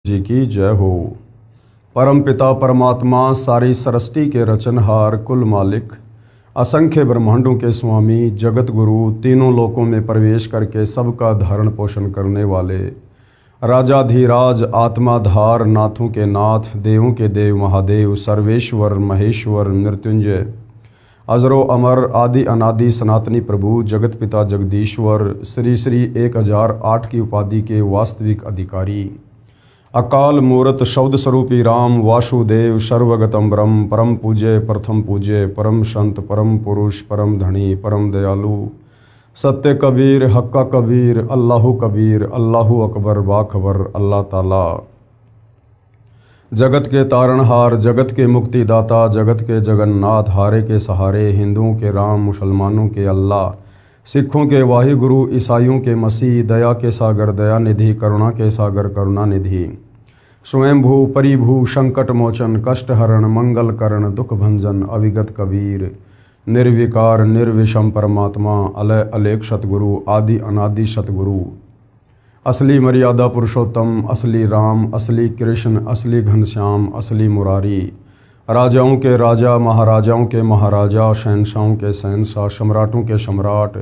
जी की जय हो। परम पिता परमात्मा सारी सृष्टि के रचनहार कुल मालिक असंख्य ब्रह्मांडों के स्वामी जगत गुरु तीनों लोकों में प्रवेश करके सबका धारण पोषण करने वाले राजाधिराज आत्माधार नाथों के नाथ देवों के देव महादेव सर्वेश्वर महेश्वर मृत्युंजय अजरो अमर आदि अनादि सनातनी प्रभु जगत पिता जगदीश्वर श्री श्री 1008 की उपाधि के वास्तविक अधिकारी अकाल मूर्त शब्द स्वरूपी राम वासुदेव सर्वगतम ब्रह्म परम पूज्य प्रथम पूज्य परम संत परम पुरुष परम धनी परम दयालु सत्य कबीर हक्का कबीर अल्लाहु कबीर अल्लाहु अकबर बाखबर अल्लाह ताला जगत के तारणहार जगत के मुक्तिदाता जगत के जगन्नाथ हारे के सहारे हिंदुओं के राम मुसलमानों के अल्लाह सिखों के वाहिगुरु ईसाइयों के मसीह दया के सागर दया निधि करुणा के सागर करुणा निधि स्वयंभू परिभू संकट मोचन कष्ट हरण मंगल करण दुख भंजन अविगत कबीर निर्विकार निर्विषम परमात्मा अलय अलेख सतगुरु आदि अनादि सतगुरु असली मर्यादा पुरुषोत्तम असली राम असली कृष्ण असली घनश्याम असली मुरारी राजाओं के राजा महाराजाओं के महाराजा शहनशाहों के शहनशाह सम्राटों के सम्राट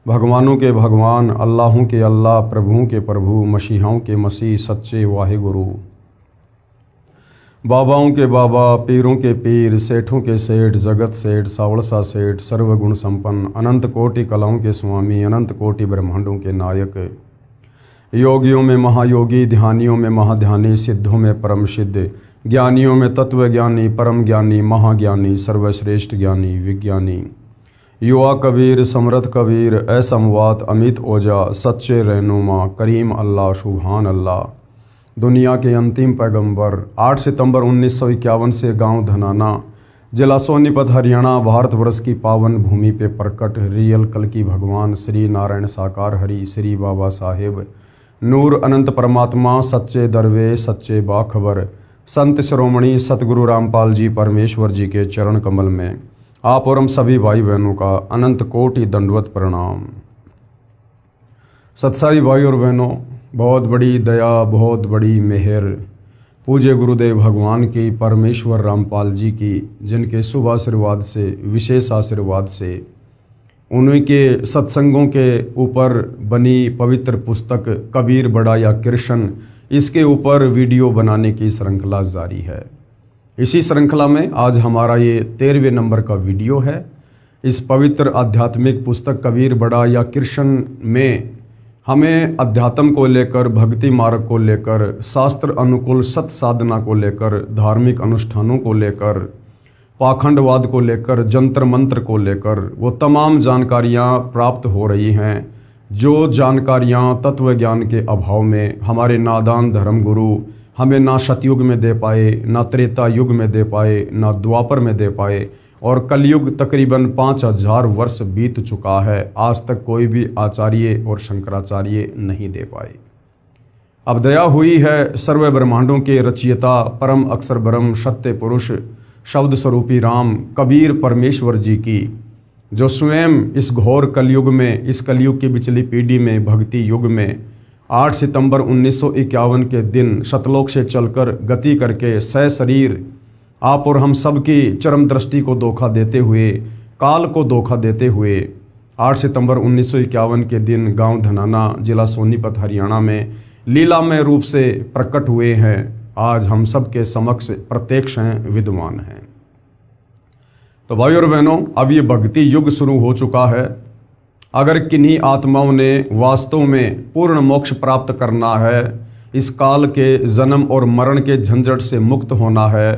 भगवानों के भगवान अल्लाहों के अल्लाह प्रभुओं के प्रभु मसीहाओं के मसीह सच्चे वाहिगुरु बाबाओं के बाबा पीरों के पीर सेठों के सेठ जगत सेठ सावड़सा सेठ सर्वगुण संपन्न अनंत कोटि कलाओं के स्वामी अनंत कोटि ब्रह्मांडों के नायक योगियों में महायोगी ध्यानियों में महाध्यानी सिद्धों में परम सिद्ध ज्ञानियों में तत्वज्ञानी परम ज्ञानी महाज्ञानी सर्वश्रेष्ठ ज्ञानी विज्ञानी युवा कबीर समर्थ कबीर असमवात अमित ओजा सच्चे रहनुमा करीम अल्लाह सुभान अल्लाह दुनिया के अंतिम पैगंबर 8 सितंबर 1951 से गांव धनाना जिला सोनीपत हरियाणा भारतवर्ष की पावन भूमि पे प्रकट रियल कल की भगवान श्री नारायण साकार हरि श्री बाबा साहेब नूर अनंत परमात्मा सच्चे दरवे सच्चे बाखबर संत श्रोमणी सतगुरु रामपाल जी परमेश्वर जी के चरण कमल में आप और हम सभी भाई बहनों का अनंत कोटि दंडवत प्रणाम। सत्साई भाई और बहनों, बहुत बड़ी दया बहुत बड़ी मेहर पूज्य गुरुदेव भगवान की परमेश्वर रामपाल जी की जिनके शुभ आशीर्वाद से विशेष आशीर्वाद से उन्हीं के सत्संगों के ऊपर बनी पवित्र पुस्तक कबीर बड़ा या कृष्ण इसके ऊपर वीडियो बनाने की श्रृंखला जारी है। इसी श्रृंखला में आज हमारा ये 13वें नंबर का वीडियो है। इस पवित्र आध्यात्मिक पुस्तक कबीर बड़ा या कृष्ण में हमें अध्यात्म को लेकर भक्ति मार्ग को लेकर शास्त्र अनुकूल सत साधना को लेकर धार्मिक अनुष्ठानों को लेकर पाखंडवाद को लेकर जंत्र मंत्र को लेकर वो तमाम जानकारियाँ प्राप्त हो रही हैं जो जानकारियाँ तत्व ज्ञान के अभाव में हमारे नादान धर्म गुरु हमें ना सतयुग में दे पाए ना त्रेता युग में दे पाए ना द्वापर में दे पाए और कलयुग तकरीबन 5000 वर्ष बीत चुका है, आज तक कोई भी आचार्य और शंकराचार्य नहीं दे पाए। अब दया हुई है सर्व ब्रह्मांडों के रचयिता परम अक्षर ब्रह्म सत्य पुरुष शब्द स्वरूपी राम कबीर परमेश्वर जी की, जो स्वयं इस घोर कलयुग में इस कलयुग की पिछली पीढ़ी में भक्ति युग में 8 सितंबर 1951 के दिन सतलोक से चलकर गति करके सशरीर आप और हम सब की चरम दृष्टि को धोखा देते हुए काल को धोखा देते हुए 8 सितंबर 1951 के दिन गांव धनाना जिला सोनीपत हरियाणा में लीलामय रूप से प्रकट हुए हैं। आज हम सब के समक्ष प्रत्यक्ष हैं, विद्यमान हैं। तो भाई और बहनों, अब ये भक्ति युग शुरू हो चुका है। अगर किन्हीं आत्माओं ने वास्तव में पूर्ण मोक्ष प्राप्त करना है, इस काल के जन्म और मरण के झंझट से मुक्त होना है,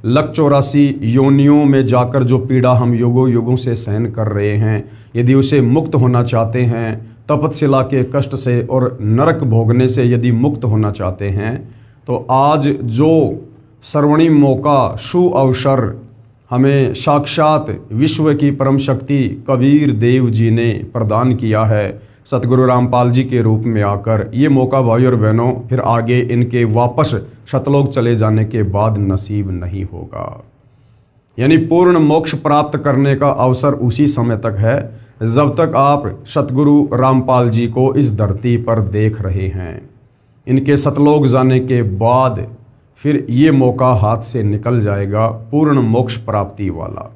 184 योनियों में जाकर जो पीड़ा हम युगों युगों से सहन कर रहे हैं, यदि उसे मुक्त होना चाहते हैं, तपतशिला के कष्ट से और नरक भोगने से यदि मुक्त होना चाहते हैं, तो आज जो सर्वणिम मौका शु अवसर हमें साक्षात विश्व की परम शक्ति कबीर देव जी ने प्रदान किया है सतगुरु रामपाल जी के रूप में आकर, ये मौका भाई और बहनों फिर आगे इनके वापस सतलोक चले जाने के बाद नसीब नहीं होगा। यानी पूर्ण मोक्ष प्राप्त करने का अवसर उसी समय तक है जब तक आप सतगुरु रामपाल जी को इस धरती पर देख रहे हैं। इनके सतलोक जाने के बाद फिर ये मौका हाथ से निकल जाएगा पूर्ण मोक्ष प्राप्ति वाला।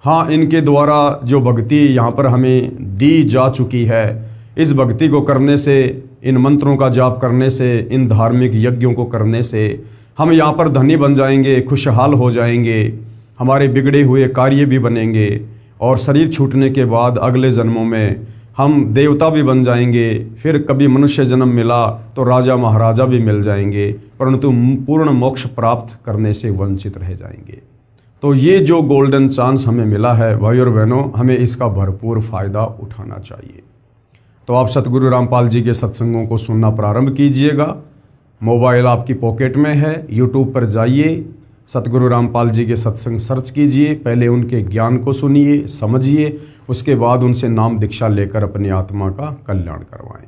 हाँ, इनके द्वारा जो भक्ति यहाँ पर हमें दी जा चुकी है, इस भक्ति को करने से, इन मंत्रों का जाप करने से, इन धार्मिक यज्ञों को करने से हम यहाँ पर धनी बन जाएंगे, खुशहाल हो जाएंगे, हमारे बिगड़े हुए कार्य भी बनेंगे और शरीर छूटने के बाद अगले जन्मों में हम देवता भी बन जाएंगे। फिर कभी मनुष्य जन्म मिला तो राजा महाराजा भी मिल जाएंगे, परंतु पूर्ण मोक्ष प्राप्त करने से वंचित रह जाएंगे। तो ये जो गोल्डन चांस हमें मिला है भाई और बहनों, हमें इसका भरपूर फ़ायदा उठाना चाहिए। तो आप सतगुरु रामपाल जी के सत्संगों को सुनना प्रारंभ कीजिएगा। मोबाइल आपकी पॉकेट में है, यूट्यूब पर जाइए, सतगुरु रामपाल जी के सत्संग सर्च कीजिए, पहले उनके ज्ञान को सुनिए, समझिए, उसके बाद उनसे नाम दीक्षा लेकर अपनी आत्मा का कल्याण करवाएं।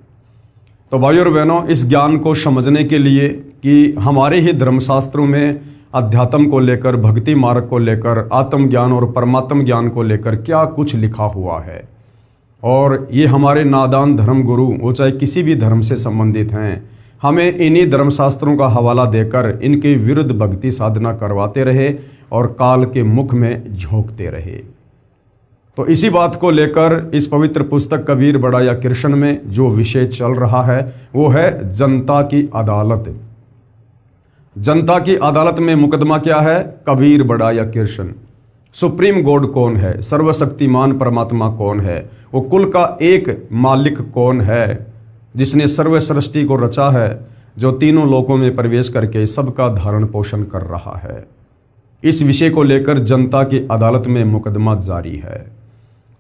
तो भाई और बहनों, इस ज्ञान को समझने के लिए कि हमारे ही धर्मशास्त्रों में अध्यात्म को लेकर, भक्ति मार्ग को लेकर, आत्मज्ञान और परमात्म ज्ञान को लेकर क्या कुछ लिखा हुआ है, और ये हमारे नादान धर्म गुरु, वो चाहे किसी भी धर्म से संबंधित हैं, हमें इन्हीं धर्मशास्त्रों का हवाला देकर इनके विरुद्ध भक्ति साधना करवाते रहे और काल के मुख में झोंकते रहे। तो इसी बात को लेकर इस पवित्र पुस्तक कबीर बड़ा या कृष्ण में जो विषय चल रहा है वो है जनता की अदालत। जनता की अदालत में मुकदमा क्या है? कबीर बड़ा या कृष्ण। सुप्रीम गॉड कौन है? सर्वशक्तिमान परमात्मा कौन है? वो कुल का एक मालिक कौन है जिसने सर्व सृष्टि को रचा है, जो तीनों लोकों में प्रवेश करके सबका धारण पोषण कर रहा है। इस विषय को लेकर जनता की अदालत में मुकदमा जारी है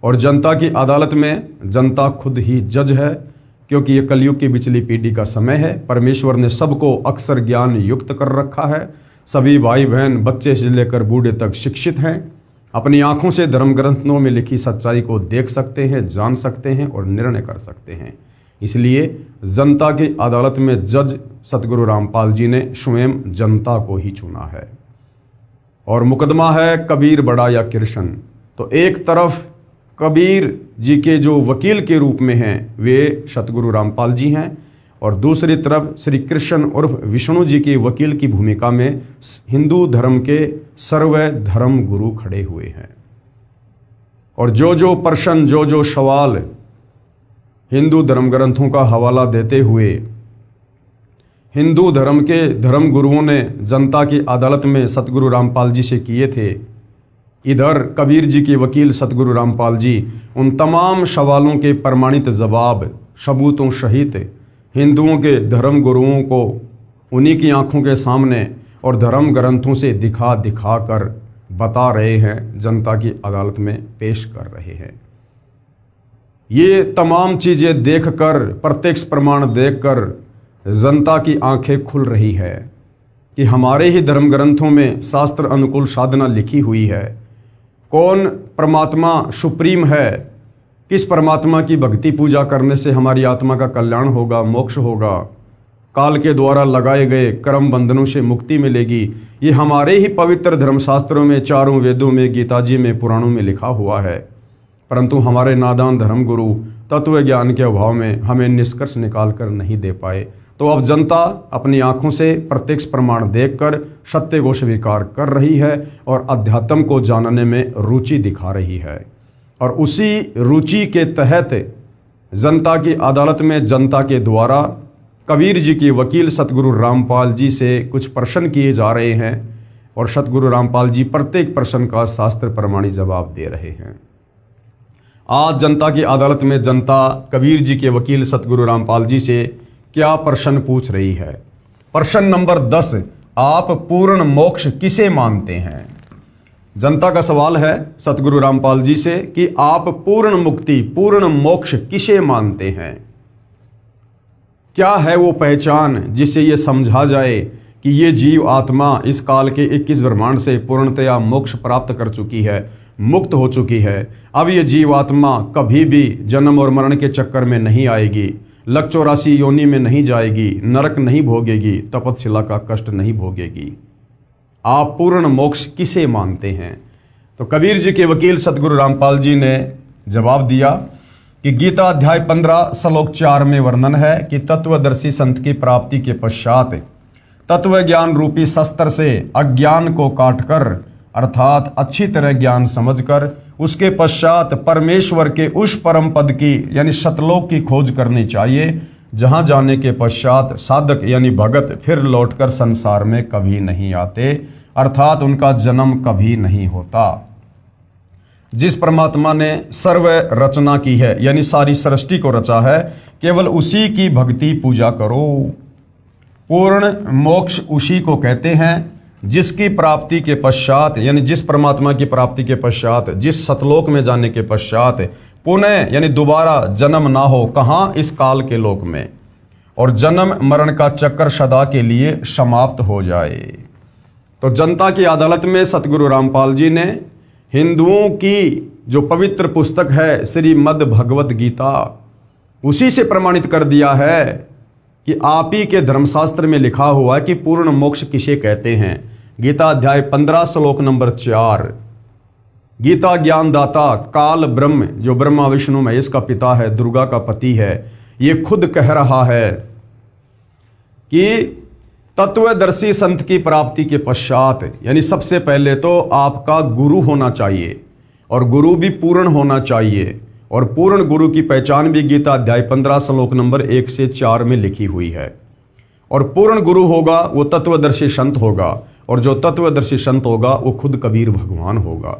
और जनता की अदालत में जनता खुद ही जज है, क्योंकि ये कलयुग की बिचली पीढ़ी का समय है। परमेश्वर ने सबको अक्षर ज्ञान युक्त कर रखा है। सभी भाई बहन, बच्चे से लेकर बूढ़े तक शिक्षित हैं, अपनी आंखों से धर्म ग्रंथों में लिखी सच्चाई को देख सकते हैं, जान सकते हैं और निर्णय कर सकते हैं। इसलिए जनता की अदालत में जज सतगुरु रामपाल जी ने स्वयं जनता को ही चुना है और मुकदमा है कबीर बड़ा या कृष्ण। तो एक तरफ कबीर जी के जो वकील के रूप में हैं वे सतगुरु रामपाल जी हैं और दूसरी तरफ श्री कृष्ण उर्फ विष्णु जी के वकील की भूमिका में हिंदू धर्म के सर्व धर्म गुरु खड़े हुए हैं। और जो प्रश्न, जो सवाल हिंदू धर्म ग्रंथों का हवाला देते हुए हिंदू धर्म के धर्म गुरुओं ने जनता की अदालत में सतगुरु रामपाल जी से किए थे, इधर कबीर जी के वकील सतगुरु रामपाल जी उन तमाम सवालों के प्रमाणित जवाब सबूतों सहित हिंदुओं के धर्म गुरुओं को उन्हीं की आंखों के सामने और धर्म ग्रंथों से दिखा कर बता रहे हैं, जनता की अदालत में पेश कर रहे हैं। ये तमाम चीज़ें देखकर, प्रत्यक्ष प्रमाण देखकर जनता की आंखें खुल रही है कि हमारे ही धर्म ग्रंथों में शास्त्र अनुकूल साधना लिखी हुई है। कौन परमात्मा सुप्रीम है, किस परमात्मा की भक्ति पूजा करने से हमारी आत्मा का कल्याण होगा, मोक्ष होगा, काल के द्वारा लगाए गए कर्म बंधनों से मुक्ति मिलेगी, ये हमारे ही पवित्र धर्मशास्त्रों में, चारों वेदों में, गीता जी में, पुराणों में लिखा हुआ है। परंतु हमारे नादान धर्म गुरु तत्व ज्ञान के अभाव में हमें निष्कर्ष निकाल कर नहीं दे पाए। तो अब जनता अपनी आंखों से प्रत्यक्ष प्रमाण देखकर सत्य को स्वीकार कर रही है और अध्यात्म को जानने में रुचि दिखा रही है। और उसी रुचि के तहत जनता की अदालत में जनता के द्वारा कबीर जी के वकील सतगुरु रामपाल जी से कुछ प्रश्न किए जा रहे हैं और सतगुरु रामपाल जी प्रत्येक प्रश्न का शास्त्र प्रमाणित जवाब दे रहे हैं। आज जनता की अदालत में जनता कबीर जी के वकील सतगुरु रामपाल जी से क्या प्रश्न पूछ रही है? प्रश्न नंबर 10, आप पूर्ण मोक्ष किसे मानते हैं? जनता का सवाल है सतगुरु रामपाल जी से कि आप पूर्ण मुक्ति, पूर्ण मोक्ष किसे मानते हैं? क्या है वो पहचान जिससे ये समझा जाए कि ये जीव आत्मा इस काल के 21 ब्रह्मांड से पूर्णतया मोक्ष प्राप्त कर चुकी है, मुक्त हो चुकी है। अब ये जीवात्मा कभी भी जन्म और मरण के चक्कर में नहीं आएगी, लक 84 योनि में नहीं जाएगी, नरक नहीं भोगेगी, तपस्या का कष्ट नहीं भोगेगी। आप पूर्ण मोक्ष किसे मानते हैं? तो कबीर जी के वकील सतगुरु रामपाल जी ने जवाब दिया कि गीता अध्याय 15 श्लोक 4 में वर्णन है कि तत्वदर्शी संत की प्राप्ति के पश्चात तत्व ज्ञान रूपी शस्त्र से अज्ञान को काटकर अर्थात अच्छी तरह ज्ञान समझकर उसके पश्चात परमेश्वर के उस परम पद की यानी सतलोक की खोज करनी चाहिए, जहां जाने के पश्चात साधक यानी भगत फिर लौटकर संसार में कभी नहीं आते, अर्थात उनका जन्म कभी नहीं होता। जिस परमात्मा ने सर्व रचना की है यानी सारी सृष्टि को रचा है, केवल उसी की भक्ति पूजा करो। पूर्ण मोक्ष उसी को कहते हैं जिसकी प्राप्ति के पश्चात यानी जिस परमात्मा की प्राप्ति के पश्चात, जिस सतलोक में जाने के पश्चात पुनः यानी दोबारा जन्म ना हो, कहाँ, इस काल के लोक में, और जन्म मरण का चक्कर सदा के लिए समाप्त हो जाए। तो जनता की अदालत में सतगुरु रामपाल जी ने हिंदुओं की जो पवित्र पुस्तक है श्रीमद् भगवत गीता, उसी से प्रमाणित कर दिया है कि आप ही के धर्मशास्त्र में लिखा हुआ है कि पूर्ण मोक्ष किसे कहते हैं। गीता अध्याय 15 श्लोक नंबर 4, गीता ज्ञानदाता काल ब्रह्म, जो ब्रह्मा विष्णु महेश का पिता है, दुर्गा का पति है, ये खुद कह रहा है कि तत्वदर्शी संत की प्राप्ति के पश्चात यानी सबसे पहले तो आपका गुरु होना चाहिए, और गुरु भी पूर्ण होना चाहिए, और पूर्ण गुरु की पहचान भी गीता अध्याय 15 श्लोक नंबर 1 से 4 में लिखी हुई है। और पूर्ण गुरु होगा वो तत्वदर्शी संत होगा, और जो तत्वदर्शी संत होगा वो खुद कबीर भगवान होगा।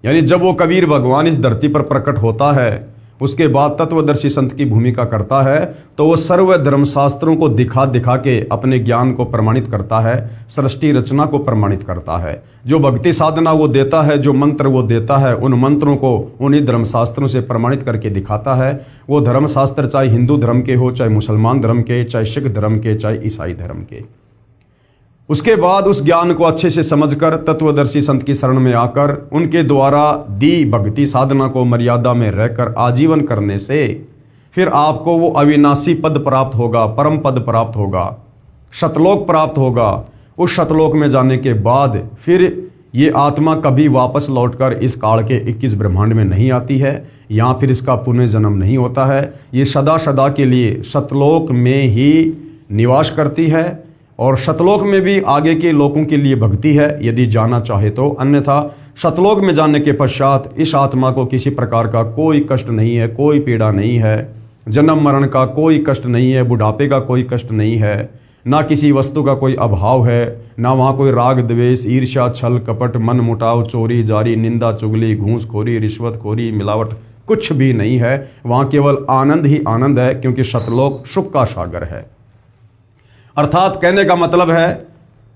यानी जब वो कबीर भगवान इस धरती पर प्रकट होता है, उसके बाद तत्वदर्शी संत की भूमिका करता है, तो वो सर्व धर्मशास्त्रों को दिखा दिखा के अपने ज्ञान को प्रमाणित करता है, सृष्टि रचना को प्रमाणित करता है। जो भक्ति साधना वो देता है, जो मंत्र वो देता है, उन मंत्रों को उन्हीं धर्मशास्त्रों से प्रमाणित करके दिखाता है। वो धर्मशास्त्र चाहे हिंदू धर्म के हो, चाहे मुसलमान धर्म के, चाहे सिख धर्म के, चाहे ईसाई धर्म के। उसके बाद उस ज्ञान को अच्छे से समझकर तत्वदर्शी संत की शरण में आकर उनके द्वारा दी भक्ति साधना को मर्यादा में रहकर आजीवन करने से फिर आपको वो अविनाशी पद प्राप्त होगा, परम पद प्राप्त होगा, शतलोक प्राप्त होगा। उस शतलोक में जाने के बाद फिर ये आत्मा कभी वापस लौटकर इस काल के 21 ब्रह्मांड में नहीं आती है, यहाँ फिर इसका पुनर्जन्म नहीं होता है। ये सदा सदा के लिए शतलोक में ही निवास करती है, और शतलोक में भी आगे के लोगों के लिए भक्ति है यदि जाना चाहे तो, अन्यथा शतलोक में जाने के पश्चात इस आत्मा को किसी प्रकार का कोई कष्ट नहीं है, कोई पीड़ा नहीं है, जन्म मरण का कोई कष्ट नहीं है, बुढ़ापे का कोई कष्ट नहीं है, ना किसी वस्तु का कोई अभाव है, ना वहाँ कोई राग द्वेष ईर्ष्या छल कपट मन मुटाव चोरी जारी निंदा चुगली घूसखोरी रिश्वतखोरी मिलावट कुछ भी नहीं है। वहाँ केवल आनंद ही आनंद है, क्योंकि शतलोक सुख का सागर है। अर्थात कहने का मतलब है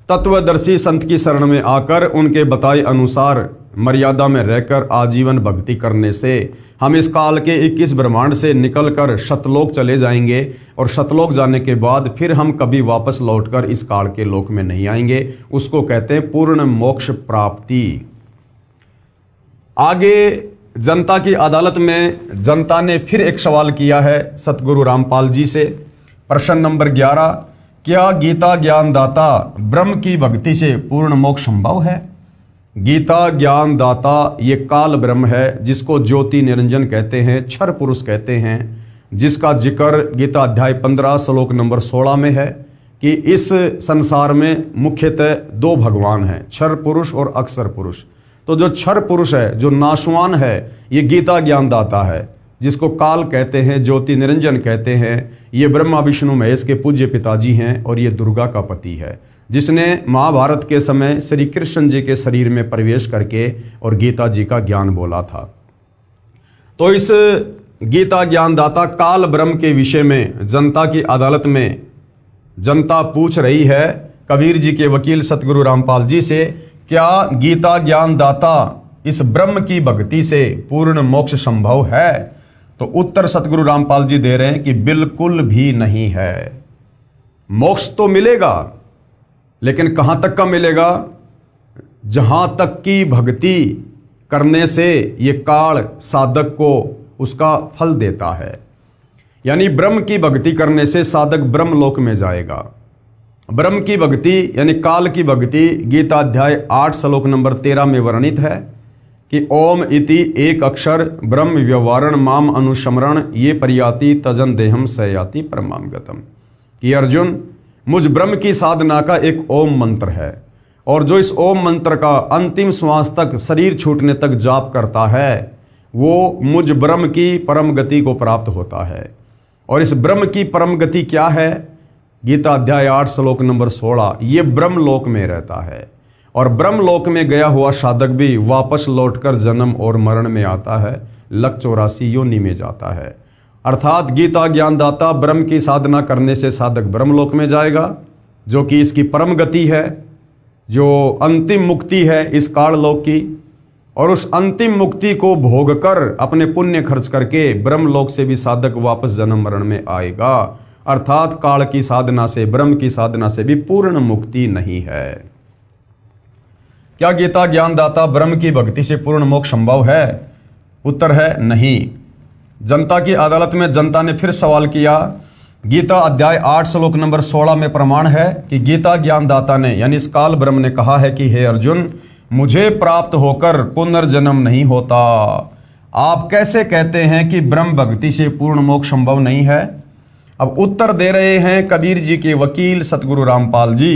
तत्वदर्शी संत की शरण में आकर उनके बताए अनुसार मर्यादा में रहकर आजीवन भक्ति करने से हम इस काल के 21 ब्रह्मांड से निकलकर शतलोक चले जाएंगे, और शतलोक जाने के बाद फिर हम कभी वापस लौटकर इस काल के लोक में नहीं आएंगे। उसको कहते हैं पूर्ण मोक्ष प्राप्ति। आगे जनता की अदालत में जनता ने फिर एक सवाल किया है सतगुरु रामपाल जी से। प्रश्न नंबर 11, क्या गीता ज्ञानदाता ब्रह्म की भक्ति से पूर्ण मोक्ष संभव है? गीता ज्ञानदाता ये काल ब्रह्म है, जिसको ज्योति निरंजन कहते हैं, क्षर पुरुष कहते हैं, जिसका जिक्र गीता अध्याय 15 श्लोक नंबर 16 में है कि इस संसार में मुख्यतः 2 भगवान हैं, क्षर पुरुष और अक्षर पुरुष। तो जो क्षर पुरुष है, जो नाशवान है, ये गीता ज्ञानदाता है, जिसको काल कहते हैं, ज्योति निरंजन कहते हैं। ये ब्रह्मा विष्णु महेश के पूज्य पिताजी हैं, और ये दुर्गा का पति है, जिसने महाभारत के समय श्री कृष्ण जी के शरीर में प्रवेश करके और गीता जी का ज्ञान बोला था। तो इस गीता ज्ञानदाता काल ब्रह्म के विषय में जनता की अदालत में जनता पूछ रही है कबीर जी के वकील सतगुरु रामपाल जी से, क्या गीता ज्ञानदाता इस ब्रह्म की भक्ति से पूर्ण मोक्ष संभव है? तो उत्तर सतगुरु रामपाल जी दे रहे हैं कि बिल्कुल भी नहीं है। मोक्ष तो मिलेगा, लेकिन कहां तक का मिलेगा? जहां तक की भक्ति करने से ये काल साधक को उसका फल देता है। यानी ब्रह्म की भक्ति करने से साधक ब्रह्म लोक में जाएगा। ब्रह्म की भक्ति यानी काल की भक्ति गीता अध्याय 8 श्लोक नंबर 13 में वर्णित है कि ओम इति एक अक्षर ब्रह्म व्यवहारण माम अनुस्मरण ये परियाति तजन देहम सयाति परमाम गतम। कि अर्जुन, मुझ ब्रह्म की साधना का एक ओम मंत्र है, और जो इस ओम मंत्र का अंतिम श्वास तक, शरीर छूटने तक जाप करता है, वो मुझ ब्रह्म की परम गति को प्राप्त होता है। और इस ब्रह्म की परम गति क्या है? गीता अध्याय 8 श्लोक नंबर 16, ये ब्रह्म लोक में रहता है। और ब्रह्म लोक में गया हुआ साधक भी वापस लौटकर जन्म और मरण में आता है, लक 84 योनि में जाता है। अर्थात गीता ज्ञानदाता ब्रह्म की साधना करने से साधक ब्रह्म लोक में जाएगा, जो कि इसकी परम गति है, जो अंतिम मुक्ति है इस काल लोक की। और उस अंतिम मुक्ति को भोग कर अपने पुण्य खर्च करके ब्रह्म लोक से भी साधक वापस जन्म मरण में आएगा। अर्थात काल की साधना से, ब्रह्म की साधना से भी पूर्ण मुक्ति नहीं है। क्या गीता ज्ञानदाता ब्रह्म की भक्ति से पूर्ण मोक्ष संभव है? उत्तर है नहीं। जनता की अदालत में जनता ने फिर सवाल किया। गीता अध्याय 8 श्लोक नंबर 16 में प्रमाण है कि गीता ज्ञानदाता ने यानी इस काल ब्रह्म ने कहा है कि हे अर्जुन, मुझे प्राप्त होकर पुनर्जन्म नहीं होता। आप कैसे कहते हैं कि ब्रह्म भक्ति से पूर्ण मोक्ष संभव नहीं है? अब उत्तर दे रहे हैं कबीर जी के वकील सतगुरु रामपाल जी।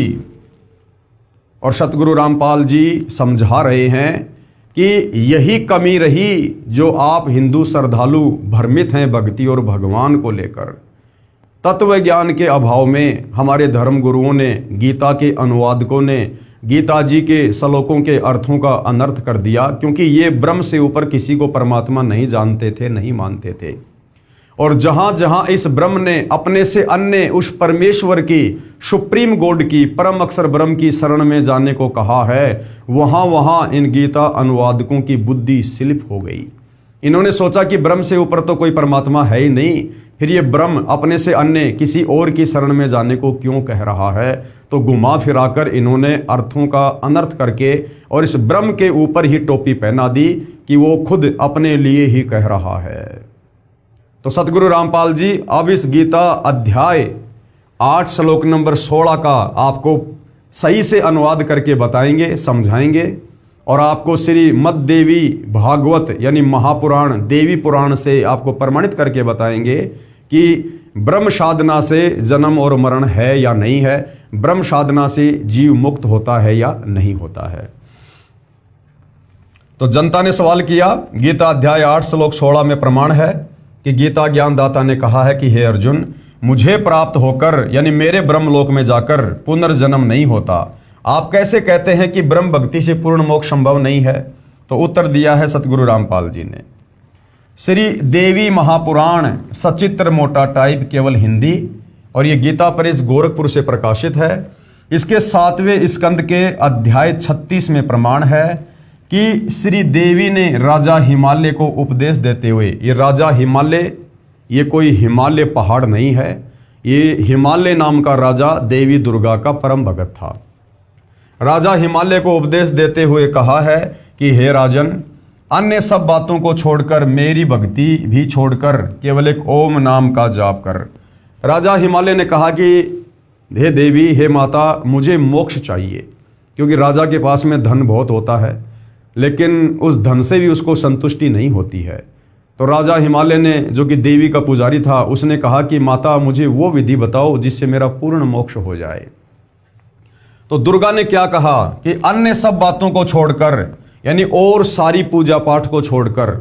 और सतगुरु रामपाल जी समझा रहे हैं कि यही कमी रही जो आप हिंदू श्रद्धालु भ्रमित हैं भक्ति और भगवान को लेकर। तत्व ज्ञान के अभाव में हमारे धर्म गुरुओं ने, गीता के अनुवादकों ने गीता जी के श्लोकों के अर्थों का अनर्थ कर दिया, क्योंकि ये ब्रह्म से ऊपर किसी को परमात्मा नहीं जानते थे, नहीं मानते थे। और जहां जहां इस ब्रह्म ने अपने से अन्य उस परमेश्वर की, सुप्रीम गॉड की, परम अक्षर ब्रह्म की शरण में जाने को कहा है, वहां वहां इन गीता अनुवादकों की बुद्धि स्लिप हो गई। इन्होंने सोचा कि ब्रह्म से ऊपर तो कोई परमात्मा है ही नहीं, फिर ये ब्रह्म अपने से अन्य किसी और की शरण में जाने को क्यों कह रहा है। तो घुमा फिराकर इन्होंने अर्थों का अनर्थ करके और इस ब्रह्म के ऊपर ही टोपी पहना दी कि वो खुद अपने लिए ही कह रहा है। तो सतगुरु रामपाल जी अब इस गीता अध्याय 8 श्लोक नंबर 16 का आपको सही से अनुवाद करके बताएंगे, समझाएंगे, और आपको श्री मद देवी भागवत यानी महापुराण, देवी पुराण से आपको प्रमाणित करके बताएंगे कि ब्रह्म साधना से जन्म और मरण है या नहीं है, ब्रह्म साधना से जीव मुक्त होता है या नहीं होता है। तो जनता ने सवाल किया, गीता अध्याय 8 श्लोक 16 में प्रमाण है कि गीता ज्ञानदाता ने कहा है कि हे अर्जुन, मुझे प्राप्त होकर यानी मेरे ब्रह्मलोक में जाकर पुनर्जन्म नहीं होता। आप कैसे कहते हैं कि ब्रह्म भक्ति से पूर्ण मोक्ष संभव नहीं है? तो उत्तर दिया है सतगुरु रामपाल जी ने। श्री देवी महापुराण सचित्र मोटा टाइप केवल हिंदी, और ये गीता प्रेस गोरखपुर से प्रकाशित है। इसके 7वें स्कंद के अध्याय 36 में प्रमाण है कि श्री देवी ने राजा हिमालय को उपदेश देते हुए, ये राजा हिमालय ये कोई हिमालय पहाड़ नहीं है, ये हिमालय नाम का राजा देवी दुर्गा का परम भगत था। राजा हिमालय को उपदेश देते हुए कहा है कि हे राजन, अन्य सब बातों को छोड़कर, मेरी भक्ति भी छोड़कर केवल एक ओम नाम का जाप कर। राजा हिमालय ने कहा कि हे देवी, हे माता, मुझे मोक्ष चाहिए, क्योंकि राजा के पास में धन बहुत होता है, लेकिन उस धन से भी उसको संतुष्टि नहीं होती है। तो राजा हिमालय ने, जो कि देवी का पुजारी था, उसने कहा कि माता, मुझे वो विधि बताओ जिससे मेरा पूर्ण मोक्ष हो जाए। तो दुर्गा ने क्या कहा कि अन्य सब बातों को छोड़कर, यानी और सारी पूजा पाठ को छोड़कर,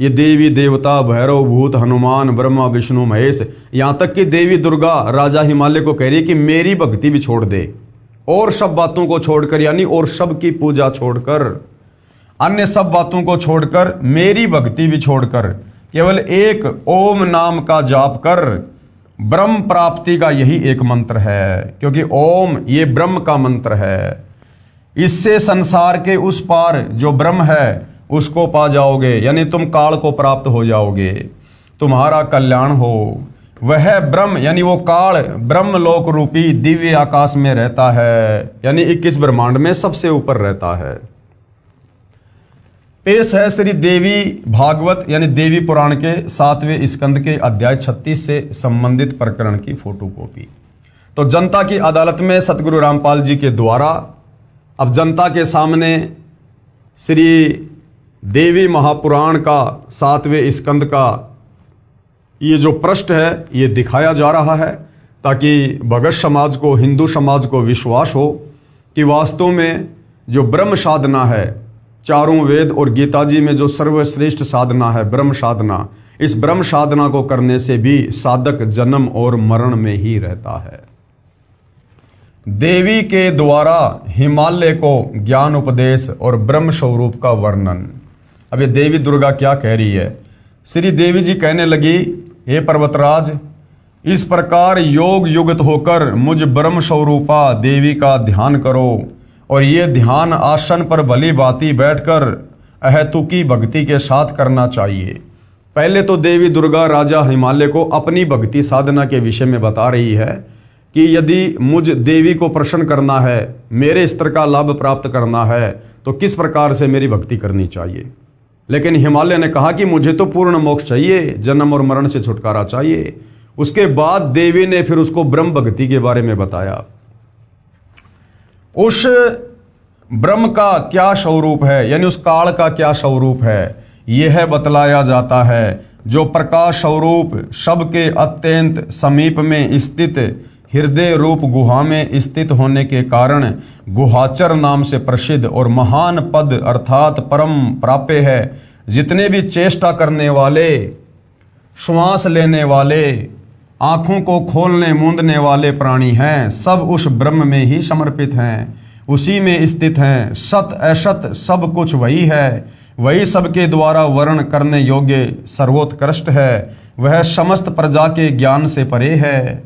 ये देवी देवता, भैरव, भूत, हनुमान, ब्रह्मा, विष्णु, महेश, यहाँ तक कि देवी दुर्गा राजा हिमालय को कह रही कि मेरी भक्ति भी छोड़ दे, और सब बातों को छोड़कर, यानी और सब की पूजा छोड़कर, अन्य सब बातों को छोड़कर, मेरी भक्ति भी छोड़कर, केवल एक ओम नाम का जाप कर। ब्रह्म प्राप्ति का यही एक मंत्र है, क्योंकि ओम ये ब्रह्म का मंत्र है। इससे संसार के उस पार जो ब्रह्म है उसको पा जाओगे, यानी तुम काल को प्राप्त हो जाओगे, तुम्हारा कल्याण हो। वह ब्रह्म यानी वो काल ब्रह्मलोक रूपी दिव्य आकाश में रहता है, यानी 21 ब्रह्मांड में सबसे ऊपर रहता है। पेश है श्री देवी भागवत यानी देवी पुराण के 7वें स्कंद के अध्याय 36 से संबंधित प्रकरण की फोटोकॉपी। तो जनता की अदालत में सतगुरु रामपाल जी के द्वारा अब जनता के सामने श्री देवी महापुराण का 7वें स्कंद का ये जो पृष्ठ है ये दिखाया जा रहा है, ताकि भगत समाज को, हिंदू समाज को विश्वास हो कि वास्तव में जो ब्रह्म साधना है, चारों वेद और गीता जी में जो सर्वश्रेष्ठ साधना है ब्रह्म साधना, इस ब्रह्म साधना को करने से भी साधक जन्म और मरण में ही रहता है। देवी के द्वारा हिमालय को ज्ञान उपदेश और ब्रह्म स्वरूप का वर्णन। अब ये देवी दुर्गा क्या कह रही है? श्री देवी जी कहने लगी, हे पर्वतराज, इस प्रकार योग युक्त होकर मुझ ब्रह्म स्वरूपा देवी का ध्यान करो, और ये ध्यान आसन पर भली भांति बैठकर अहेतुकी भक्ति के साथ करना चाहिए। पहले तो देवी दुर्गा राजा हिमालय को अपनी भक्ति साधना के विषय में बता रही है कि यदि मुझ देवी को प्रसन्न करना है, मेरे स्तर का लाभ प्राप्त करना है, तो किस प्रकार से मेरी भक्ति करनी चाहिए। लेकिन हिमालय ने कहा कि मुझे तो पूर्ण मोक्ष चाहिए, जन्म और मरण से छुटकारा चाहिए। उसके बाद देवी ने फिर उसको ब्रह्म भक्ति के बारे में बताया। उस ब्रह्म का क्या स्वरूप है, यानी उस काल का क्या स्वरूप है, यह बतलाया जाता है। जो प्रकाश स्वरूप सबके अत्यंत समीप में स्थित हृदय रूप गुहा में स्थित होने के कारण गुहाचर नाम से प्रसिद्ध और महान पद अर्थात परम प्राप्य है। जितने भी चेष्टा करने वाले, श्वास लेने वाले, आँखों को खोलने मूंदने वाले प्राणी हैं, सब उस ब्रह्म में ही समर्पित हैं, उसी में स्थित हैं। सत असत सब कुछ वही है, वही सबके द्वारा वर्ण करने योग्य सर्वोत्कृष्ट है। वह समस्त प्रजा के ज्ञान से परे है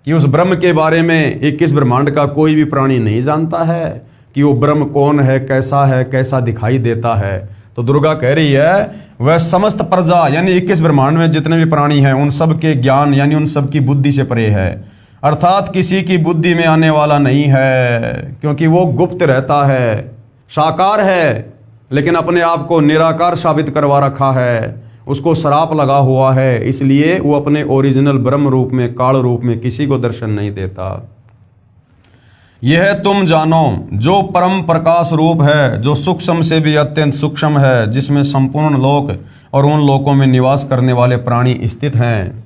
कि उस ब्रह्म के बारे में 21 ब्रह्मांड का कोई भी प्राणी नहीं जानता है कि वो ब्रह्म कौन है, कैसा दिखाई देता है। तो दुर्गा कह रही है वह समस्त प्रजा यानी 21 ब्रह्मांड में जितने भी प्राणी हैं उन सब के ज्ञान यानी उन सब की बुद्धि से परे है, अर्थात किसी की बुद्धि में आने वाला नहीं है, क्योंकि वो गुप्त रहता है, साकार है लेकिन अपने आप को निराकार साबित करवा रखा है, उसको श्राप लगा हुआ है, इसलिए वो अपने ओरिजिनल ब्रह्म रूप में, काल रूप में किसी को दर्शन नहीं देता। यह तुम जानो जो परम प्रकाश रूप है, जो सूक्ष्म से भी अत्यंत सूक्ष्म है, जिसमें संपूर्ण लोक और उन लोकों में निवास करने वाले प्राणी स्थित हैं,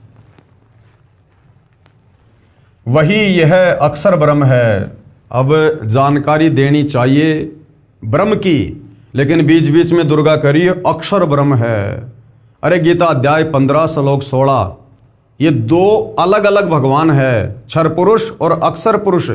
वही यह अक्षर ब्रह्म है। अब जानकारी देनी चाहिए ब्रह्म की, लेकिन बीच बीच में दुर्गा करिए अक्षर ब्रह्म है। अरे गीता अध्याय 15 श्लोक 16, ये दो अलग अलग भगवान है, क्षर पुरुष और अक्षर पुरुष।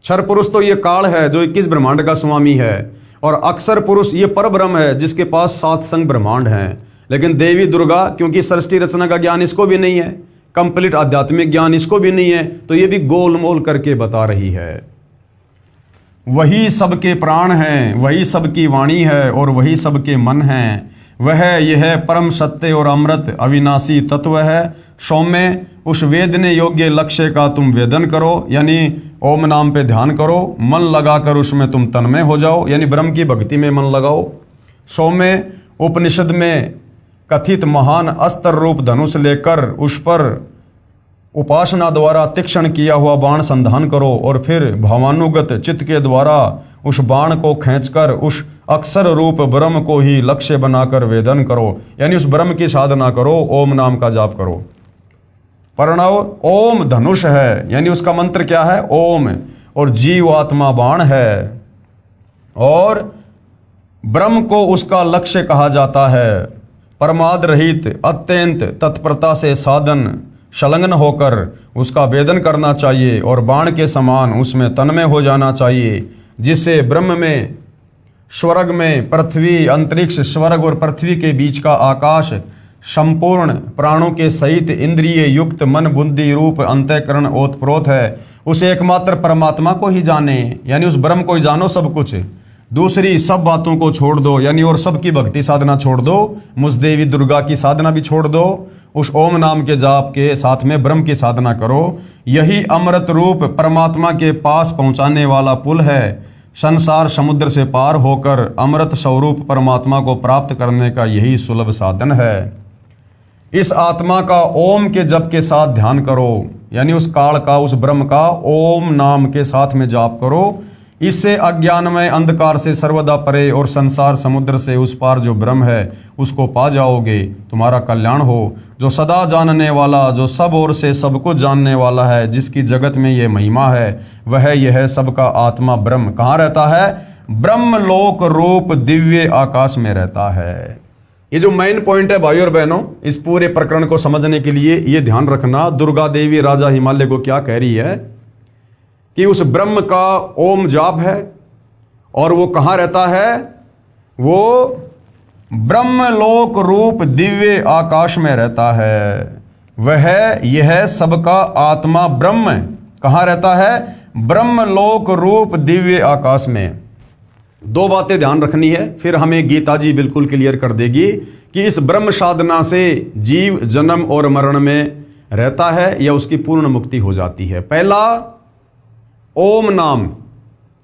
क्षर पुरुष तो ये काल है जो 21 ब्रह्मांड का स्वामी है, और अक्षर पुरुष ये पर ब्रह्म है जिसके पास 7 संग ब्रह्मांड हैं। लेकिन देवी दुर्गा क्योंकि सृष्टि रचना का ज्ञान इसको भी नहीं है, कंप्लीट आध्यात्मिक ज्ञान इसको भी नहीं है, तो ये भी गोलमोल करके बता रही है। वही सबके प्राण हैं, वही सबकी वाणी है और वही सबके मन हैं। वह यह परम सत्य और अमृत अविनाशी तत्व है। सौम्य उस वेदने योग्य लक्ष्य का तुम वेदन करो, यानी ओम नाम पे ध्यान करो, मन लगाकर उसमें तुम तन्मय हो जाओ, यानी ब्रह्म की भक्ति में मन लगाओ। सौम्य उपनिषद में कथित महान अस्त्र रूप धनुष लेकर उस पर उपासना द्वारा तीक्ष्ण किया हुआ बाण संधान करो, और फिर भावानुगत चित्त के द्वारा उस बाण को खींचकर उस अक्षर रूप ब्रह्म को ही लक्ष्य बनाकर वेदन करो, यानी उस ब्रह्म की साधना करो, ओम नाम का जाप करो। प्रणव ओम धनुष है, यानी उसका मंत्र क्या है? ओम, और जीव आत्मा बाण है, और ब्रह्म को उसका लक्ष्य कहा जाता है। परमाद रहित अत्यंत तत्परता से साधन संलग्न होकर उसका वेदन करना चाहिए, और बाण के समान उसमें तन्मय हो जाना चाहिए, जिससे ब्रह्म में, स्वर्ग में, पृथ्वी, अंतरिक्ष, स्वर्ग और पृथ्वी के बीच का आकाश संपूर्ण प्राणों के सहित इंद्रिय युक्त मन बुद्धि रूप अंतःकरण ओतप्रोत है। उस एकमात्र परमात्मा को ही जाने, यानी उस ब्रह्म को ही जानो सब कुछ, दूसरी सब बातों को छोड़ दो, यानी और सबकी भक्ति साधना छोड़ दो, मुझ देवी दुर्गा की साधना भी छोड़ दो, उस ओम नाम के जाप के साथ में ब्रह्म की साधना करो। यही अमृत रूप परमात्मा के पास पहुंचाने वाला पुल है। संसार समुद्र से पार होकर अमृत स्वरूप परमात्मा को प्राप्त करने का यही सुलभ साधन है। इस आत्मा का ओम के जप के साथ ध्यान करो, यानी उस काल का, उस ब्रह्म का ओम नाम के साथ में जाप करो, इससे अज्ञानमय अंधकार से सर्वदा परे और संसार समुद्र से उस पार जो ब्रह्म है उसको पा जाओगे, तुम्हारा कल्याण हो। जो सदा जानने वाला, जो सब ओर से सब कुछ जानने वाला है, जिसकी जगत में ये महिमा है, वह यह सबका आत्मा ब्रह्म कहाँ रहता है? ब्रह्म लोक रूप दिव्य आकाश में रहता है। ये जो मेन पॉइंट है भाई और बहनों, इस पूरे प्रकरण को समझने के लिए ये ध्यान रखना, दुर्गा देवी राजा हिमालय को क्या कह रही है कि उस ब्रह्म का ओम जाप है और वो कहाँ रहता है? वो ब्रह्म लोक रूप दिव्य आकाश में रहता है। वह यह सबका आत्मा ब्रह्म कहाँ रहता है? ब्रह्म लोक रूप दिव्य आकाश में। दो बातें ध्यान रखनी है, फिर हमें गीता जी बिल्कुल क्लियर कर देगी कि इस ब्रह्म साधना से जीव जन्म और मरण में रहता है या उसकी पूर्ण मुक्ति हो जाती है। पहला ओम नाम,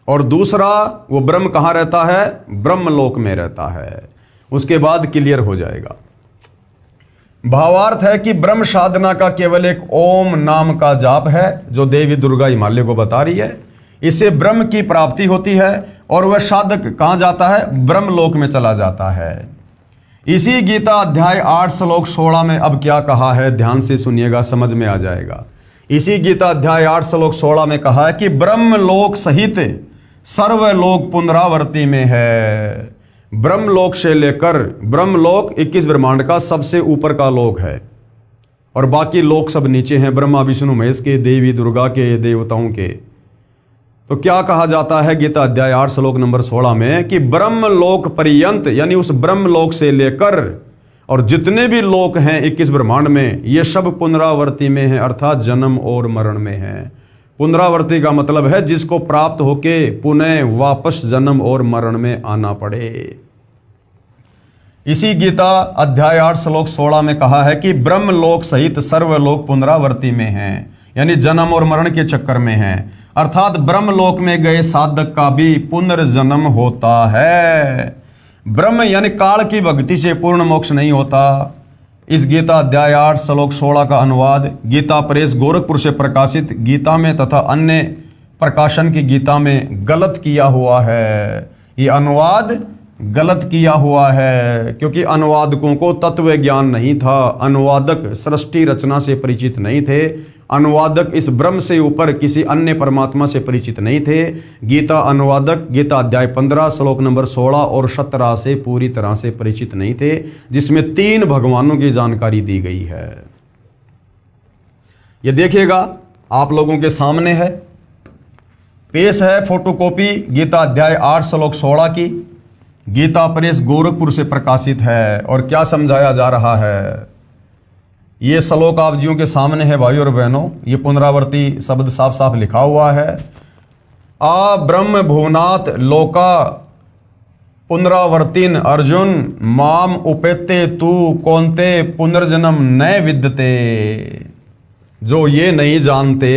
और दूसरा वो ब्रह्म कहाँ रहता है? ब्रह्मलोक में रहता है। उसके बाद क्लियर हो जाएगा। भावार्थ है कि ब्रह्म साधना का केवल एक ओम नाम का जाप है जो देवी दुर्गा हिमालय को बता रही है। इससे ब्रह्म की प्राप्ति होती है और वह साधक कहाँ जाता है? ब्रह्मलोक में चला जाता है। इसी गीता अध्याय 8 श्लोक 16 में अब क्या कहा है, ध्यान से सुनिएगा, समझ में आ जाएगा। इसी गीता अध्याय 8 श्लोक 16 में कहा है कि ब्रह्मलोक सहित सर्वलोक पुनरावर्ती में है। ब्रह्मलोक से लेकर, ब्रह्मलोक 21 ब्रह्मांड का सबसे ऊपर का लोक है और बाकी लोक सब नीचे हैं, ब्रह्मा विष्णु महेश के, देवी दुर्गा के, देवताओं के। तो क्या कहा जाता है गीता अध्याय 8 श्लोक नंबर 16 में कि ब्रह्मलोक पर्यंत, यानी उस ब्रह्मलोक से लेकर और जितने भी लोक हैं 21 ब्रह्मांड में, ये सब पुनरावर्ती में हैं, अर्थात जन्म और मरण में हैं। पुनरावर्ती का मतलब है जिसको प्राप्त होके पुनः वापस जन्म और मरण में आना पड़े। इसी गीता अध्याय 8 श्लोक 16 में कहा है कि ब्रह्मलोक सहित सर्वलोक पुनरावर्ती में हैं, यानी जन्म और मरण के चक्कर में हैं, अर्थात ब्रह्मलोक में गए साधक का भी पुनर्जन्म होता है। ब्रह्म यानी काल की भक्ति से पूर्ण मोक्ष नहीं होता। इस गीता अध्याय 8 श्लोक 16 का अनुवाद गीता प्रेस गोरखपुर से प्रकाशित गीता में तथा अन्य प्रकाशन की गीता में गलत किया हुआ है। ये अनुवाद गलत किया हुआ है क्योंकि अनुवादकों को तत्व ज्ञान नहीं था, अनुवादक सृष्टि रचना से परिचित नहीं थे, अनुवादक इस ब्रह्म से ऊपर किसी अन्य परमात्मा से परिचित नहीं थे। गीता अनुवादक गीता अध्याय 15 श्लोक नंबर 16 और 17 से पूरी तरह से परिचित नहीं थे, जिसमें 3 भगवानों की जानकारी दी गई है। ये देखिएगा, आप लोगों के सामने है, पेश है फोटोकॉपी गीता अध्याय 8 श्लोक 16 की। गीता प्रेस गोरखपुर से प्रकाशित है और क्या समझाया जा रहा है ये श्लोक आप जियों के सामने है भाई और बहनों। ये पुनरावर्ती शब्द साफ साफ लिखा हुआ है। आ ब्रह्म भुवनात् लोका पुनरावर्तिन अर्जुन माम उपेते तू कौनते पुनर्जन्म न विद्यते। जो ये नहीं जानते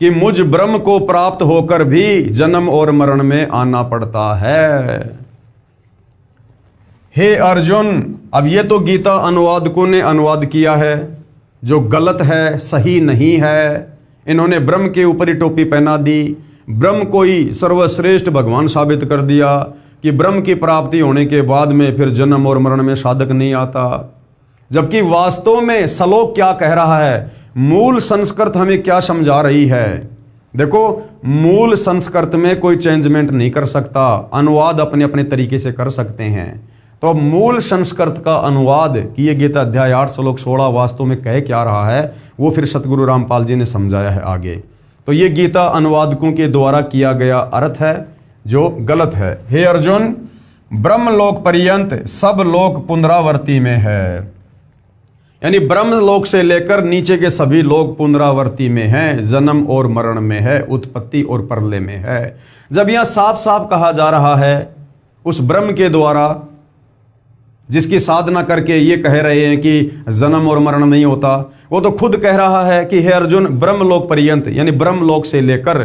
कि मुझ ब्रह्म को प्राप्त होकर भी जन्म और मरण में आना पड़ता है। हे अर्जुन, अब ये तो गीता अनुवादकों ने अनुवाद किया है जो गलत है, सही नहीं है। इन्होंने ब्रह्म के ऊपर ही टोपी पहना दी, ब्रह्म को ही सर्वश्रेष्ठ भगवान साबित कर दिया कि ब्रह्म की प्राप्ति होने के बाद में फिर जन्म और मरण में साधक नहीं आता। जबकि वास्तव में श्लोक क्या कह रहा है, मूल संस्कृत हमें क्या समझा रही है। देखो, मूल संस्कृत में कोई चेंजमेंट नहीं कर सकता, अनुवाद अपने अपने तरीके से कर सकते हैं। तो अब मूल संस्कृत का अनुवाद कि ये गीता अध्याय 8 श्लोक 16 वास्तव में कह क्या रहा है, वो फिर सतगुरु रामपाल जी ने समझाया है आगे। तो ये गीता अनुवादकों के द्वारा किया गया अर्थ है जो गलत है। हे अर्जुन, ब्रह्मलोक पर्यंत सब लोक पुनरावर्ती में है, यानी ब्रह्मलोक से लेकर नीचे के सभी लोग पुनरावर्ती में हैं, जन्म और मरण में है, उत्पत्ति और प्रलय में है। जब यह साफ साफ कहा जा रहा है उस ब्रह्म के द्वारा जिसकी साधना करके ये कह रहे हैं कि जन्म और मरण नहीं होता, वो तो खुद कह रहा है कि हे अर्जुन, ब्रह्मलोक पर्यंत यानी ब्रह्मलोक से लेकर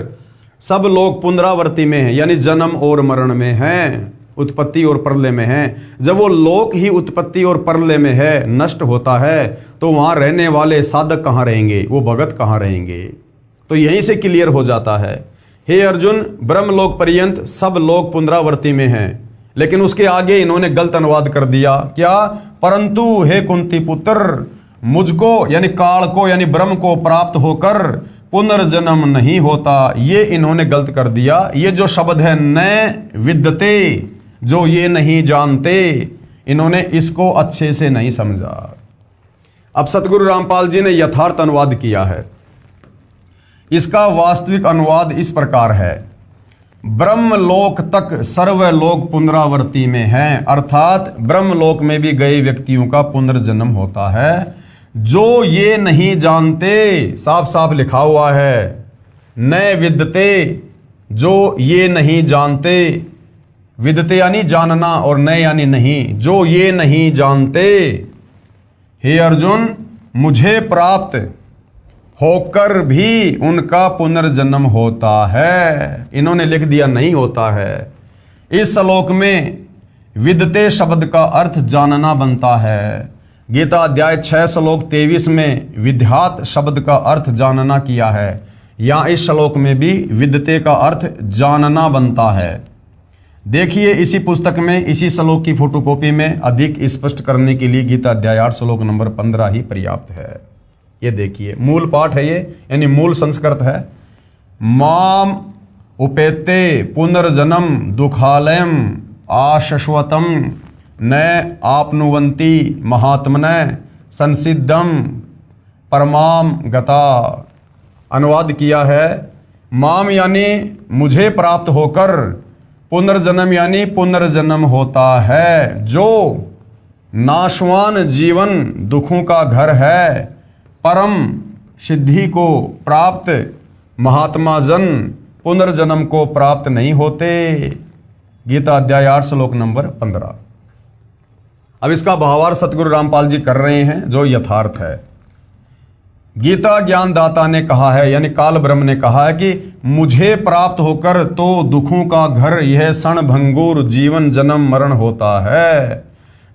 सब लोग पुनरावर्ती में हैं, यानी जन्म और मरण में हैं, उत्पत्ति और प्रलय में हैं। जब वो लोक ही उत्पत्ति और प्रलय में है, नष्ट होता है, तो वहाँ रहने वाले साधक कहाँ रहेंगे, वो भगत कहाँ रहेंगे। तो यहीं से क्लियर हो जाता है हे अर्जुन, ब्रह्मलोक पर्यंत सब लोग पुनरावृत्ति में हैं। लेकिन उसके आगे इन्होंने गलत अनुवाद कर दिया। क्या? परंतु हे कुंती पुत्र, मुझको यानी काल को यानी ब्रह्म को प्राप्त होकर पुनर्जन्म नहीं होता, ये इन्होंने गलत कर दिया। ये जो शब्द है न विद्यते, जो ये नहीं जानते, इन्होंने इसको अच्छे से नहीं समझा। अब सतगुरु रामपाल जी ने यथार्थ अनुवाद किया है। इसका वास्तविक अनुवाद इस प्रकार है, ब्रह्मलोक तक सर्वलोक पुनरावृत्ति में हैं, अर्थात ब्रह्मलोक में भी गए व्यक्तियों का पुनर्जन्म होता है। जो ये नहीं जानते, साफ साफ लिखा हुआ है, न विद्यते, जो ये नहीं जानते, विद्यते यानी जानना और न यानी नहीं, जो ये नहीं जानते, हे अर्जुन, मुझे प्राप्त होकर भी उनका पुनर्जन्म होता है। इन्होंने लिख दिया नहीं होता है। इस श्लोक में विद्यते शब्द का अर्थ जानना बनता है। गीता अध्याय 6 श्लोक 23 में विद्यात शब्द का अर्थ जानना किया है। यहाँ इस श्लोक में भी विद्यते का अर्थ जानना बनता है। देखिए इसी पुस्तक में इसी श्लोक की फोटोकॉपी में अधिक स्पष्ट करने के लिए गीता अध्याय 8 श्लोक नंबर 15 ही पर्याप्त है। ये देखिए मूल पाठ है ये, यानी मूल संस्कृत है। माम उपेते पुनर्जन्म दुखालयम आशश्वतम न आपनुवंती महात्मने संसिद्धम परमाम गता। अनुवाद किया है, माम यानी मुझे प्राप्त होकर, पुनर्जन्म यानी पुनर्जन्म होता है। जो नाशवान जीवन दुखों का घर है, परम सिद्धि को प्राप्त महात्मा जन पुनर्जन्म को प्राप्त नहीं होते। गीता अध्याय 8 श्लोक नंबर 15। अब इसका भावार्थ सतगुरु रामपाल जी कर रहे हैं, जो यथार्थ है। गीता ज्ञानदाता ने कहा है, यानी काल ब्रह्म ने कहा है कि मुझे प्राप्त होकर तो दुखों का घर यह क्षण भंगुर जीवन जन्म मरण होता है।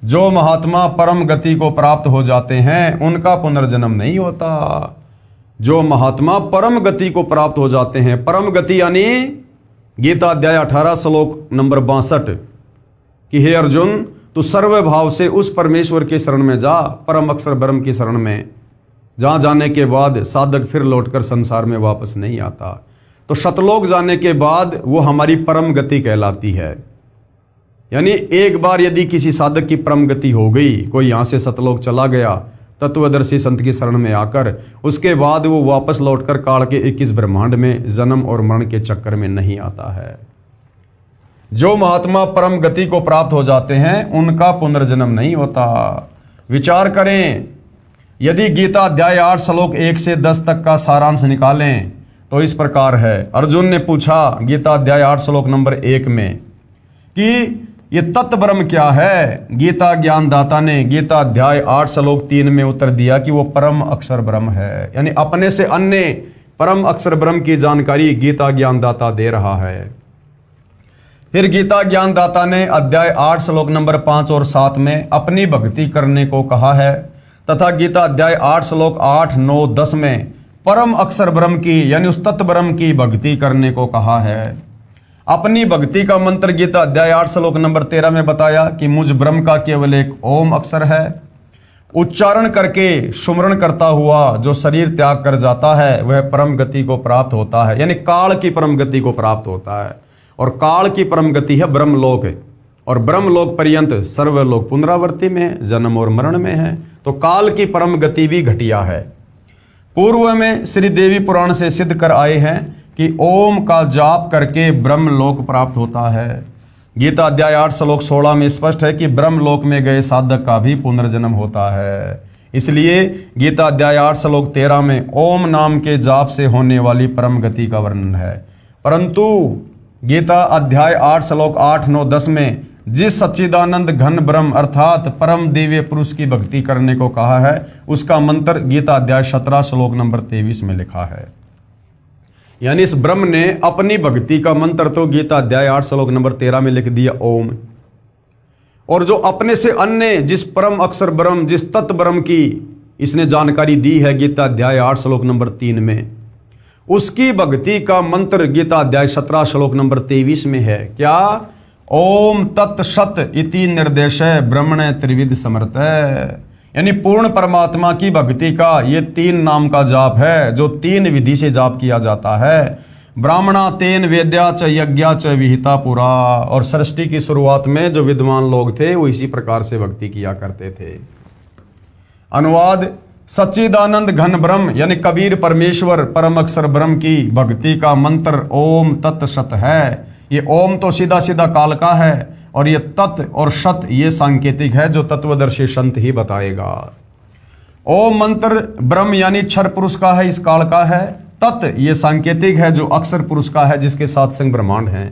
जो महात्मा परम गति को प्राप्त हो जाते हैं उनका पुनर्जन्म नहीं होता। जो महात्मा परम गति को प्राप्त हो जाते हैं, परम गति यानी गीता अध्याय 18 श्लोक नंबर 62 कि हे अर्जुन, तू सर्व भाव से उस परमेश्वर की शरण में जा, परम अक्षर ब्रह्म की शरण में, जहां जाने के बाद साधक फिर लौटकर संसार में वापस नहीं आता। तो शतलोक जाने के बाद वो हमारी परम गति कहलाती है। यानी एक बार यदि किसी साधक की परम गति हो गई, कोई यहाँ से सतलोक चला गया तत्वदर्शी संत की शरण में आकर, उसके बाद वो वापस लौटकर काल के 21 ब्रह्मांड में जन्म और मरण के चक्कर में नहीं आता है। जो महात्मा परम गति को प्राप्त हो जाते हैं उनका पुनर्जन्म नहीं होता। विचार करें, यदि गीता अध्याय 8 श्लोक 1 से 10 तक का सारांश निकालें तो इस प्रकार है। अर्जुन ने पूछा गीता अध्याय 8 श्लोक नंबर 1 में कि ये तत्व ब्रह्म क्या है। गीता ज्ञानदाता ने गीता अध्याय 8 श्लोक 3 में उत्तर दिया कि वो परम अक्षर ब्रह्म है। यानी अपने से अन्य परम अक्षर ब्रह्म की जानकारी गीता ज्ञानदाता दे रहा है। फिर गीता ज्ञानदाता ने अध्याय 8 श्लोक नंबर 5 और 7 में अपनी भक्ति करने को कहा है, तथा गीता अध्याय 8 श्लोक 8, 9, 10 में परम अक्षर ब्रह्म की यानी उस तत्व ब्रह्म की भक्ति करने को कहा है। अपनी भक्ति का मंत्र गीता अध्याय 8 श्लोक नंबर 13 में बताया कि मुझ ब्रह्म का केवल एक ओम अक्षर है। उच्चारण करके सुमरण करता हुआ जो शरीर त्याग कर जाता है वह परम गति को प्राप्त होता है, यानी काल की परम गति को प्राप्त होता है। और काल की परम गति है ब्रह्मलोक, और ब्रह्मलोक पर्यंत सर्वलोक पुनरावृत्ति में जन्म और मरण में है। तो काल की परम गति भी घटिया है। पूर्व में श्री देवी पुराण से सिद्ध कर आए हैं कि ओम का जाप करके ब्रह्मलोक प्राप्त होता है। गीता अध्याय 8 श्लोक 16 में स्पष्ट है कि ब्रह्मलोक में गए साधक का भी पुनर्जन्म होता है। इसलिए गीता अध्याय 8 श्लोक 13 में ओम नाम के जाप से होने वाली परम गति का वर्णन है। परंतु गीता अध्याय 8 श्लोक 8, 9, 10 में जिस सच्चिदानंद घन ब्रह्म अर्थात परम दिव्य पुरुष की भक्ति करने को कहा है उसका मंत्र गीता अध्याय 17 श्लोक नंबर 23 में लिखा है। यानी इस ब्रह्म ने अपनी भक्ति का मंत्र तो गीता अध्याय 8 श्लोक नंबर 13 में लिख दिया ओम, और जो अपने से अन्य जिस परम अक्षर ब्रह्म जिस तत्व ब्रह्म की इसने जानकारी दी है गीता अध्याय 8 श्लोक नंबर 3 में, उसकी भक्ति का मंत्र गीता अध्याय 17 श्लोक नंबर 23 में है। क्या? ओम तत् सत इति निर्देश ब्रह्मण त्रिविध समर्थ। यानी पूर्ण परमात्मा की भक्ति का ये 3 नाम का जाप है, जो 3 विधि से जाप किया जाता है। ब्राह्मणा तेन वेद्या च यज्ञा च विहिता पुरा। और सृष्टि की शुरुआत में जो विद्वान लोग थे वो इसी प्रकार से भक्ति किया करते थे। अनुवाद: सच्चिदानंद घन ब्रह्म यानी कबीर परमेश्वर परम अक्षर ब्रह्म की भक्ति का मंत्र ओम तत् सत है। ये ओम तो सीधा सीधा काल का है और ये तत् और सत ये सांकेतिक है, जो तत्वदर्शी संत ही बताएगा। ओम मंत्र ब्रह्म यानी क्षर पुरुष का है, इस काल का है। तत् ये सांकेतिक है, जो अक्षर पुरुष का है, जिसके साथ संग ब्रह्मांड है।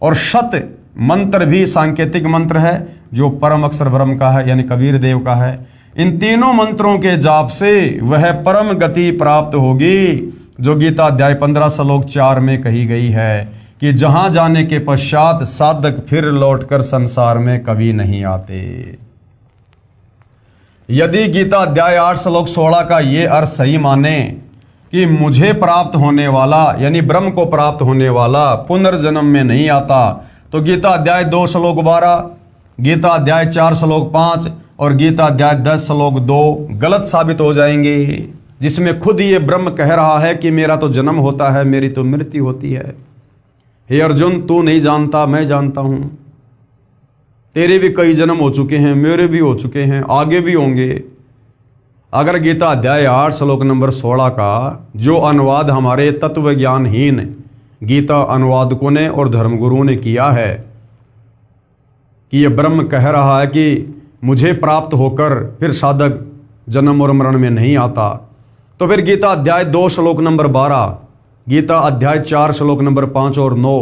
और सत मंत्र भी सांकेतिक मंत्र है, जो परम अक्षर ब्रह्म का है, यानी कबीर देव का है। इन तीनों मंत्रों के जाप से वह परम गति प्राप्त होगी, जो गीता अध्याय 15 श्लोक 4 में कही गई है कि जहां जाने के पश्चात साधक फिर लौटकर संसार में कभी नहीं आते। यदि गीता अध्याय 8 श्लोक 16 का ये अर्थ सही माने कि मुझे प्राप्त होने वाला यानी ब्रह्म को प्राप्त होने वाला पुनर्जन्म में नहीं आता, तो गीता अध्याय 2 श्लोक 12, गीता अध्याय 4 श्लोक 5 और गीता अध्याय 10 श्लोक 2 गलत साबित हो जाएंगे, जिसमें खुद ये ब्रह्म कह रहा है कि मेरा तो जन्म होता है, मेरी तो मृत्यु होती है। हे अर्जुन, तू नहीं जानता, मैं जानता हूं। तेरे भी कई जन्म हो चुके हैं, मेरे भी हो चुके हैं, आगे भी होंगे। अगर गीता अध्याय 8 श्लोक नंबर 16 का जो अनुवाद हमारे तत्व ज्ञानहीन गीता अनुवादकों ने और धर्मगुरुओं ने किया है कि ये ब्रह्म कह रहा है कि मुझे प्राप्त होकर फिर साधक जन्म और मरण में नहीं आता, तो फिर गीता अध्याय 2 श्लोक नंबर 12, गीता अध्याय 4 श्लोक नंबर 5 और 9,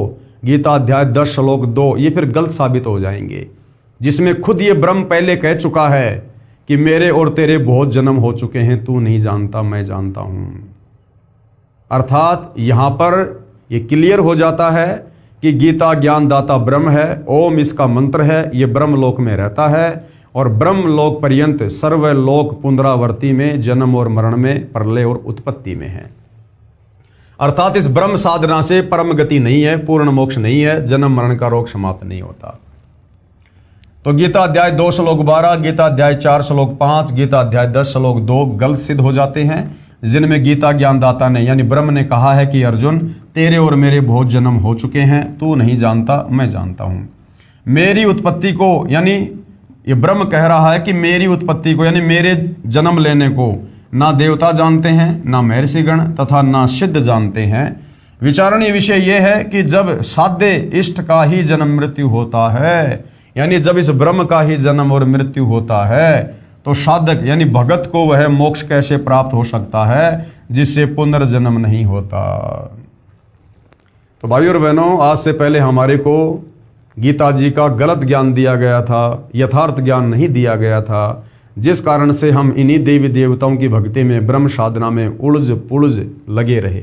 गीता अध्याय 10 श्लोक 2 ये फिर गलत साबित हो जाएंगे, जिसमें खुद ये ब्रह्म पहले कह चुका है कि मेरे और तेरे बहुत जन्म हो चुके हैं, तू नहीं जानता, मैं जानता हूं। अर्थात यहां पर यह क्लियर हो जाता है कि गीता ज्ञानदाता ब्रह्म है, ओम इसका मंत्र है, ये ब्रह्म लोक में रहता है और ब्रह्म लोक पर्यंत सर्वलोक पुनरावर्ती में जन्म और मरण में, प्रलय और उत्पत्ति में है। अर्थात इस ब्रह्म साधना से परम गति नहीं है, पूर्ण मोक्ष नहीं है, जन्म मरण का रोग समाप्त नहीं होता। तो गीता अध्याय 2 श्लोक 12, गीता अध्याय 4 श्लोक 5, गीता अध्याय 10 श्लोक 2 गलत सिद्ध हो जाते हैं, जिनमें गीता ज्ञानदाता ने यानी ब्रह्म ने कहा है कि अर्जुन तेरे और मेरे बहुत जन्म हो चुके हैं, तू नहीं जानता, मैं जानता हूं। मेरी उत्पत्ति को यानी ये ब्रह्म कह रहा है कि मेरी उत्पत्ति को यानी मेरे जन्म लेने को ना देवता जानते हैं, ना महर्षिगण तथा ना सिद्ध जानते हैं। विचारणीय विषय यह है कि जब साध्य इष्ट का ही जन्म मृत्यु होता है, यानी जब इस ब्रह्म का ही जन्म और मृत्यु होता है, तो साधक यानी भगत को वह मोक्ष कैसे प्राप्त हो सकता है जिससे पुनर्जन्म नहीं होता। तो भाइयों और बहनों, आज से पहले हमारे को गीता जी का गलत ज्ञान दिया गया था, यथार्थ ज्ञान नहीं दिया गया था, जिस कारण से हम इन्हीं देवी देवताओं की भक्ति में ब्रह्म साधना में उलझ पुलझ लगे रहे।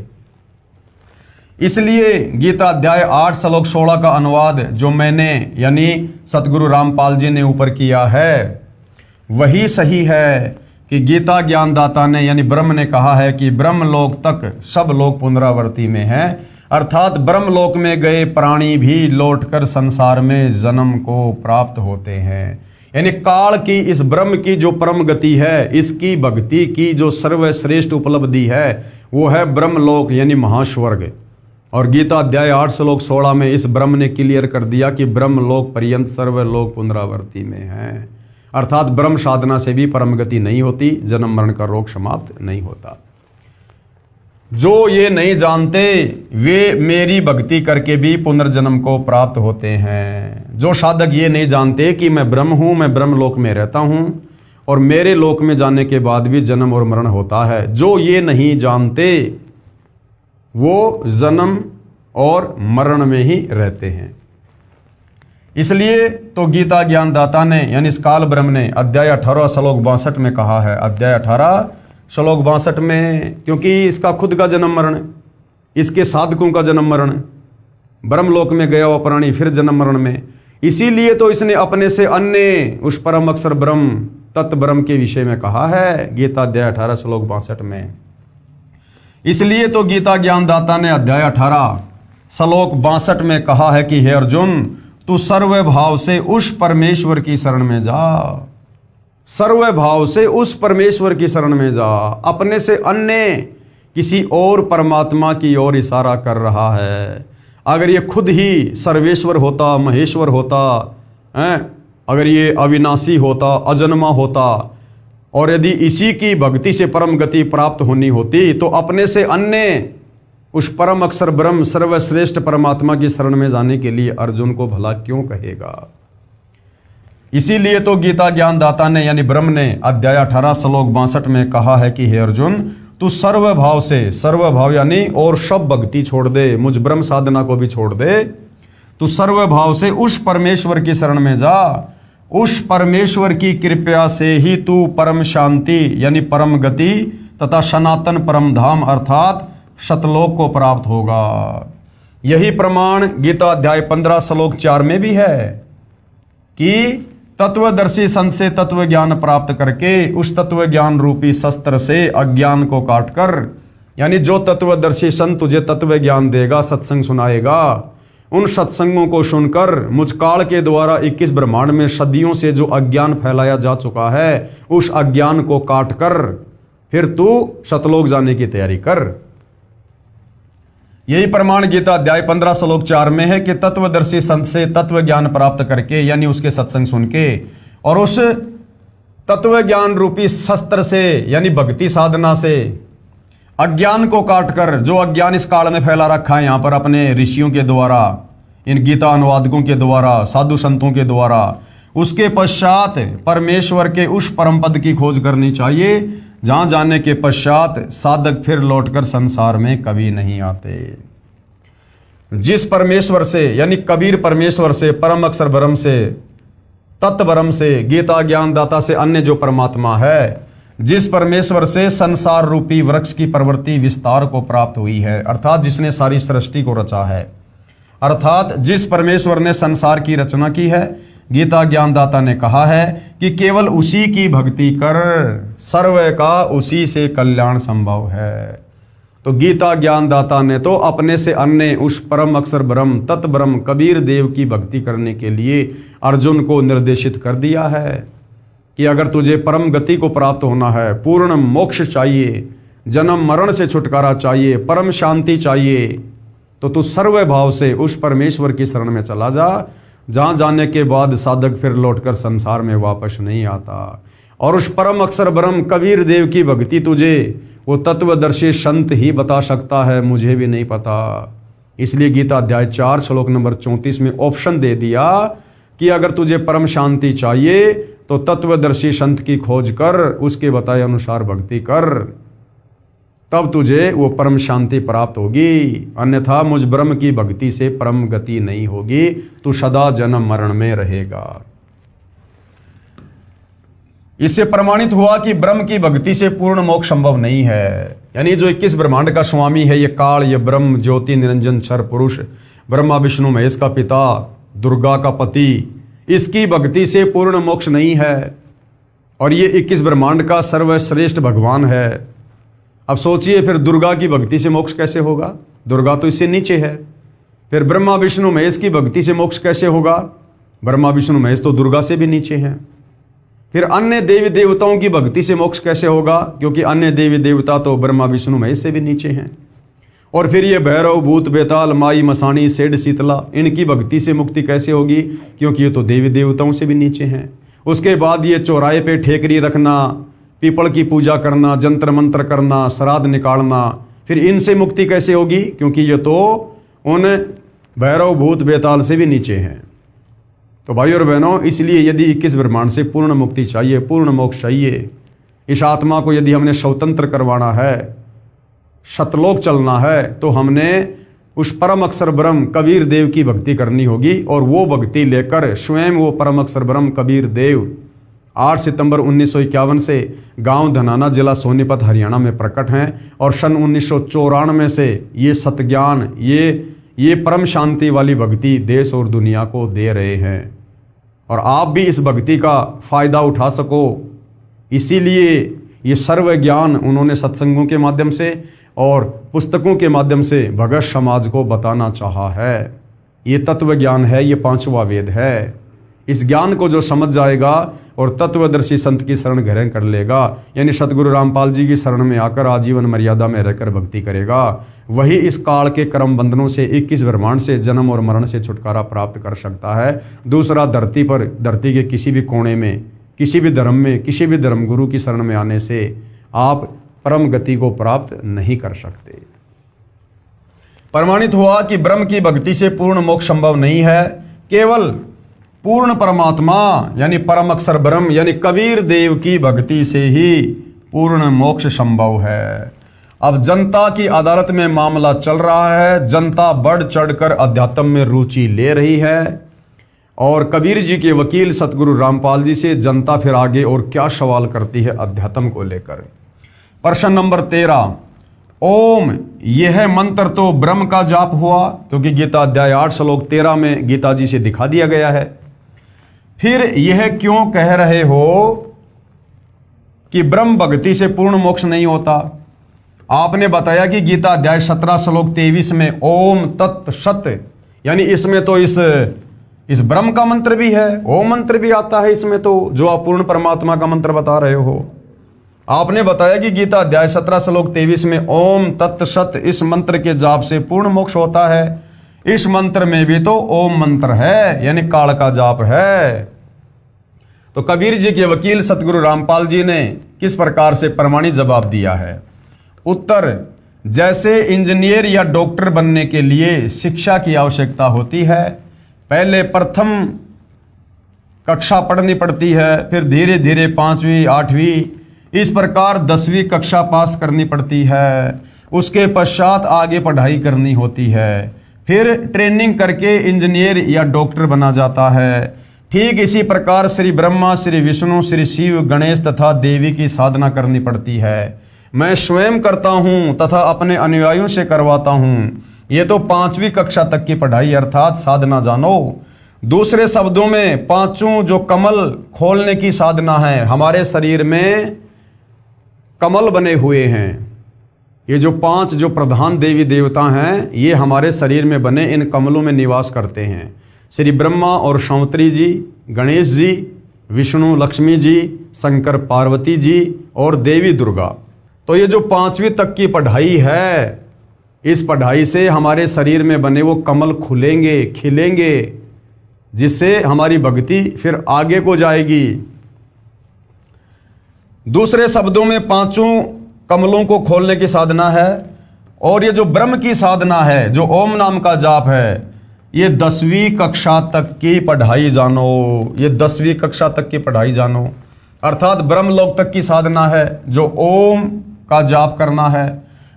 इसलिए गीता अध्याय 8 श्लोक 16 का अनुवाद जो मैंने यानी सतगुरु रामपाल जी ने ऊपर किया है वही सही है कि गीता ज्ञानदाता ने यानी ब्रह्म ने कहा है कि ब्रह्मलोक तक सब लोग पुनरावर्ती में हैं, अर्थात ब्रह्मलोक में गए प्राणी भी लौटकर संसार में जन्म को प्राप्त होते हैं। यानी काल की इस ब्रह्म की जो परम गति है, इसकी भक्ति की जो सर्वश्रेष्ठ उपलब्धि है वो है ब्रह्मलोक यानी महास्वर्ग। और गीता अध्याय 8 श्लोक 16 में इस ब्रह्म ने क्लियर कर दिया कि ब्रह्मलोक पर्यंत सर्वलोक पुनरावर्ती में है, अर्थात ब्रह्म साधना से भी परम गति नहीं होती, जन्म मरण का रोग समाप्त नहीं होता। जो ये नहीं जानते वे मेरी भक्ति करके भी पुनर्जन्म को प्राप्त होते हैं। जो साधक ये नहीं जानते कि मैं ब्रह्म हूं, मैं ब्रह्म लोक में रहता हूं और मेरे लोक में जाने के बाद भी जन्म और मरण होता है, जो ये नहीं जानते वो जन्म और मरण में ही रहते हैं। इसलिए तो गीता ज्ञानदाता ने यानी इस काल ब्रह्म ने अध्याय 18 श्लोक 62 में कहा है, अध्याय 18 श्लोक 62 में, क्योंकि इसका खुद का जन्म मरण, इसके साधकों का जन्म मरण, ब्रह्मलोक में गया हुआ प्राणी फिर जन्म मरण में, इसीलिए तो इसने अपने से अन्य उस परम अक्षर ब्रह्म तत्व ब्रह्म के विषय में कहा है गीता अध्याय 18 श्लोक 62 में। इसलिए तो गीता ज्ञानदाता ने अध्याय 18 श्लोक 62 में कहा है कि हे अर्जुन, तू सर्व भाव से उस परमेश्वर की शरण में जा। सर्व भाव से उस परमेश्वर की शरण में जा। अपने से अन्य किसी और परमात्मा की ओर इशारा कर रहा है। अगर ये खुद ही सर्वेश्वर होता, महेश्वर होता, अगर ये अविनाशी होता, अजन्मा होता, और यदि इसी की भक्ति से परम गति प्राप्त होनी होती, तो अपने से अन्य उस परम अक्षर ब्रह्म सर्वश्रेष्ठ परमात्मा की शरण में जाने के लिए अर्जुन को भला क्यों कहेगा। इसीलिए तो गीता ज्ञानदाता ने यानी ब्रह्म ने अध्याय 18 श्लोक 62 में कहा है कि हे अर्जुन, तू सर्व भाव से, सर्व भाव यानी और सब भक्ति छोड़ दे, मुझ ब्रह्म साधना को भी छोड़ दे। तू सर्व भाव से उस परमेश्वर की शरण में जा। उस परमेश्वर की कृपा से ही तू परम शांति यानी परम गति तथा सनातन परम धाम अर्थात सतलोक को प्राप्त होगा। यही प्रमाण गीता अध्याय 15 श्लोक 4 में भी है कि तत्वदर्शी संत से तत्व ज्ञान प्राप्त करके उस तत्व ज्ञान रूपी शस्त्र से अज्ञान को काटकर, यानी जो तत्वदर्शी संत तुझे तत्व ज्ञान देगा, सत्संग सुनाएगा, उन सत्संगों को सुनकर मुझ काल के द्वारा 21 ब्रह्मांड में सदियों से जो अज्ञान फैलाया जा चुका है, उस अज्ञान को काटकर फिर तू सतलोक जाने की तैयारी कर। यही प्रमाण गीता अध्याय 15 श्लोक 4 में है कि तत्वदर्शी संत से तत्व ज्ञान प्राप्त करके यानी उसके सत्संग सुन के और उस तत्व ज्ञान रूपी शस्त्र से यानी भक्ति साधना से अज्ञान को काटकर, जो अज्ञान इस काल में फैला रखा है यहाँ पर अपने ऋषियों के द्वारा, इन गीता अनुवादकों के द्वारा, साधु संतों के द्वारा, उसके पश्चात परमेश्वर के उस परम पद की खोज करनी चाहिए जहां जाने के पश्चात साधक फिर लौटकर संसार में कभी नहीं आते। जिस परमेश्वर से यानी कबीर परमेश्वर से, परम अक्षर ब्रह्म से, तत्व ब्रह्म से, गीता ज्ञानदाता से अन्य जो परमात्मा है, जिस परमेश्वर से संसार रूपी वृक्ष की प्रवृत्ति विस्तार को प्राप्त हुई है, अर्थात जिसने सारी सृष्टि को रचा है, अर्थात जिस परमेश्वर ने संसार की रचना की है, गीता ज्ञानदाता ने कहा है कि केवल उसी की भक्ति कर, सर्व का उसी से कल्याण संभव है। तो गीता ज्ञानदाता ने तो अपने से अन्य उस परम अक्षर ब्रह्म तत् ब्रह्म कबीर देव की भक्ति करने के लिए अर्जुन को निर्देशित कर दिया है कि अगर तुझे परम गति को प्राप्त होना है, पूर्ण मोक्ष चाहिए, जन्म मरण से छुटकारा चाहिए, परम शांति चाहिए, तो तू सर्व भाव से उस परमेश्वर की शरण में चला जा, जहां जाने के बाद साधक फिर लौटकर संसार में वापस नहीं आता। और उस परम अक्षर ब्रह्म कबीर देव की भक्ति तुझे वो तत्वदर्शी संत ही बता सकता है, मुझे भी नहीं पता। इसलिए गीता अध्याय 4 श्लोक नंबर 34 में ऑप्शन दे दिया कि अगर तुझे परम शांति चाहिए तो तत्वदर्शी संत की खोज कर, उसके बताए अनुसार भक्ति कर, तब तुझे वो परम शांति प्राप्त होगी। अन्यथा मुझ ब्रह्म की भक्ति से परम गति नहीं होगी, तू सदा जन्म मरण में रहेगा। इससे प्रमाणित हुआ कि ब्रह्म की भक्ति से पूर्ण मोक्ष संभव नहीं है। यानी जो 21 ब्रह्मांड का स्वामी है, ये काल, ये ब्रह्म ज्योति निरंजन क्षर पुरुष, ब्रह्मा विष्णु महेश का पिता, दुर्गा का पति, इसकी भक्ति से पूर्ण मोक्ष नहीं है। और ये 21 ब्रह्मांड का सर्वश्रेष्ठ भगवान है। अब सोचिए फिर दुर्गा की भक्ति से मोक्ष कैसे होगा? दुर्गा तो इससे नीचे है। फिर ब्रह्मा विष्णु महेश की भक्ति से मोक्ष कैसे होगा? ब्रह्मा विष्णु महेश तो दुर्गा से भी नीचे हैं। फिर अन्य देवी देवताओं की भक्ति से मोक्ष कैसे होगा? क्योंकि अन्य देवी देवता तो ब्रह्मा विष्णु महेश से भी नीचे हैं। और फिर ये भैरव, भूत, बेताल, माई, मसाणी, सेठ, शीतला, इनकी भक्ति से मुक्ति कैसे होगी? क्योंकि ये तो देवी देवताओं से भी नीचे हैं। उसके बाद ये चौराहे पे ठेकरी रखना, पीपल की पूजा करना, जंत्र मंत्र करना, श्राद्ध निकालना, फिर इनसे मुक्ति कैसे होगी? क्योंकि ये तो उन भैरव, भूत, बेताल से भी नीचे हैं। तो भाई और बहनों, इसलिए यदि 21 ब्रह्मांड से पूर्ण मुक्ति चाहिए, पूर्ण मोक्ष चाहिए, इस आत्मा को यदि हमने स्वतंत्र करवाना है, सतलोक चलना है, तो हमने उस परम अक्षर ब्रह्म कबीर देव की भक्ति करनी होगी। और वो भक्ति लेकर स्वयं वो परम अक्षर ब्रह्म कबीर देव 8 सितंबर 1951 से गांव धनाना, जिला सोनीपत, हरियाणा में प्रकट हैं। और सन 1994 से ये सतज्ञान, ये परम शांति वाली भक्ति देश और दुनिया को दे रहे हैं। और आप भी इस भक्ति का फायदा उठा सको, इसीलिए ये सर्व ज्ञान उन्होंने सत्संगों के माध्यम से और पुस्तकों के माध्यम से भगत समाज को बताना चाहा है। ये तत्व ज्ञान है, ये पांचवा वेद है। इस ज्ञान को जो समझ जाएगा और तत्वदर्शी संत की शरण ग्रहण कर लेगा, यानी सतगुरु रामपाल जी की शरण में आकर आजीवन मर्यादा में रहकर भक्ति करेगा, वही इस काल के कर्म बंधनों से 21 ब्रह्मांड से जन्म और मरण से छुटकारा प्राप्त कर सकता है। दूसरा, धरती पर, धरती के किसी भी कोने में, किसी भी धर्म में, किसी भी धर्मगुरु की शरण में आने से आप परम गति को प्राप्त नहीं कर सकते। प्रमाणित हुआ कि ब्रह्म की भक्ति से पूर्ण मोक्ष संभव नहीं है। केवल पूर्ण परमात्मा यानी परम अक्षर ब्रह्म यानी कबीर देव की भक्ति से ही पूर्ण मोक्ष संभव है। अब जनता की अदालत में मामला चल रहा है। जनता बढ़ चढ़कर अध्यात्म में रुचि ले रही है और कबीर जी के वकील सतगुरु रामपाल जी से जनता फिर आगे और क्या सवाल करती है अध्यात्म को लेकर। प्रश्न नंबर 13, ओम यह मंत्र तो ब्रह्म का जाप हुआ, क्योंकि गीता अध्याय 8 श्लोक 13 में गीता जी से दिखा दिया गया है। फिर यह क्यों कह रहे हो कि ब्रह्म भक्ति से पूर्ण मोक्ष नहीं होता? आपने बताया कि गीता अध्याय 17 श्लोक 23 में ओम तत् सत, यानी इसमें तो इस ब्रह्म का मंत्र भी है, ओम मंत्र भी आता है इसमें, तो जो आप पूर्ण परमात्मा का मंत्र बता रहे हो। आपने बताया कि गीता अध्याय 17 श्लोक 23 में ओम तत् सत, इस मंत्र के जाप से पूर्ण मोक्ष होता है। इस मंत्र में भी तो ओम मंत्र है, यानी काल का जाप है। तो कबीर जी के वकील सतगुरु रामपाल जी ने किस प्रकार से प्रमाणित जवाब दिया है? उत्तर, जैसे इंजीनियर या डॉक्टर बनने के लिए शिक्षा की आवश्यकता होती है, पहले प्रथम कक्षा पढ़नी पड़ती है, फिर धीरे धीरे 5वीं 8वीं, इस प्रकार 10वीं कक्षा पास करनी पड़ती है। उसके पश्चात आगे पढ़ाई करनी होती है, फिर ट्रेनिंग करके इंजीनियर या डॉक्टर बना जाता है। ठीक इसी प्रकार श्री ब्रह्मा, श्री विष्णु, श्री शिव, गणेश तथा देवी की साधना करनी पड़ती है। मैं स्वयं करता हूँ तथा अपने अनुयायियों से करवाता हूँ। ये तो 5वीं कक्षा तक की पढ़ाई अर्थात साधना जानो। दूसरे शब्दों में पांचों जो कमल खोलने की साधना है, हमारे शरीर में कमल बने हुए हैं। ये जो 5 जो प्रधान देवी देवता हैं, ये हमारे शरीर में बने इन कमलों में निवास करते हैं। श्री ब्रह्मा और सौंतरी जी, गणेश जी, विष्णु लक्ष्मी जी, शंकर पार्वती जी और देवी दुर्गा। तो ये जो 5वीं तक की पढ़ाई है, इस पढ़ाई से हमारे शरीर में बने वो कमल खुलेंगे, खिलेंगे, जिससे हमारी भक्ति फिर आगे को जाएगी। दूसरे शब्दों में पांचों कमलों को खोलने की साधना है। और ये जो ब्रह्म की साधना है, जो ओम नाम का जाप है, ये 10वीं कक्षा तक की पढ़ाई जानो। ये 10वीं कक्षा तक की पढ़ाई जानो, अर्थात ब्रह्मलोक तक की साधना है जो ओम का जाप करना है।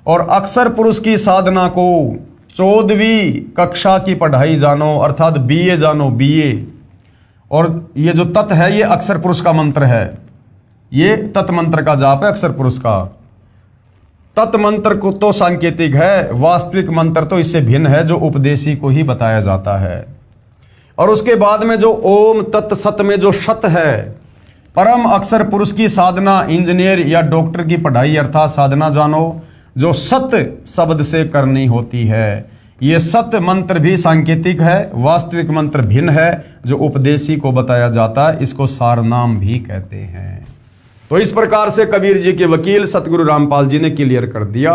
और अक्षर पुरुष की साधना को 14वीं कक्षा की पढ़ाई जानो, अर्थात बीए जानो, बीए। और ये जो तत् है, ये अक्षर पुरुष का मंत्र है, ये तत् मंत्र का जाप है अक्षर पुरुष का। तत् मंत्र को तो सांकेतिक है, वास्तविक मंत्र तो इससे भिन्न है, जो उपदेशी को ही बताया जाता है। और उसके बाद में जो ओम तत् सत में जो सत है, परम अक्षर पुरुष की साधना इंजीनियर या डॉक्टर की पढ़ाई अर्थात साधना जानो, जो सत शब्द से करनी होती है। ये सत मंत्र भी सांकेतिक है, वास्तविक मंत्र भिन्न है, जो उपदेशी को बताया जाता है, इसको सारनाम भी कहते हैं। तो इस प्रकार से कबीर जी के वकील सतगुरु रामपाल जी ने क्लियर कर दिया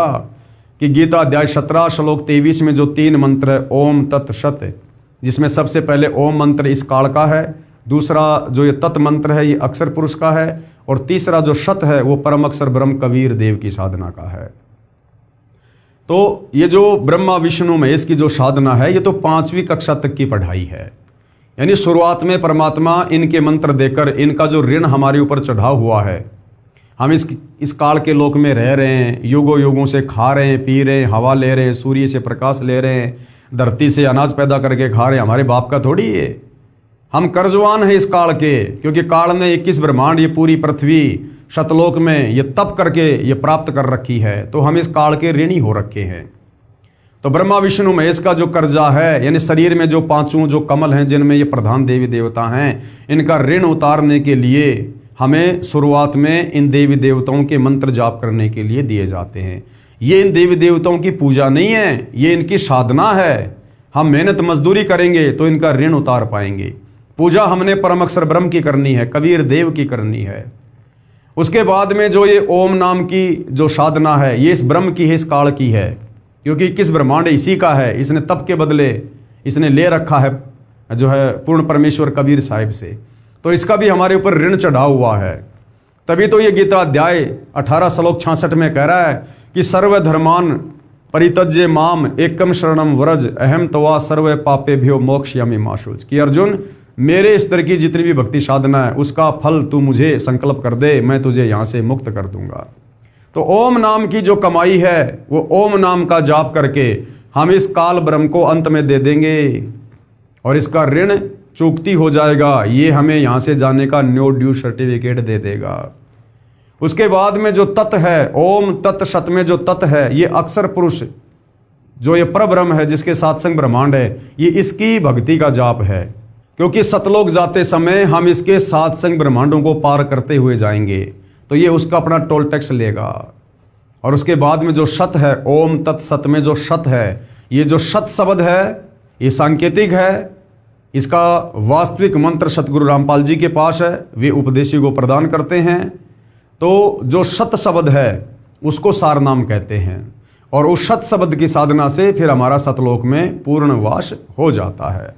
कि गीता अध्याय 17 श्लोक 23 में जो 3 मंत्र है, ओम तत् सत, जिसमें सबसे पहले ओम मंत्र इस काल का है, दूसरा जो ये तत् मंत्र है ये अक्षर पुरुष का है, और तीसरा जो सत है वो परम अक्षर ब्रह्म कबीर देव की साधना का है। तो ये जो ब्रह्मा विष्णु महेश की जो साधना है, ये तो 5वीं कक्षा तक की पढ़ाई है। यानी शुरुआत में परमात्मा इनके मंत्र देकर इनका जो ऋण हमारे ऊपर चढ़ा हुआ है, हम इस काल के लोक में रह रहे हैं, युगों युगों से खा रहे हैं, पी रहे हैं, हवा ले रहे हैं, सूर्य से प्रकाश ले रहे हैं, धरती से अनाज पैदा करके खा रहे हैं, हमारे बाप का थोड़ी है। हम कर्जवान हैं इस काल के, क्योंकि काल ने 21 ब्रह्मांड, ये पूरी पृथ्वी शतलोक में ये तप करके ये प्राप्त कर रखी है, तो हम इस काल के ऋणी हो रखे हैं। तो ब्रह्मा विष्णु महेश का जो कर्जा है, यानी शरीर में जो 5 जो कमल हैं जिनमें ये प्रधान देवी देवता हैं, इनका ऋण उतारने के लिए हमें शुरुआत में इन देवी देवताओं के मंत्र जाप करने के लिए दिए जाते हैं। ये इन देवी देवताओं की पूजा नहीं है, ये इनकी साधना है। हम मेहनत मजदूरी करेंगे तो इनका ऋण उतार पाएंगे। पूजा हमने परम अक्षर ब्रह्म की करनी है, कबीर देव की करनी है। उसके बाद में जो ये ओम नाम की जो साधना है, ये इस ब्रह्म की है, इस काल की है, क्योंकि 21 ब्रह्मांड इसी का है। इसने तप के बदले इसने ले रखा है जो है पूर्ण परमेश्वर कबीर साहिब से, तो इसका भी हमारे ऊपर ऋण चढ़ा हुआ है। तभी तो ये गीता अध्याय 18 श्लोक 66 में कह रहा है कि सर्वधर्मान परित्यज्य माम एकम शरणम व्रज अहम तवा सर्व पापेभ्यो मोक्षयामि मा शुच, कि अर्जुन मेरे स्तर की जितनी भी भक्ति साधना है उसका फल तू मुझे संकल्प कर दे, मैं तुझे यहाँ से मुक्त कर दूंगा। तो ओम नाम की जो कमाई है वो ओम नाम का जाप करके हम इस काल ब्रह्म को अंत में दे देंगे और इसका ऋण चूकती हो जाएगा। ये हमें यहाँ से जाने का नो ड्यू सर्टिफिकेट दे देगा। उसके बाद में जो तत् है, ओम तत् सत में जो तत् है, ये अक्षर पुरुष जो ये परब्रह्म है जिसके सात्संग ब्रह्मांड है, ये इसकी भक्ति का जाप है। क्योंकि सतलोक जाते समय हम इसके सात्संग ब्रह्मांडों को पार करते हुए जाएंगे, तो ये उसका अपना टोल टैक्स लेगा। और उसके बाद में जो सत है, ओम तत् सत में जो सत है, ये जो सत शब्द है ये सांकेतिक है। इसका वास्तविक मंत्र सतगुरु रामपाल जी के पास है, वे उपदेशी को प्रदान करते हैं। तो जो सत शब्द है उसको सार नाम कहते हैं, और उस सत शब्द की साधना से फिर हमारा सतलोक में पूर्ण वास हो जाता है।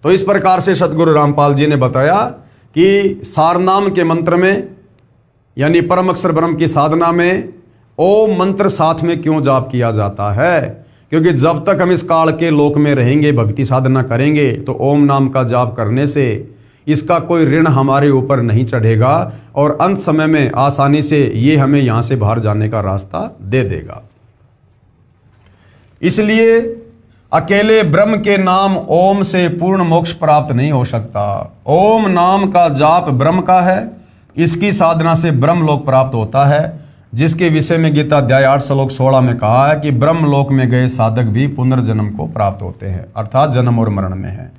तो इस प्रकार से सतगुरु रामपाल जी ने बताया कि सार नाम के मंत्र में यानी परम अक्षर ब्रह्म की साधना में ओम मंत्र साथ में क्यों जाप किया जाता है, क्योंकि जब तक हम इस काल के लोक में रहेंगे, भक्ति साधना करेंगे, तो ओम नाम का जाप करने से इसका कोई ऋण हमारे ऊपर नहीं चढ़ेगा और अंत समय में आसानी से ये हमें यहाँ से बाहर जाने का रास्ता दे देगा। इसलिए अकेले ब्रह्म के नाम ओम से पूर्ण मोक्ष प्राप्त नहीं हो सकता। ओम नाम का जाप ब्रह्म का है, इसकी साधना से ब्रह्म लोक प्राप्त होता है, जिसके विषय में गीता अध्याय 8 श्लोक 16 में कहा है कि ब्रह्म लोक में गए साधक भी पुनर्जन्म को प्राप्त होते हैं, अर्थात जन्म और मरण में है।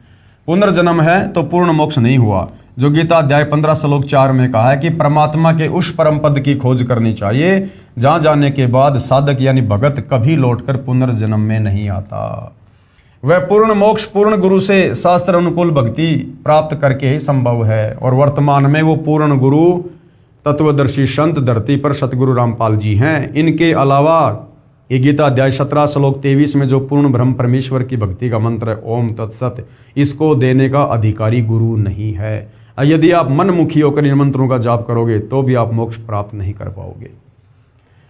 पुनर्जन्म है तो पूर्ण मोक्ष नहीं हुआ। जो गीता अध्याय 15 श्लोक 4 में कहा है कि परमात्मा के उस परम पद की खोज करनी चाहिए जहां जाने के बाद साधक यानी भगत कभी लौटकर पुनर्जन्म में नहीं आता। वह पूर्ण मोक्ष पूर्ण गुरु से शास्त्र अनुकूल भक्ति प्राप्त करके ही संभव है, और वर्तमान में वो पूर्ण गुरु तत्वदर्शी संत धरती पर सतगुरु रामपाल जी हैं। इनके अलावा ये गीता अध्याय 17 श्लोक 23 में जो पूर्ण ब्रह्म परमेश्वर की भक्ति का मंत्र है ओम तत्सत, इसको देने का अधिकारी गुरु नहीं है। यदि आप मनमुखी होकर इन मंत्रों का जाप करोगे तो भी आप मोक्ष प्राप्त नहीं कर पाओगे।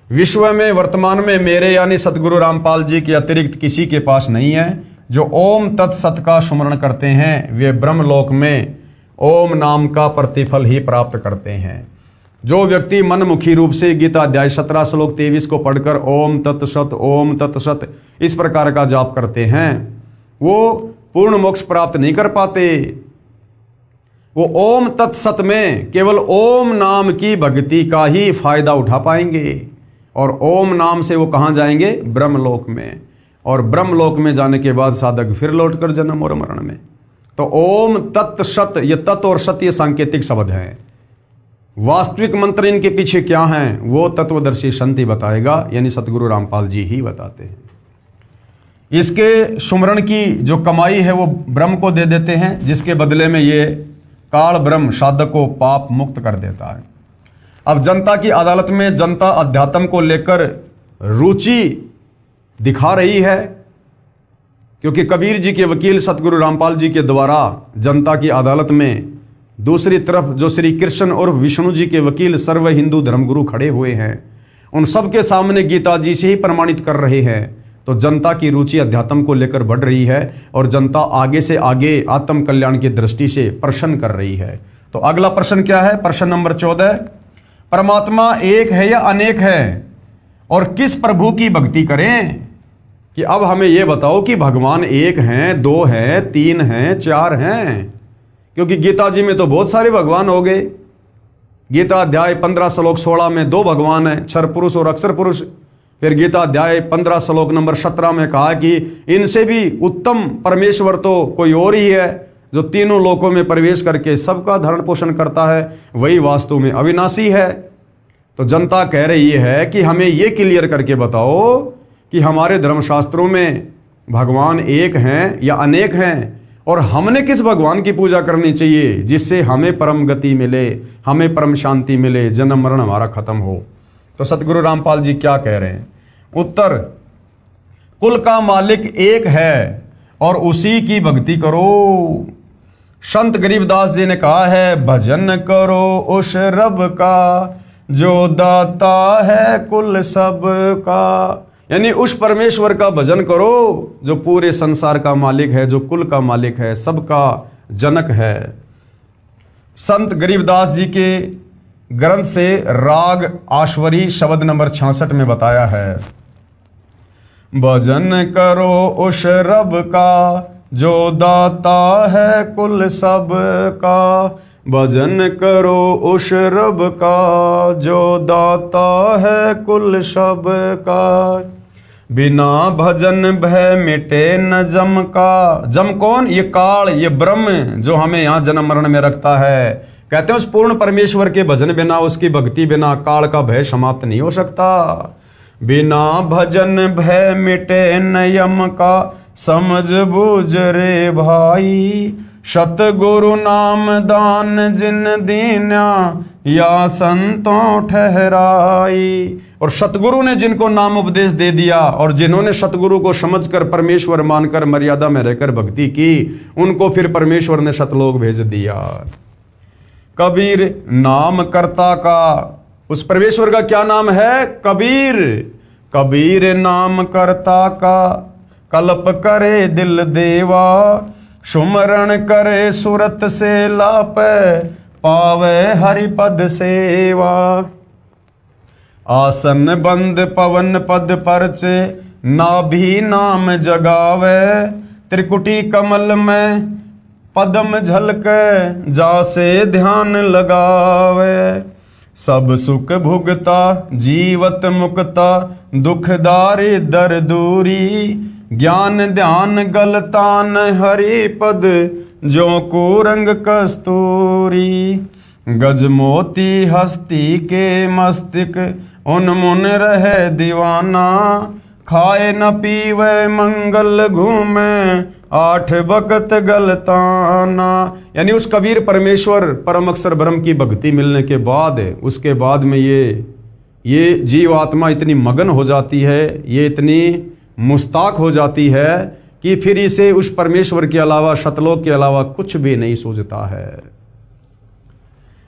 विश्व में वर्तमान में मेरे यानी सतगुरु रामपाल जी के अतिरिक्त किसी के पास नहीं है। जो ओम तत्सत का सुमरण करते हैं वे ब्रह्मलोक में ओम नाम का प्रतिफल ही प्राप्त करते हैं। जो व्यक्ति मनमुखी रूप से गीता अध्याय 17 श्लोक 23 को पढ़कर ओम तत्सत इस प्रकार का जाप करते हैं, वो पूर्ण मोक्ष प्राप्त नहीं कर पाते। वो ओम तत्सत में केवल ओम नाम की भक्ति का ही फायदा उठा पाएंगे, और ओम नाम से वो कहाँ जाएंगे? ब्रह्मलोक में। और ब्रह्मलोक में जाने के बाद साधक फिर लौटकर जन्म और मरण में। तो ओम तत् सत, ये तत् और सत ये सांकेतिक शब्द हैं। वास्तविक मंत्र इनके पीछे क्या हैं वो तत्वदर्शी संत ही बताएगा, यानी सतगुरु रामपाल जी ही बताते हैं। इसके सुमरण की जो कमाई है वो ब्रह्म को दे देते हैं, जिसके बदले में ये काल ब्रह्म साधक को पाप मुक्त कर देता है। अब जनता की अदालत में जनता अध्यात्म को लेकर रुचि दिखा रही है, क्योंकि कबीर जी के वकील सतगुरु रामपाल जी के द्वारा जनता की अदालत में दूसरी तरफ जो श्री कृष्ण और विष्णु जी के वकील सर्व हिंदू धर्मगुरु खड़े हुए हैं, उन सबके सामने गीता जी से ही प्रमाणित कर रहे हैं। तो जनता की रुचि अध्यात्म को लेकर बढ़ रही है और जनता आगे से आगे आत्म कल्याण की दृष्टि से प्रश्न कर रही है। तो अगला प्रश्न क्या है? प्रश्न नंबर 14, परमात्मा एक है या अनेक है, और किस प्रभु की भक्ति करें? कि अब हमें यह बताओ कि भगवान एक हैं, दो हैं, तीन हैं, चार हैं, क्योंकि गीता जी में तो बहुत सारे भगवान हो गए। गीता अध्याय 15 श्लोक 16 में 2 भगवान हैं, क्षर पुरुष और अक्षर पुरुष। फिर गीता अध्याय 15 श्लोक नंबर 17 में कहा कि इनसे भी उत्तम परमेश्वर तो कोई और ही है, जो तीनों लोकों में प्रवेश करके सबका धरण पोषण करता है, वही वास्तव में अविनाशी है। तो जनता कह रही है कि हमें ये क्लियर करके बताओ कि हमारे धर्मशास्त्रों में भगवान एक हैं या अनेक हैं, और हमने किस भगवान की पूजा करनी चाहिए जिससे हमें परम गति मिले, हमें परम शांति मिले, जन्म मरण हमारा खत्म हो। तो सतगुरु रामपाल जी क्या कह रहे हैं? उत्तर, कुल का मालिक एक है और उसी की भक्ति करो। संत गरीबदास जी ने कहा है, भजन करो उस रब का जो दाता है कुल सब का। यानी उस परमेश्वर का भजन करो जो पूरे संसार का मालिक है, जो कुल का मालिक है, सबका जनक है। संत गरीबदास जी के ग्रंथ से राग आश्वरी शब्द नंबर 66 में बताया है, भजन करो उस रब का जो दाता है कुल सब का। भजन करो उस रब का जो दाता है कुल सब का। बिना भजन भय मिटे न जम का। जम कौन? ये काल, ये ब्रह्म जो हमें यहाँ जन्म मरण में रखता है। कहते हैं उस पूर्ण परमेश्वर के भजन बिना, उसकी भक्ति बिना काल का भय समाप्त नहीं हो सकता। बिना भजन भय मिटे न यम का, समझ बूझ रे भाई। सतगुरु नाम दान जिन दीन्या, या संतों ठहराई। और सतगुरु ने जिनको नाम उपदेश दे दिया और जिन्होंने सतगुरु को समझकर परमेश्वर मानकर मर्यादा में रहकर भक्ति की, उनको फिर परमेश्वर ने सतलोक भेज दिया। कबीर नाम कर्ता का, उस परमेश्वर का क्या नाम है? कबीर। कबीर नाम कर्ता का, कल्प करे दिल देवा। सुमरण करे सुरत से लापे, पावे हरिपद सेवा। आसन बंद पवन पद परचे, नाभि नाम जगावे। त्रिकुटी कमल में पदम झलके, जासे ध्यान लगावे। सब सुख भुगता जीवत मुक्ता, दुखदारी दर दूरी। ज्ञान ध्यान गलतान हरि पद, जो कुरंग कस्तूरी। गज मोती हस्ती के मस्तिक, उन्मुन रहे दीवाना। खाए न पीवे मंगल घूमे, आठ बकत गलताना। यानी उस कबीर परमेश्वर परम अक्षर ब्रह्म की भक्ति मिलने के बाद, उसके बाद में ये जीव आत्मा इतनी मगन हो जाती है, ये इतनी मुस्ताक हो जाती है कि फिर इसे उस परमेश्वर के अलावा, सतलोक के अलावा कुछ भी नहीं सूझता है।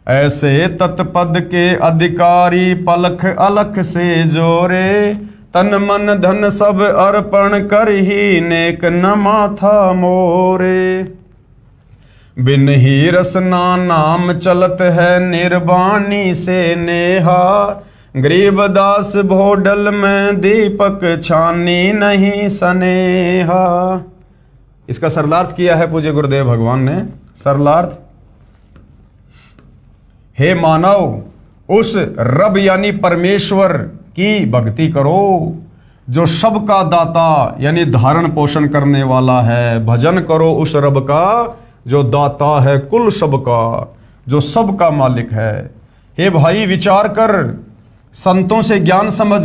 ऐसे तत्पद के अधिकारी, पलख अलख से जोरे। तन मन धन सब अर्पण कर ही, नेक न माथा मोरे। बिन ही रसना नाम चलत है, निर्वाणी से नेहा। गरीबदास भोडल में दीपक, छानी नहीं सनेहा। इसका सरलार्थ किया है पूज्य गुरुदेव भगवान ने। सरलार्थ, हे मानव, उस रब यानी परमेश्वर की भक्ति करो जो सबका दाता यानी धारण पोषण करने वाला है। भजन करो उस रब का जो दाता है कुल सबका, जो सबका मालिक है। हे भाई, विचार कर, संतों से ज्ञान समझ।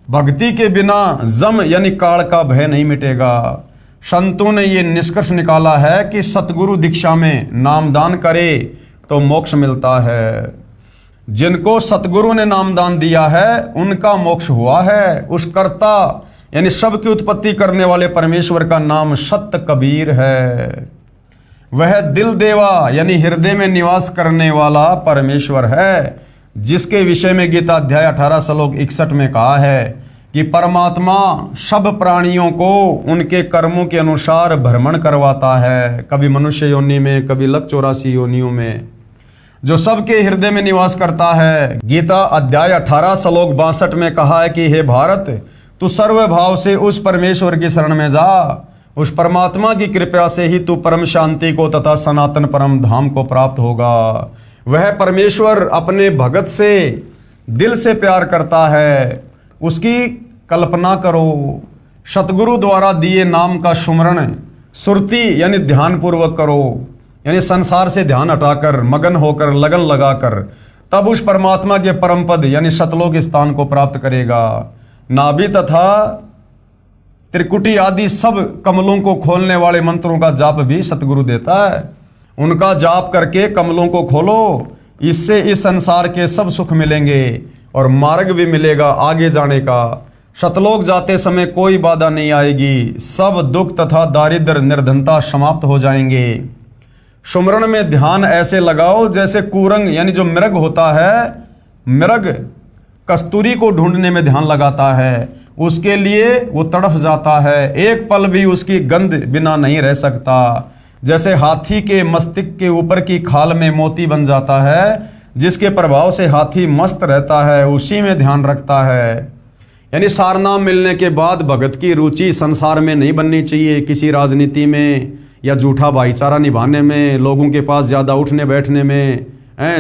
भक्ति के बिना जम यानी काल का भय नहीं मिटेगा। संतों ने ये निष्कर्ष निकाला है कि सतगुरु दीक्षा में नामदान करे तो मोक्ष मिलता है। जिनको सतगुरु ने नामदान दिया है उनका मोक्ष हुआ है। उस कर्ता यानी सबकी उत्पत्ति करने वाले परमेश्वर का नाम सत कबीर है। वह दिल देवा यानी हृदय में निवास करने वाला परमेश्वर है, जिसके विषय में गीता अध्याय 18 श्लोक 61 में कहा है कि परमात्मा सब प्राणियों को उनके कर्मों के अनुसार भ्रमण करवाता है, कभी मनुष्य योनि में, कभी लक 84 योनियों में, जो सबके हृदय में निवास करता है। गीता अध्याय 18 श्लोक 62 में कहा है कि हे भारत, तू सर्व भाव से उस परमेश्वर की शरण में जा। उस परमात्मा की कृपा से ही तू परम शांति को तथा सनातन परम धाम को प्राप्त होगा। वह परमेश्वर अपने भगत से दिल से प्यार करता है, उसकी कल्पना करो। सतगुरु द्वारा दिए नाम का सुमरण सुरति यानी ध्यान पूर्वक करो, यानी संसार से ध्यान हटाकर, मगन होकर, लगन लगाकर तब उस परमात्मा के परम पद यानी सतलोक स्थान को प्राप्त करेगा। नाभि तथा त्रिकुटी आदि सब कमलों को खोलने वाले मंत्रों का जाप भी सतगुरु देता है। उनका जाप करके कमलों को खोलो, इससे इस संसार के सब सुख मिलेंगे और मार्ग भी मिलेगा आगे जाने का। सतलोक जाते समय कोई बाधा नहीं आएगी, सब दुख तथा दारिद्र निर्धनता समाप्त हो जाएंगे। सुमरण में ध्यान ऐसे लगाओ जैसे कुरंग यानी जो मृग होता है, मृग कस्तूरी को ढूंढने में ध्यान लगाता है, उसके लिए वो तड़फ जाता है, एक पल भी उसकी गंध बिना नहीं रह सकता। जैसे हाथी के मस्तिष्क के ऊपर की खाल में मोती बन जाता है, जिसके प्रभाव से हाथी मस्त रहता है, उसी में ध्यान रखता है। यानी सारनाम मिलने के बाद भगत की रुचि संसार में नहीं बननी चाहिए, किसी राजनीति में या झूठा भाईचारा निभाने में, लोगों के पास ज़्यादा उठने बैठने में,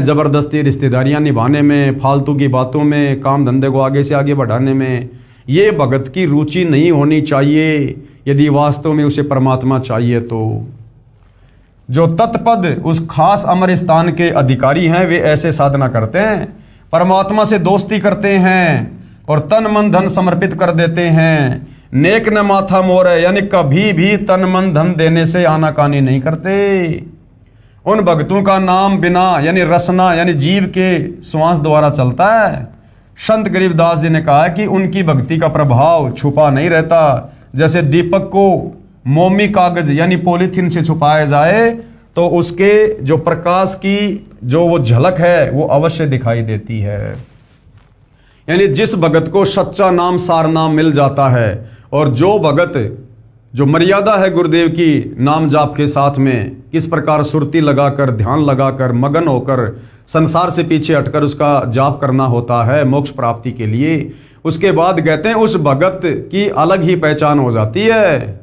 ज़बरदस्ती रिश्तेदारियां निभाने में, फालतू की बातों में, काम धंधे को आगे से आगे बढ़ाने में। ये भगत की रुचि नहीं होनी चाहिए यदि वास्तव में उसे परमात्मा चाहिए तो। जो तत्पद उस खास अमर स्थान के अधिकारी हैं वे ऐसे साधना करते हैं, परमात्मा से दोस्ती करते हैं और तन मन धन समर्पित कर देते हैं। नेक न माथा मोर यानी कभी भी तन मन धन देने से आनाकानी नहीं करते। उन भक्तों का नाम बिना यानी रसना यानी जीव के श्वास द्वारा चलता है। संत गरीबदास जी ने कहा कि उनकी भक्ति का प्रभाव छुपा नहीं रहता। जैसे दीपक को मोमी कागज यानी पॉलीथीन से छुपाया जाए तो उसके जो प्रकाश की जो वो झलक है वो अवश्य दिखाई देती है। यानी जिस भगत को सच्चा नाम सार नाम मिल जाता है और जो भगत जो मर्यादा है गुरुदेव की नाम जाप के साथ में, किस प्रकार सुरती लगाकर ध्यान लगाकर मगन होकर संसार से पीछे हटकर उसका जाप करना होता है मोक्ष प्राप्ति के लिए, उसके बाद कहते हैं उस भगत की अलग ही पहचान हो जाती है।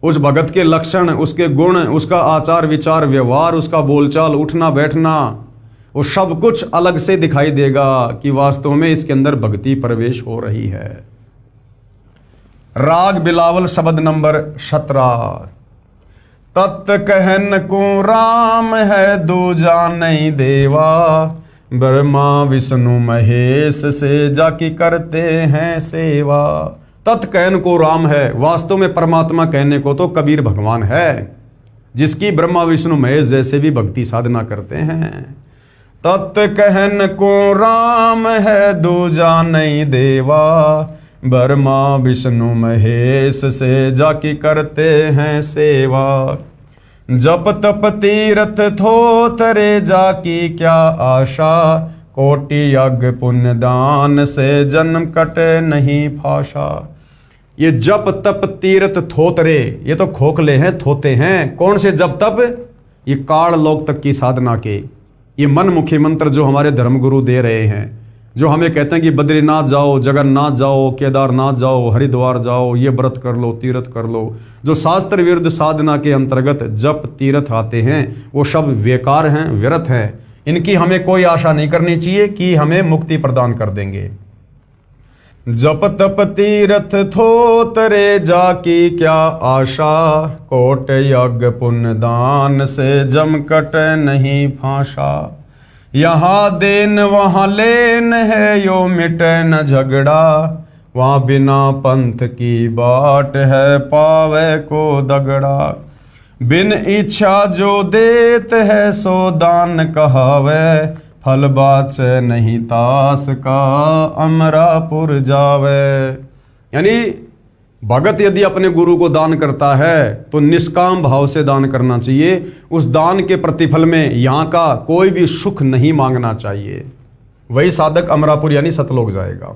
उस भगत के लक्षण, उसके गुण, उसका आचार विचार व्यवहार, उसका बोलचाल उठना बैठना, वो सब कुछ अलग से दिखाई देगा कि वास्तव में इसके अंदर भक्ति प्रवेश हो रही है। राग बिलावल शब्द नंबर 17। तत् कहन को राम है दूजा नहीं देवा, ब्रह्मा विष्णु महेश से जाकी करते हैं सेवा। तत् कहन को राम है, वास्तव में परमात्मा कहने को तो कबीर भगवान है, जिसकी ब्रह्मा विष्णु महेश जैसे भी भक्ति साधना करते हैं। तत् कहन को राम है दूजा नहीं देवा, ब्रह्मा विष्णु महेश से जाकी करते हैं सेवा। जप तप तीर्थ थोतरे जाकी क्या आशा, कोटि यज्ञ पुण्य दान से जन्म कटे नहीं फाशा। ये जप तप तीर्थ थोतरे ये तो खोखले हैं, थोते हैं। कौन से जप तप? ये काल लोक तक की साधना के ये मनमुखी मंत्र जो हमारे धर्मगुरु दे रहे हैं, जो हमें कहते हैं कि बद्रीनाथ जाओ, जगन्नाथ जाओ, केदारनाथ जाओ, हरिद्वार जाओ, ये व्रत कर लो, तीर्थ कर लो। जो शास्त्र विरुद्ध साधना के अंतर्गत जप तीर्थ आते हैं वो सब बेकार हैं, व्यर्थ हैं। इनकी हमें कोई आशा नहीं करनी चाहिए कि हमें मुक्ति प्रदान कर देंगे। जप तप तीर्थ थोतरे जाकी क्या आशा, कोट यज्ञ पुण्य दान से जम कट नहीं फांसा। यहाँ देन वहाँ लेन है यो मिटे न झगड़ा, वहाँ बिना पंथ की बाट है पावे को दगड़ा। बिन इच्छा जो देत है सो दान कहावे, फल बाचे नहीं तास का अमरापुर जावे। यानी भगत यदि अपने गुरु को दान करता है तो निष्काम भाव से दान करना चाहिए। उस दान के प्रतिफल में यहाँ का कोई भी सुख नहीं मांगना चाहिए। वही साधक अमरापुर यानी सतलोक जाएगा।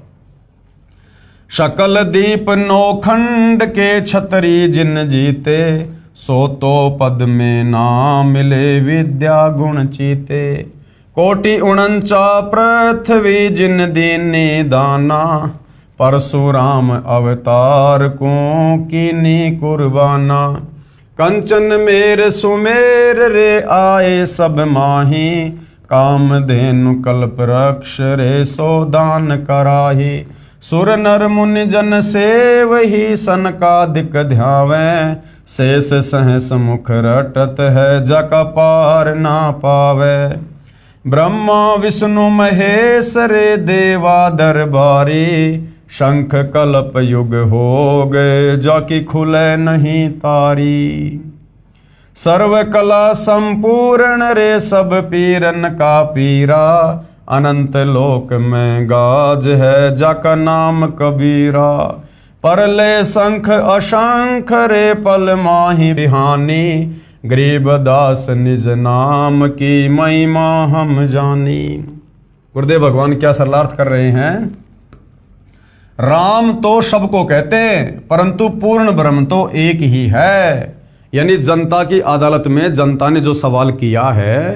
शकल दीप नौखंड के छतरी जिन जीते, सो तो पद में ना मिले विद्या गुण चीते। कोटि उनंचा पृथ्वी जिन दीनी दाना, परशुराम अवतार को कीनी कुर्बाना। कंचन मेर सुमेर रे आए सब माही, कामधेनु कल्प रक्ष रे सो दान कराही। सुर नर मुनि जन सेव ही सनकादिक ध्यावे, शेष सहस मुख रटत है जक पार ना पावे। ब्रह्मा विष्णु महेश रे देवा दरबारी, शंख कल्प युग हो गए जाकी खुले नहीं तारी। सर्व कला संपूर्ण रे सब पीरन का पीरा, अनंत लोक में गाज है जाका नाम कबीरा। परले शंख अशंख रे पल माही बिहानी, गरीबदास निज नाम की महिमा हम जानी। गुरुदेव भगवान क्या सरलार्थ कर रहे हैं? राम तो सबको कहते हैं, परंतु पूर्ण ब्रह्म तो एक ही है। यानी जनता की अदालत में जनता ने जो सवाल किया है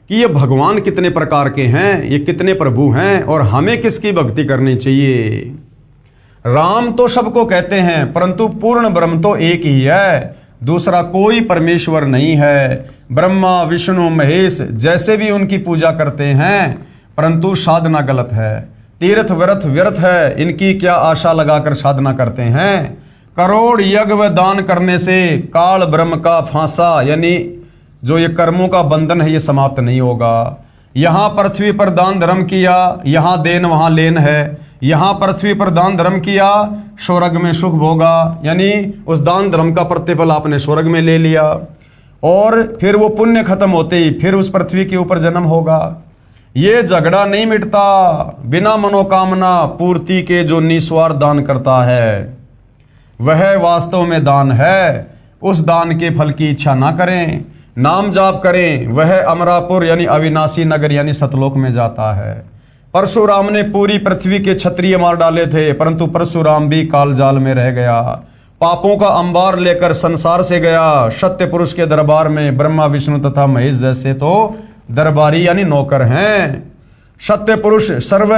कि ये भगवान कितने प्रकार के हैं, ये कितने प्रभु हैं और हमें किसकी भक्ति करनी चाहिए। राम तो सबको कहते हैं, परंतु पूर्ण ब्रह्म तो एक ही है, दूसरा कोई परमेश्वर नहीं है। ब्रह्मा विष्णु महेश जैसे भी उनकी पूजा करते हैं, परंतु साधना गलत है। तीर्थ व्रत व्यर्थ है, इनकी क्या आशा लगाकर साधना करते हैं। करोड़ यज्ञ व दान करने से काल ब्रह्म का फांसा, यानी जो ये कर्मों का बंधन है, ये समाप्त नहीं होगा। यहाँ पृथ्वी पर दान धर्म किया, यहाँ देन वहाँ लेन है। यहाँ पृथ्वी पर दान धर्म किया, स्वर्ग में सुख भोगा, यानी उस दान धर्म का प्रतिफल आपने स्वर्ग में ले लिया, और फिर वो पुण्य खत्म होते ही फिर उस पृथ्वी के ऊपर जन्म होगा। ये झगड़ा नहीं मिटता। बिना मनोकामना पूर्ति के जो निस्वार्थ दान करता है, वह वास्तव में दान है। उस दान के फल की इच्छा ना करें, नाम जाप करें, वह अमरापुर यानी अविनाशी नगर यानी सतलोक में जाता है। परशुराम ने पूरी पृथ्वी के क्षत्रिय मार डाले थे, परंतु परशुराम भी काल जाल में रह गया। पापों का अंबार लेकर संसार से गया। सत्य पुरुष के दरबार में ब्रह्मा विष्णु तथा महेश जैसे तो दरबारी यानी नौकर हैं। सत्य पुरुष सर्व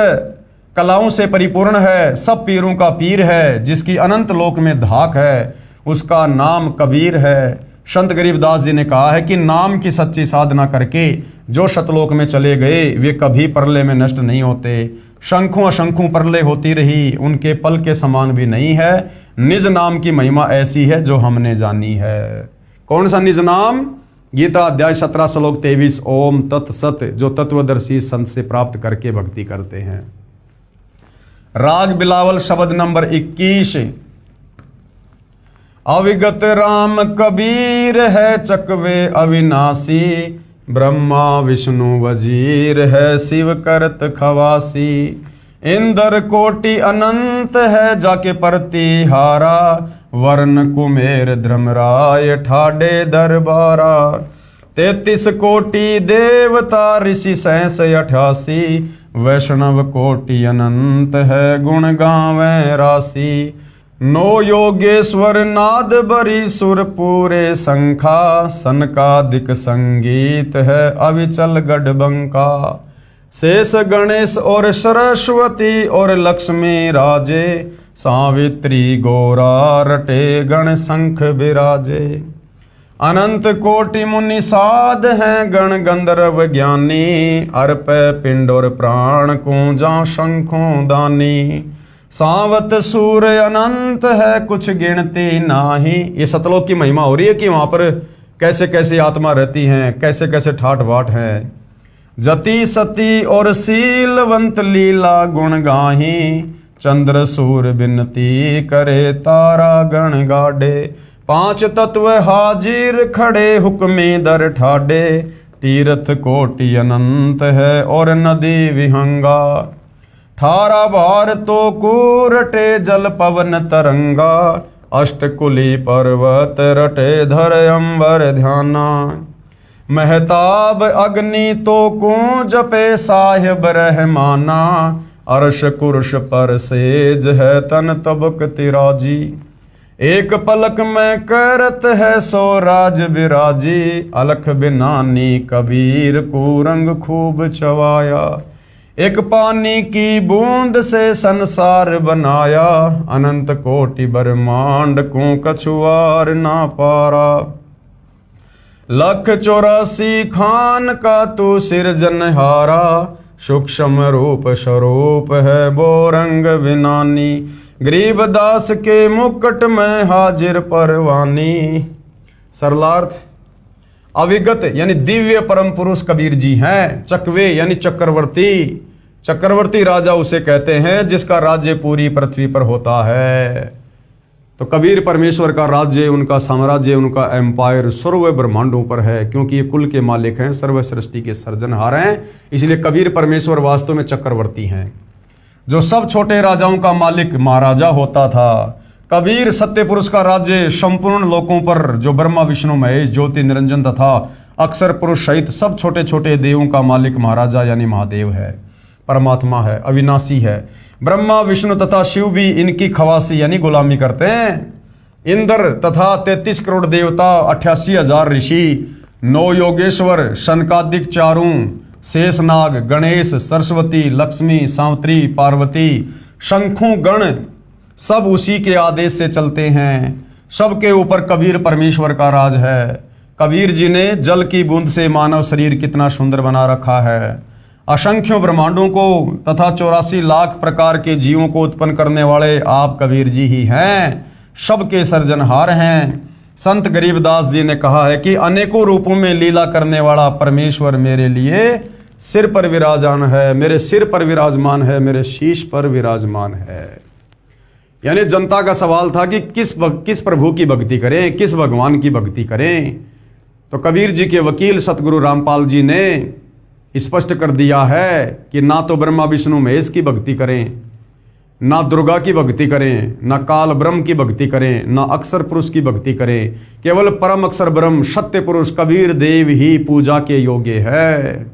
कलाओं से परिपूर्ण है, सब पीरों का पीर है, जिसकी अनंत लोक में धाक है, उसका नाम कबीर है। संत गरीबदास जी ने कहा है कि नाम की सच्ची साधना करके जो सतलोक में चले गए, वे कभी प्रलय में नष्ट नहीं होते। शंखों असंखों प्रलय होती रही, उनके पल के समान भी नहीं है। निज नाम की महिमा ऐसी है जो हमने जानी है। कौन सा निज नाम? गीता अध्याय 17 श्लोक 23, ओम तत्सत, जो तत्वदर्शी संत से प्राप्त करके भक्ति करते हैं। राग बिलावल शब्द नंबर 21। अविगत राम कबीर है चकवे अविनाशी, ब्रह्मा विष्णु वजीर है शिव करत खवासी। इंद्र कोटि अनंत है जाके प्रतिहारा, वर्ण कुमेर धर्मराय ठाडे दरबारा। 33 कोटि देवता ऋषि 88, वैष्णव कोटि अनंत है गुण गावें राशि। 9 योगेश्वर नाद बरी सुर पूरे संखा, सनकादिक संगीत है अविचल गढ़बंका। शेष गणेश और सरस्वती और लक्ष्मी राजे, सावित्री गौरा रटे गण शंख बिराजे। अनंत कोटि मुनि साध हैं गण गंधर्व ज्ञानी, अर्प पिंड और प्राण कूंजा शंखों दानी। सावत सूर्य अनंत है कुछ गिनती नाही। ये सतलोक की महिमा हो रही है कि वहां पर कैसे कैसे आत्मा रहती हैं, कैसे कैसे ठाठ बाट हैं। जति सती और शीलवंत लीला गुण गाही, चंद्र सूर्य बिनती करे तारा गण गाडे। 5 तत्व हाजिर खड़े हुक्मे दर ठाडे, तीर्थ कोटि अनंत है और नदी विहंगा। 18 बार तो कूरटे जल पवन तरंगा, अष्टकुली पर्वत रटे धर अंबर ध्याना। महताब अग्नि तो कूं जपे साहिब रहमाना, अर्श कुर्श पर सेज है तन तबक तिराजी। एक पलक में करत है सो राज बिराजी, अलख बिनानी कबीर को रंग खूब चवाया। एक पानी की बूंद से संसार बनाया, अनंत कोटि ब्रह्मांड को कछुआर ना पारा। 184 खान का तू सिरजनहारा, सूक्ष्म रूप स्वरूप है वो रंग बिनानी। गरीबदास के मुकुट में हाजिर परवानी। सरलार्थ, अविगत यानी दिव्य परम पुरुष कबीर जी हैं। चकवे यानी चक्रवर्ती, चक्रवर्ती राजा उसे कहते हैं जिसका राज्य पूरी पृथ्वी पर होता है। तो कबीर परमेश्वर का राज्य, उनका साम्राज्य, उनका एम्पायर सर्व ब्रह्मांडों पर है, क्योंकि ये कुल के मालिक हैं, सर्व सृष्टि के सर्जनहार हैं। इसलिए कबीर परमेश्वर वास्तव में चक्रवर्ती हैं। जो सब छोटे राजाओं का मालिक महाराजा होता था, कबीर सत्य पुरुष का राज्य संपूर्ण लोकों पर, जो ब्रह्मा विष्णु महेश ज्योति निरंजन तथा अक्षर पुरुष सहित सब छोटे छोटे देवों का मालिक महाराजा यानी महादेव है, परमात्मा है, अविनाशी है। ब्रह्मा विष्णु तथा शिव भी इनकी खवासी यानी गुलामी करते हैं। इंद्र तथा 33 करोड़ देवता, 88,000 ऋषि, 9 योगेश्वर, शनकादिक चारों, शेषनाग, गणेश, सरस्वती, लक्ष्मी, सावित्री, पार्वती, शंखों गण सब उसी के आदेश से चलते हैं। सबके ऊपर कबीर परमेश्वर का राज है। कबीर जी ने जल की बूंद से मानव शरीर कितना सुंदर बना रखा है। असंख्यों ब्रह्मांडों को तथा 84 लाख प्रकार के जीवों को उत्पन्न करने वाले आप कबीर जी ही हैं, सबके सर्जनहार हैं। संत गरीबदास जी ने कहा है कि अनेकों रूपों में लीला करने वाला परमेश्वर मेरे लिए सिर पर विराजमान है, मेरे सिर पर विराजमान है, मेरे शीश पर विराजमान है। यानी जनता का सवाल था कि किस प्रभु की भक्ति करें, किस भगवान की भक्ति करें। तो कबीर जी के वकील सतगुरु रामपाल जी ने स्पष्ट कर दिया है कि ना तो ब्रह्मा विष्णु महेश की भक्ति करें, ना दुर्गा की भक्ति करें, ना काल ब्रह्म की भक्ति करें, ना अक्षर पुरुष की भक्ति करें। केवल परम अक्षर ब्रह्म सत्य पुरुष कबीर देव ही पूजा के योग्य है।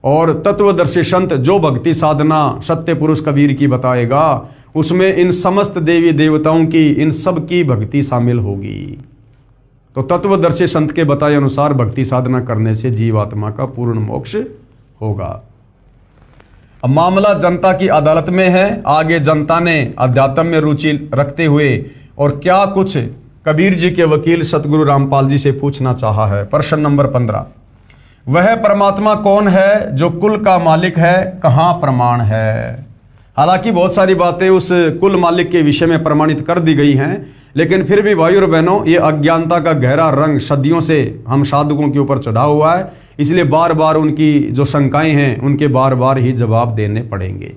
और तत्वदर्शी संत जो भक्ति साधना सत्य पुरुष कबीर की बताएगा, उसमें इन समस्त देवी देवताओं की, इन सब की भक्ति शामिल होगी। तो तत्वदर्शी संत के बताए अनुसार भक्ति साधना करने से जीवात्मा का पूर्ण मोक्ष होगा। अब मामला जनता की अदालत में है। आगे जनता ने अध्यात्म में रुचि रखते हुए और क्या कुछ कबीर जी के वकील सतगुरु रामपाल जी से पूछना चाहा है। प्रश्न नंबर 15, वह परमात्मा कौन है जो कुल का मालिक है, कहाँ प्रमाण है। हालांकि बहुत सारी बातें उस कुल मालिक के विषय में प्रमाणित कर दी गई हैं, लेकिन फिर भी भाई और बहनों, ये अज्ञानता का गहरा रंग सदियों से हम साधकों के ऊपर चढ़ा हुआ है। इसलिए बार बार उनकी जो शंकाएं हैं उनके बार बार ही जवाब देने पड़ेंगे।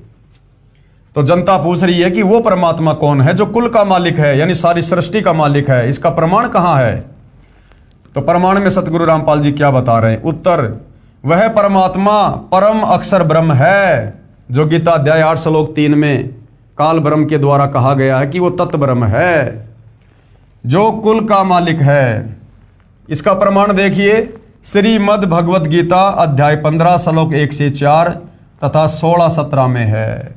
तो जनता पूछ रही है कि वो परमात्मा कौन है जो कुल का मालिक है, यानी सारी सृष्टि का मालिक है, इसका प्रमाण कहाँ है। तो प्रमाण में सतगुरु रामपाल जी क्या बता रहे हैं। उत्तर, वह परमात्मा परम अक्षर ब्रह्म है, जो गीता अध्याय 8 श्लोक 3 में काल ब्रह्म के द्वारा कहा गया है कि वो तत्व ब्रह्म है, जो कुल का मालिक है। इसका प्रमाण देखिए, श्रीमद् भगवत गीता अध्याय 15 श्लोक 1 से 4 तथा 16-17 में है।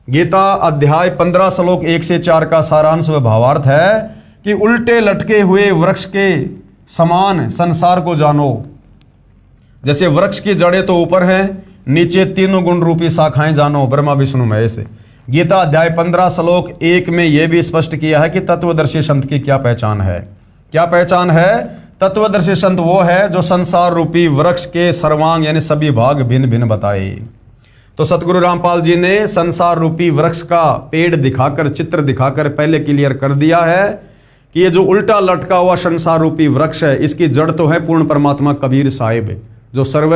गीता अध्याय 15 श्लोक 1 से 4 का सारांश व भावार्थ है कि उल्टे लटके हुए वृक्ष के समान संसार को जानो। जैसे वृक्ष की जड़ें तो ऊपर हैं, नीचे तीनों गुण रूपी शाखाएं जानो, ब्रह्मा विष्णु महेश। गीता अध्याय 15 श्लोक 1 में यह भी स्पष्ट किया है कि तत्वदर्शी संत की क्या पहचान है। क्या पहचान है। तत्वदर्शी संत वो है जो संसार रूपी वृक्ष के सर्वांग यानी सभी भाग भिन्न भिन्न बताए। तो सतगुरु रामपाल जी ने संसार रूपी वृक्ष का पेड़ दिखाकर, चित्र दिखाकर पहले क्लियर कर दिया है कि ये जो उल्टा लटका हुआ संसार रूपी वृक्ष है, इसकी जड़ तो है पूर्ण परमात्मा कबीर साहिब, जो सर्व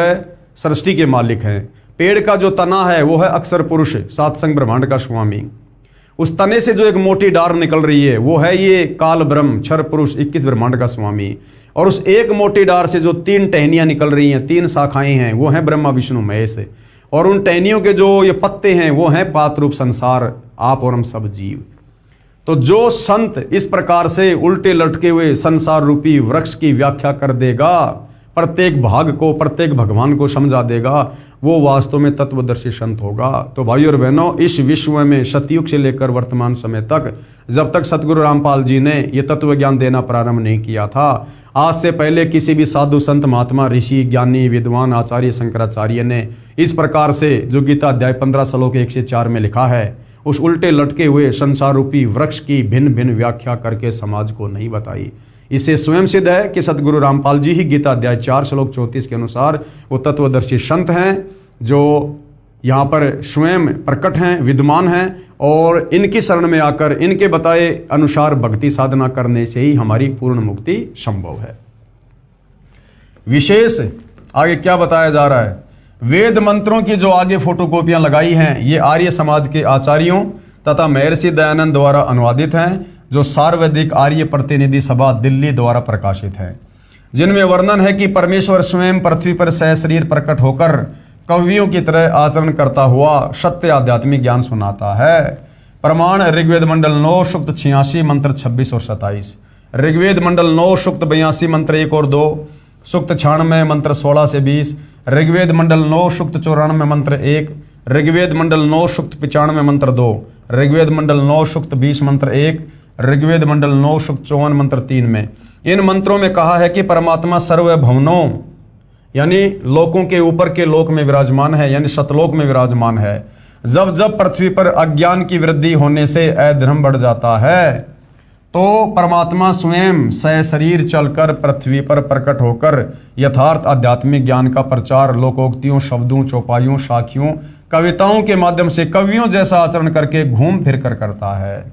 सृष्टि के मालिक हैं। पेड़ का जो तना है वो है अक्षर पुरुष, सात संग ब्रह्मांड का स्वामी। उस तने से जो एक मोटी डार निकल रही है वो है ये काल ब्रह्म क्षर पुरुष 21 ब्रह्मांड का स्वामी। और उस एक मोटी डार से जो 3 टहनियां निकल रही हैं, 3 शाखाएं हैं, वो हैं ब्रह्मा विष्णु महेश। और उन टहनियों के जो ये पत्ते हैं वो हैं पात रूप संसार, आप और हम सब जीव। तो जो संत इस प्रकार से उल्टे लटके हुए संसार रूपी वृक्ष की व्याख्या कर देगा, प्रत्येक भाग को, प्रत्येक भगवान को समझा देगा, वो वास्तव में तत्वदर्शी संत होगा। तो भाइयों और बहनों, इस विश्व में सतयुग से लेकर वर्तमान समय तक, जब तक सतगुरु रामपाल जी ने ये तत्व ज्ञान देना प्रारंभ नहीं किया था, आज से पहले किसी भी साधु संत महात्मा ऋषि ज्ञानी विद्वान आचार्य शंकराचार्य ने इस प्रकार से जो गीता अध्याय 15 श्लोक 1 से 4 में लिखा है, उस उल्टे लटके हुए संसार रूपी वृक्ष की भिन्न भिन्न व्याख्या करके समाज को नहीं बताई। इसे स्वयं सिद्ध है कि सतगुरु रामपाल जी ही गीता अध्याय 4 श्लोक 34 के अनुसार वो तत्वदर्शी संत हैं, जो यहाँ पर स्वयं प्रकट हैं, विद्यमान हैं। और इनकी शरण में आकर इनके बताए अनुसार भक्ति साधना करने से ही हमारी पूर्ण मुक्ति संभव है। विशेष आगे क्या बताया जा रहा है, वेद मंत्रों की जो आगे फोटोकॉपियां लगाई हैं ये आर्य समाज के आचार्यों तथा महर्षि दयानंद द्वारा अनुवादित हैं, जो सार्वधिक आर्य प्रतिनिधि सभा दिल्ली द्वारा प्रकाशित है, जिनमें वर्णन है कि परमेश्वर स्वयं पृथ्वी पर सहशरीर प्रकट होकर कवियों की तरह आचरण करता हुआ सत्य आध्यात्मिक ज्ञान सुनाता है। प्रमाण ऋग्वेद मंडल 9 सूक्त 86 मंत्र 26 और 27, ऋग्वेद मंडल 9 सूक्त 82 मंत्र 1 और 2, सूक्त 96 मंत्र 16 से 20, ऋग्वेद मंडल 9 सूक्त 94 मंत्र 1, ऋग्वेद मंडल 9 सूक्त 95 मंत्र 2, ऋग्वेद मंडल 9 सूक्त 20 मंत्र 1, ऋग्वेद मंडल 9 सूक्त 54 मंत्र 3 में इन मंत्रों में कहा है कि परमात्मा सर्वभवनों यानी लोकों के ऊपर के लोक में विराजमान है, यानी सतलोक में विराजमान है। जब जब पृथ्वी पर अज्ञान की वृद्धि होने से अधर्म बढ़ जाता है तो परमात्मा स्वयं सहशरीर चलकर पृथ्वी पर प्रकट होकर यथार्थ आध्यात्मिक ज्ञान का प्रचार लोकोक्तियों, शब्दों, चौपाइयों, साखियों, कविताओं के माध्यम से कवियों जैसा आचरण करके घूम फिर कर करता है,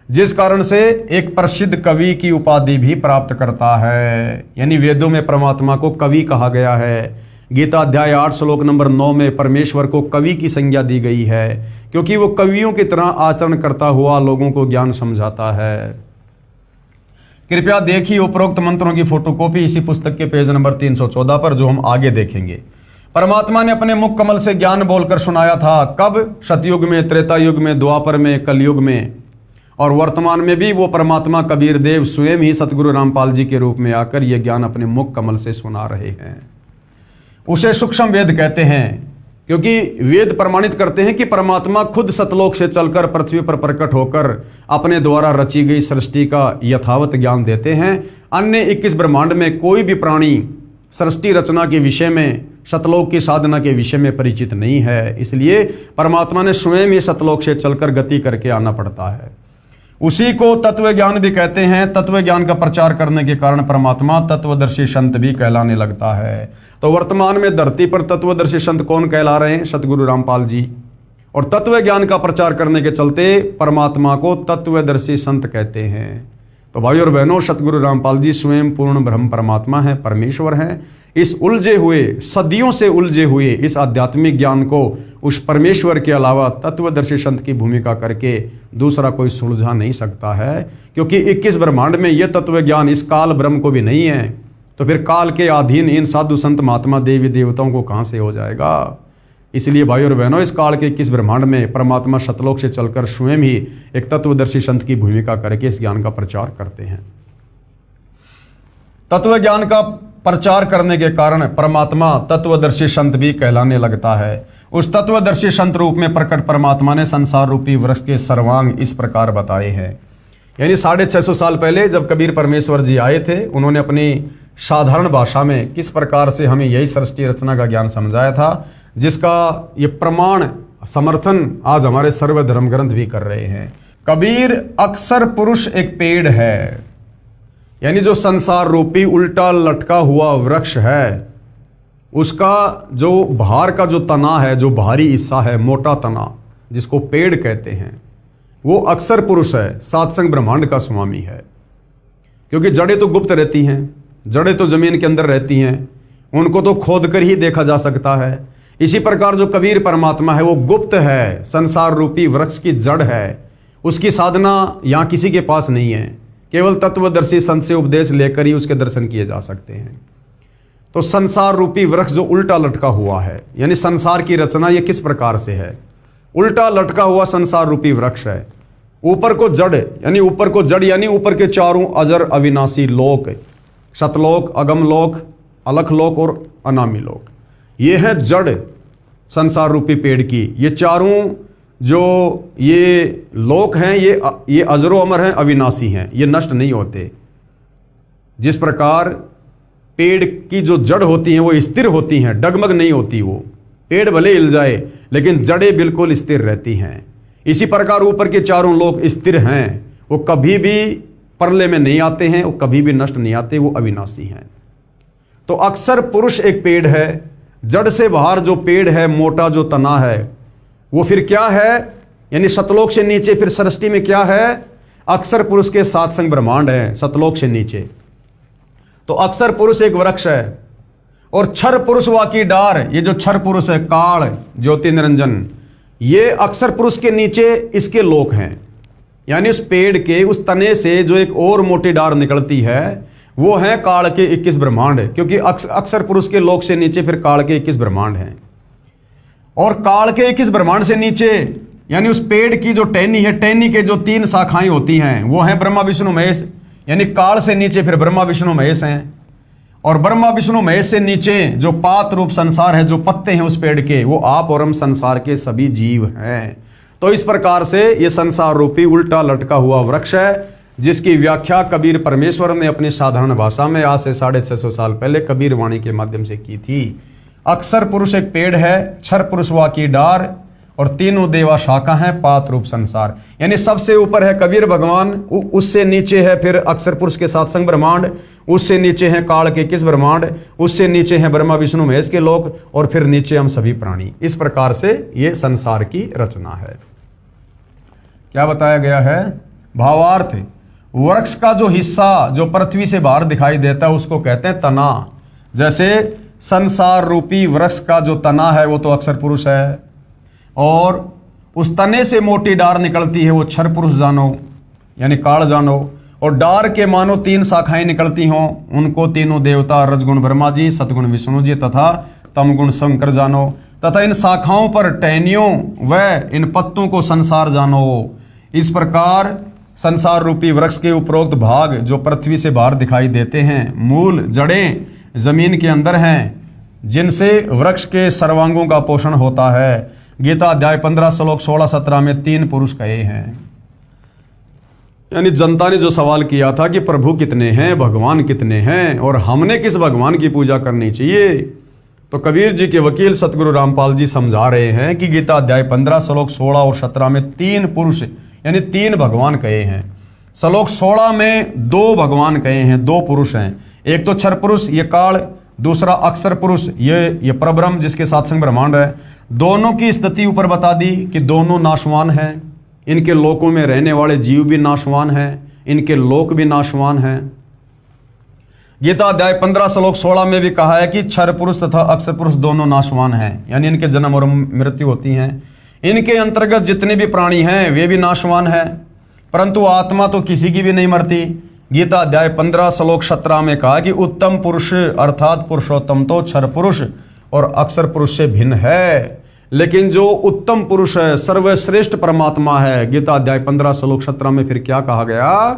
जिस कारण से एक प्रसिद्ध कवि की उपाधि भी प्राप्त करता है। यानी वेदों में परमात्मा को कवि कहा गया है। गीता अध्याय 8 श्लोक नंबर 9 में परमेश्वर को कवि की संज्ञा दी गई है, क्योंकि वो कवियों की तरह आचरण करता हुआ लोगों को ज्ञान समझाता है। कृपया देखिए उपरोक्त मंत्रों की फोटोकॉपी इसी पुस्तक के पेज नंबर 314 पर, जो हम आगे देखेंगे। परमात्मा ने अपने मुख कमल से ज्ञान बोलकर सुनाया था। कब? सतयुग में, त्रेता युग में, द्वापर में, कलयुग में, और वर्तमान में भी वो परमात्मा कबीर देव स्वयं ही सतगुरु रामपाल जी के रूप में आकर ये ज्ञान अपने मुख कमल से सुना रहे हैं। उसे सूक्ष्म वेद कहते हैं, क्योंकि वेद प्रमाणित करते हैं कि परमात्मा खुद सतलोक से चलकर पृथ्वी पर प्रकट होकर अपने द्वारा रची गई सृष्टि का यथावत ज्ञान देते हैं। अन्य 21 ब्रह्मांड में कोई भी प्राणी सृष्टि रचना के विषय में, सतलोक की साधना के विषय में परिचित नहीं है, इसलिए परमात्मा ने स्वयं ही सतलोक से चलकर गति करके आना पड़ता है। उसी को तत्व ज्ञान भी कहते हैं। तत्व ज्ञान का प्रचार करने के कारण परमात्मा तत्वदर्शी संत भी कहलाने लगता है। तो वर्तमान में धरती पर तत्वदर्शी संत कौन कहला रहे हैं? सतगुरु रामपाल जी। और तत्व ज्ञान का प्रचार करने के चलते परमात्मा को तत्वदर्शी संत कहते हैं। तो भाई और बहनों, सतगुरु रामपाल जी स्वयं पूर्ण ब्रह्म परमात्मा है, परमेश्वर हैं। इस उलझे हुए, सदियों से उलझे हुए इस आध्यात्मिक ज्ञान को उस परमेश्वर के अलावा तत्वदर्शी संत की भूमिका करके दूसरा कोई सुलझा नहीं सकता है, क्योंकि 21 ब्रह्मांड में यह तत्व ज्ञान इस काल ब्रह्म को भी नहीं है, तो फिर काल के अधीन इन साधु संत महात्मा देवी देवताओं को कहाँ से हो जाएगा। इसलिए भाई और बहनों, इस काल के 21 ब्रह्मांड में परमात्मा सतलोक से चलकर स्वयं ही एक तत्वदर्शी संत की भूमिका करके इस ज्ञान का प्रचार करते हैं। तत्व ज्ञान का प्रचार करने के कारण परमात्मा तत्वदर्शी संत भी कहलाने लगता है। उस तत्वदर्शी संत रूप में प्रकट परमात्मा ने संसार रूपी वृक्ष के सर्वांग इस प्रकार बताए हैं। यानी 650 साल पहले जब कबीर परमेश्वर जी आए थे, उन्होंने अपनी साधारण भाषा में किस प्रकार से हमें यही सृष्टि रचना का ज्ञान समझाया था, जिसका ये प्रमाण समर्थन आज हमारे सर्व धर्म ग्रंथ भी कर रहे हैं। कबीर अक्सर पुरुष एक पेड़ है, यानी जो संसार रूपी उल्टा लटका हुआ वृक्ष है, उसका जो बाहर का जो तना है, जो बाहरी हिस्सा है, मोटा तना जिसको पेड़ कहते हैं, वो अक्सर पुरुष है, सातसंग ब्रह्मांड का स्वामी है। क्योंकि जड़ें तो गुप्त रहती हैं, जड़ें तो जमीन के अंदर रहती हैं, उनको तो खोद कर ही देखा जा सकता है। इसी प्रकार जो कबीर परमात्मा है वो गुप्त है, संसार रूपी वृक्ष की जड़ है, उसकी साधना यहाँ किसी के पास नहीं है, केवल तत्वदर्शी संत से उपदेश लेकर ही उसके दर्शन किए जा सकते हैं। तो संसार रूपी वृक्ष जो उल्टा लटका हुआ है, यानी संसार की रचना ये किस प्रकार से है? उल्टा लटका हुआ संसार रूपी वृक्ष है। ऊपर को जड़, यानी ऊपर को जड़ यानी ऊपर के चारों अजर अविनाशी लोक, सतलोक, अगमलोक, अलखलोक और अनामी लोक, ये है जड़ संसार रूपी पेड़ की। ये चारों जो ये लोक हैं ये अजरो अमर हैं, अविनाशी हैं, ये नष्ट नहीं होते। जिस प्रकार पेड़ की जो जड़ होती हैं वो स्थिर होती हैं, डगमग नहीं होती, वो पेड़ भले हिल जाए लेकिन जड़ें बिल्कुल स्थिर रहती हैं। इसी प्रकार ऊपर के चारों लोक स्थिर हैं, वो कभी भी प्रलय में नहीं आते हैं, वो कभी भी नष्ट नहीं आते, वो अविनाशी हैं। तो अक्सर पुरुष एक पेड़ है, जड़ से बाहर जो पेड़ है, मोटा जो तना है, वो फिर क्या है? यानी सतलोक से नीचे फिर सृष्टि में क्या है? अक्सर पुरुष के सातसंग ब्रह्मांड है, सतलोक से नीचे। तो अक्सर पुरुष एक वृक्ष है, और क्षर पुरुष वा की डार, ये जो क्षर पुरुष है, काल, ज्योति निरंजन, ये अक्षर पुरुष के नीचे इसके लोक हैं। यानी उस पेड़ के उस तने से जो एक और मोटी डार निकलती है वो है काल के 21 ब्रह्मांड, क्योंकि अक्षर पुरुष के लोक से नीचे फिर काल के 21 ब्रह्मांड हैं। और काल के 21 ब्रह्मांड से नीचे यानी उस पेड़ की जो टहनी है, टहनी के जो 3 शाखाएं होती हैं वो हैं ब्रह्मा विष्णु महेश। यानी काल से नीचे फिर ब्रह्मा विष्णु महेश हैं, और ब्रह्मा विष्णु महेश से नीचे जो पात रूप संसार है, जो पत्ते हैं उस पेड़ के, वो आप और हम संसार के सभी जीव हैं। तो इस प्रकार से ये संसार रूपी उल्टा लटका हुआ वृक्ष है, जिसकी व्याख्या कबीर परमेश्वर ने अपनी साधारण भाषा में आज से 650 साल पहले कबीर वाणी के माध्यम से की थी। अक्षर पुरुष एक पेड़ है, क्षर पुरुष वा की डार, और तीनों देवा शाखा है, पात रूप संसार। यानी सबसे ऊपर है कबीर भगवान, उससे नीचे है फिर अक्षर पुरुष के सात्संग ब्रह्मांड, उससे नीचे है काल के 21 ब्रह्मांड, उससे नीचे है ब्रह्मा विष्णु महेश के लोक, और फिर नीचे हम सभी प्राणी। इस प्रकार से ये संसार की रचना है। क्या बताया गया है? भावार्थ, वृक्ष का जो हिस्सा जो पृथ्वी से बाहर दिखाई देता है उसको कहते हैं तना। जैसे संसार रूपी वृक्ष का जो तना है वो तो अक्षर पुरुष है, और उस तने से मोटी डार निकलती है वो क्षर पुरुष जानो, यानी काल जानो, और डार के मानो 3 शाखाएं निकलती हों, उनको तीनों देवता रजगुण ब्रह्मा जी, सतगुण विष्णु जी तथा तमगुण शंकर जानो, तथा इन शाखाओं पर टहनियों व इन पत्तों को संसार जानो। इस प्रकार संसार रूपी वृक्ष के उपरोक्त भाग जो पृथ्वी से बाहर दिखाई देते हैं, मूल जड़ें जमीन के अंदर हैं, जिनसे वृक्ष के सर्वांगों का पोषण होता है। गीता अध्याय 15 श्लोक 16-17 में 3 पुरुष कहे हैं। यानी जनता ने जो सवाल किया था कि प्रभु कितने हैं, भगवान कितने हैं, और हमने किस भगवान की पूजा करनी चाहिए, तो कबीर जी के वकील सतगुरु रामपाल जी समझा रहे हैं कि गीता अध्याय 15 श्लोक 16 और 17 में 3 पुरुष यानी 3 भगवान कहे हैं। श्लोक 16 में 2 भगवान कहे हैं, 2 पुरुष हैं। एक तो क्षर पुरुष ये काल, दूसरा अक्षर पुरुष ये परब्रह्म जिसके सात्संग ब्रह्मांड है। दोनों की स्थिति ऊपर बता दी कि दोनों नाशवान हैं, इनके लोकों में रहने वाले जीव भी नाशवान हैं, इनके लोक भी नाशवान हैं। गीता अध्याय 15 श्लोक 16 में भी कहा है कि क्षर पुरुष तथा अक्षर पुरुष दोनों नाशवान हैं, यानी इनके जन्म और मृत्यु होती हैं। इनके अंतर्गत जितने भी प्राणी हैं वे भी नाशवान हैं, परंतु आत्मा तो किसी की भी नहीं मरती। गीता अध्याय 15 श्लोक 17 में कहा कि उत्तम पुरुष अर्थात पुरुषोत्तम तो क्षर पुरुष और अक्षर पुरुष से भिन्न है, लेकिन जो उत्तम पुरुष है, सर्वश्रेष्ठ परमात्मा है, गीता अध्याय 15 श्लोक 17 में फिर क्या कहा गया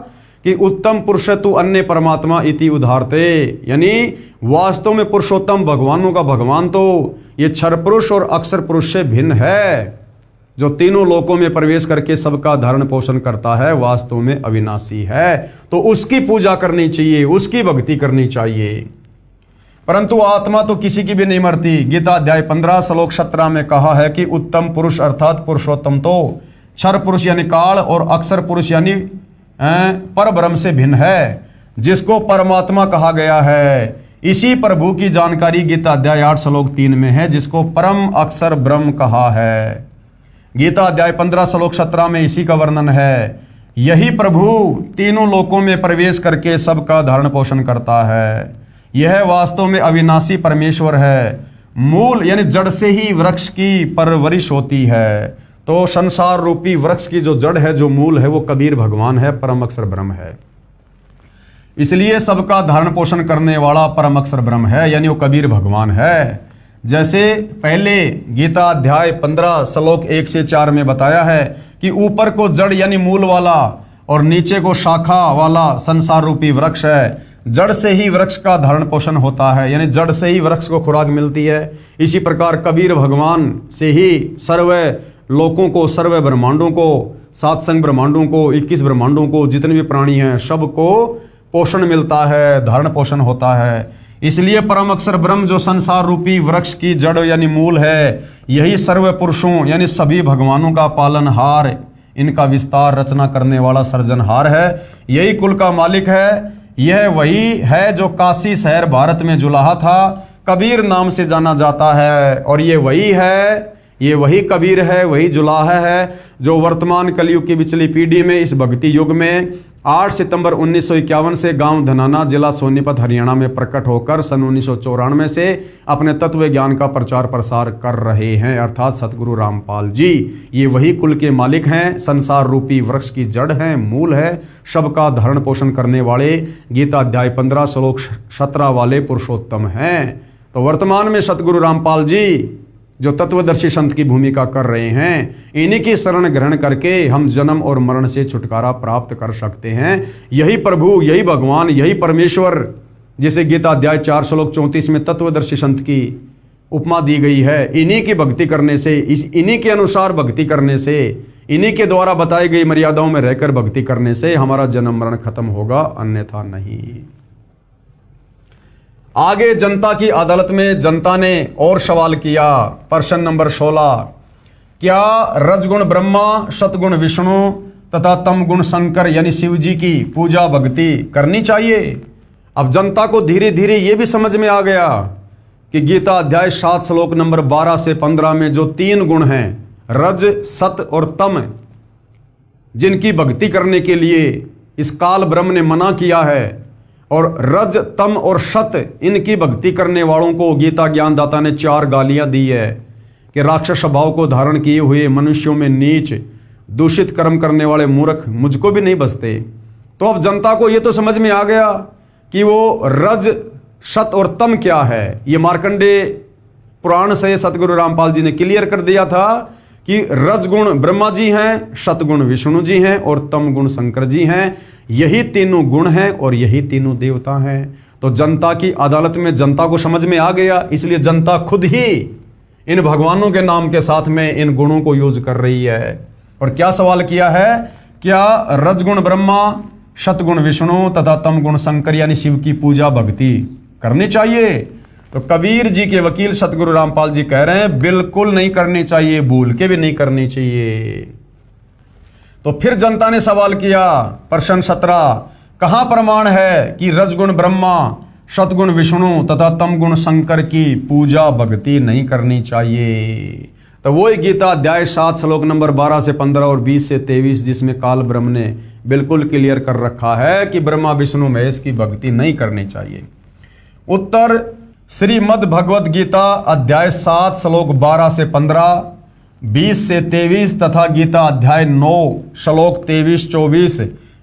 कि उत्तम पुरुष तु अन्य परमात्मा इति उदाहरते, यानी वास्तव में पुरुषोत्तम भगवानों का भगवान तो ये क्षर पुरुष और अक्षर पुरुष से भिन्न है, जो तीनों लोकों में प्रवेश करके सबका धारण पोषण करता है, वास्तव में अविनाशी है। तो उसकी पूजा करनी चाहिए, उसकी भक्ति करनी चाहिए, परंतु आत्मा तो किसी की भी नहीं मरती। गीता अध्याय 15 श्लोक 17 में कहा है कि उत्तम पुरुष अर्थात पुरुषोत्तम तो क्षर पुरुष यानी काल और अक्षर पुरुष यानी पर ब्रह्म से भिन्न है, जिसको परमात्मा कहा गया है। इसी प्रभु की जानकारी गीता अध्याय 8 श्लोक 3 में है, जिसको परम अक्षर ब्रह्म कहा है। गीता अध्याय 15 श्लोक 17 में इसी का वर्णन है। यही प्रभु तीनों लोकों में प्रवेश करके सबका धारण पोषण करता है। यह वास्तव में अविनाशी परमेश्वर है। मूल यानी जड़ से ही वृक्ष की परवरिश होती है। तो संसार रूपी वृक्ष की जो जड़ है, जो मूल है, वो कबीर भगवान है, परम अक्षर ब्रह्म है। इसलिए सबका धारण पोषण करने वाला परम अक्षर ब्रह्म है, यानी वो कबीर भगवान है। जैसे पहले गीता अध्याय 15 श्लोक 1 से 4 में बताया है कि ऊपर को जड़ यानी मूल वाला और नीचे को शाखा वाला संसार रूपी वृक्ष है। जड़ से ही वृक्ष का धारण पोषण होता है, यानी जड़ से ही वृक्ष को खुराक मिलती है। इसी प्रकार कबीर भगवान से ही सर्व लोकों को, सर्व ब्रह्मांडों को, सातसंग ब्रह्मांडों को, 21 ब्रह्मांडों को, जितने भी प्राणी हैं सबको पोषण मिलता है, धारण पोषण होता है। इसलिए परम अक्षर ब्रह्म जो संसार रूपी वृक्ष की जड़ यानी मूल है, यही सर्व पुरुषों यानी सभी भगवानों का पालनहार, इनका विस्तार रचना करने वाला सर्जनहार है। यही कुल का मालिक है। यह वही है जो काशी शहर भारत में जुलाहा था, कबीर नाम से जाना जाता है। और ये वही है, ये वही कबीर है, वही जुलाहा है जो वर्तमान कलयुग की पिछली पीढ़ी में, इस भक्ति युग में 8 सितंबर 1951 से गांव धनाना, जिला सोनीपत, हरियाणा में प्रकट होकर सन 1994 से अपने तत्व ज्ञान का प्रचार प्रसार कर रहे हैं, अर्थात सतगुरु रामपाल जी। ये वही कुल के मालिक हैं, संसार रूपी वृक्ष की जड़ हैं, मूल है, सबका धारण पोषण करने वाले, गीता अध्याय 15 श्लोक 17 वाले पुरुषोत्तम हैं। तो वर्तमान में सतगुरु रामपाल जी जो तत्वदर्शी संत की भूमिका कर रहे हैं, इन्हीं की शरण ग्रहण करके हम जन्म और मरण से छुटकारा प्राप्त कर सकते हैं। यही प्रभु, यही भगवान, यही परमेश्वर, जिसे गीता अध्याय 4 श्लोक 34 में तत्वदर्शी संत की उपमा दी गई है, इन्हीं की भक्ति करने से, इन्हीं के अनुसार भक्ति करने से, इन्हीं के द्वारा बताई गई मर्यादाओं में रहकर भक्ति करने से हमारा जन्म मरण खत्म होगा, अन्यथा नहीं। आगे जनता की अदालत में जनता ने और सवाल किया, प्रश्न नंबर 16, क्या रजगुण ब्रह्मा, सतगुण विष्णु तथा तम गुण शंकर यानी शिव जी की पूजा भक्ति करनी चाहिए? अब जनता को धीरे धीरे यह भी समझ में आ गया कि गीता अध्याय 7 श्लोक नंबर 12 से 15 में जो 3 गुण हैं, रज, सत और तम, जिनकी भक्ति करने के लिए इस काल ब्रह्म ने मना किया है, और रज, तम और सत, इनकी भक्ति करने वालों को गीता ज्ञानदाता ने 4 गालियां दी है कि राक्षस स्वभाव को धारण किए हुए मनुष्यों में नीच, दूषित कर्म करने वाले मूर्ख मुझको भी नहीं बसते। तो अब जनता को ये तो समझ में आ गया कि वो रज, सत और तम क्या है। ये मार्कंडेय पुराण से सतगुरु रामपाल जी ने क्लियर कर दिया था कि रजगुण ब्रह्मा जी हैं, सतगुण विष्णु जी हैं और तम गुण शंकर जी हैं। यही तीनों गुण हैं और यही तीनों देवता हैं। तो जनता की अदालत में जनता को समझ में आ गया, इसलिए जनता खुद ही इन भगवानों के नाम के साथ में इन गुणों को यूज कर रही है। और क्या सवाल किया है, क्या रजगुण ब्रह्मा, सतगुण विष्णु तथा तम गुण शंकर यानी शिव की पूजा भक्ति करनी चाहिए? तो कबीर जी के वकील सतगुरु रामपाल जी कह रहे हैं बिल्कुल नहीं करनी चाहिए, भूल के भी नहीं करनी चाहिए। तो फिर जनता ने सवाल किया, प्रश्न 17, कहां प्रमाण है कि रजगुण ब्रह्मा, सतगुण विष्णु तथा तम गुण शंकर की पूजा भक्ति नहीं करनी चाहिए? तो वो गीता अध्याय 7 श्लोक नंबर 12 से 15 और 20 से 23, जिसमें काल ब्रह्म ने बिल्कुल क्लियर कर रखा है कि ब्रह्मा विष्णु महेश की भक्ति नहीं करनी चाहिए। उत्तर, श्रीमद् भगवत गीता अध्याय 7 श्लोक 12 से 15, 20 से 23 तथा गीता अध्याय 9 श्लोक 23-24,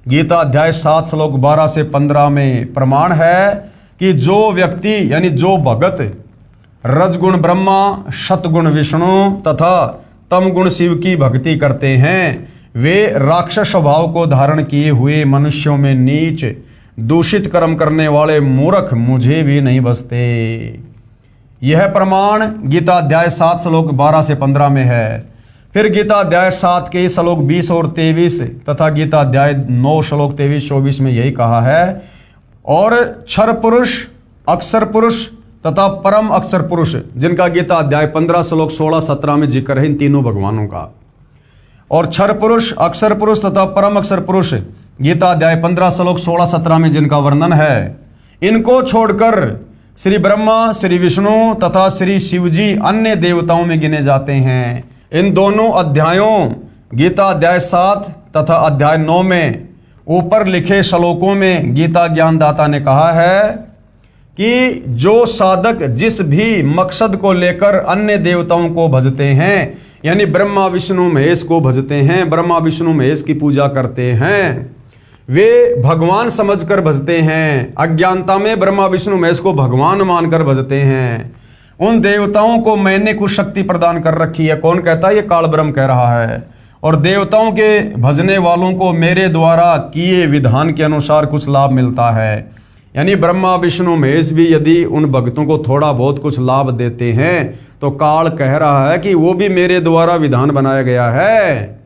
गीता अध्याय 7 श्लोक 12 से 15 में प्रमाण है कि जो व्यक्ति यानी जो भगत रजगुण ब्रह्मा, सतगुण विष्णु तथा तम गुण शिव की भक्ति करते हैं, वे राक्षस स्वभाव को धारण किए हुए मनुष्यों में नीच, दूषित कर्म करने वाले मूर्ख मुझे भी नहीं बसते। यह प्रमाण गीता अध्याय 7 श्लोक 12 से 15 में है। फिर गीता अध्याय 7 के श्लोक 20 और 23 तथा गीता अध्याय 9 श्लोक 23-24 में यही कहा है, और क्षर पुरुष, अक्षर पुरुष तथा परम अक्षर पुरुष, जिनका गीता अध्याय 15 श्लोक 16-17 में जिक्र है इन तीनों भगवानों का, और क्षर पुरुष, अक्षर पुरुष तथा परम अक्षर पुरुष गीता अध्याय 15 श्लोक 16-17 में जिनका वर्णन है, इनको छोड़कर श्री ब्रह्मा, श्री विष्णु तथा श्री शिव जी अन्य देवताओं में गिने जाते हैं। इन दोनों अध्यायों गीता अध्याय 7 तथा अध्याय 9 में ऊपर लिखे श्लोकों में गीता ज्ञानदाता ने कहा है कि जो साधक जिस भी मकसद को लेकर अन्य देवताओं को भजते हैं, यानी ब्रह्मा विष्णु महेश को भजते हैं, ब्रह्मा विष्णु महेश की पूजा करते हैं, वे भगवान समझकर भजते हैं, अज्ञानता में ब्रह्मा विष्णु महेश को भगवान मानकर भजते हैं, उन देवताओं को मैंने कुछ शक्ति प्रदान कर रखी है। कौन कहता है? ये काल ब्रह्म कह रहा है। और देवताओं के भजने वालों को मेरे द्वारा किए विधान के अनुसार कुछ लाभ मिलता है। यानी ब्रह्मा विष्णु महेश भी यदि उन भक्तों को थोड़ा बहुत कुछ लाभ देते हैं तो काल कह रहा है कि वो भी मेरे द्वारा विधान बनाया गया है।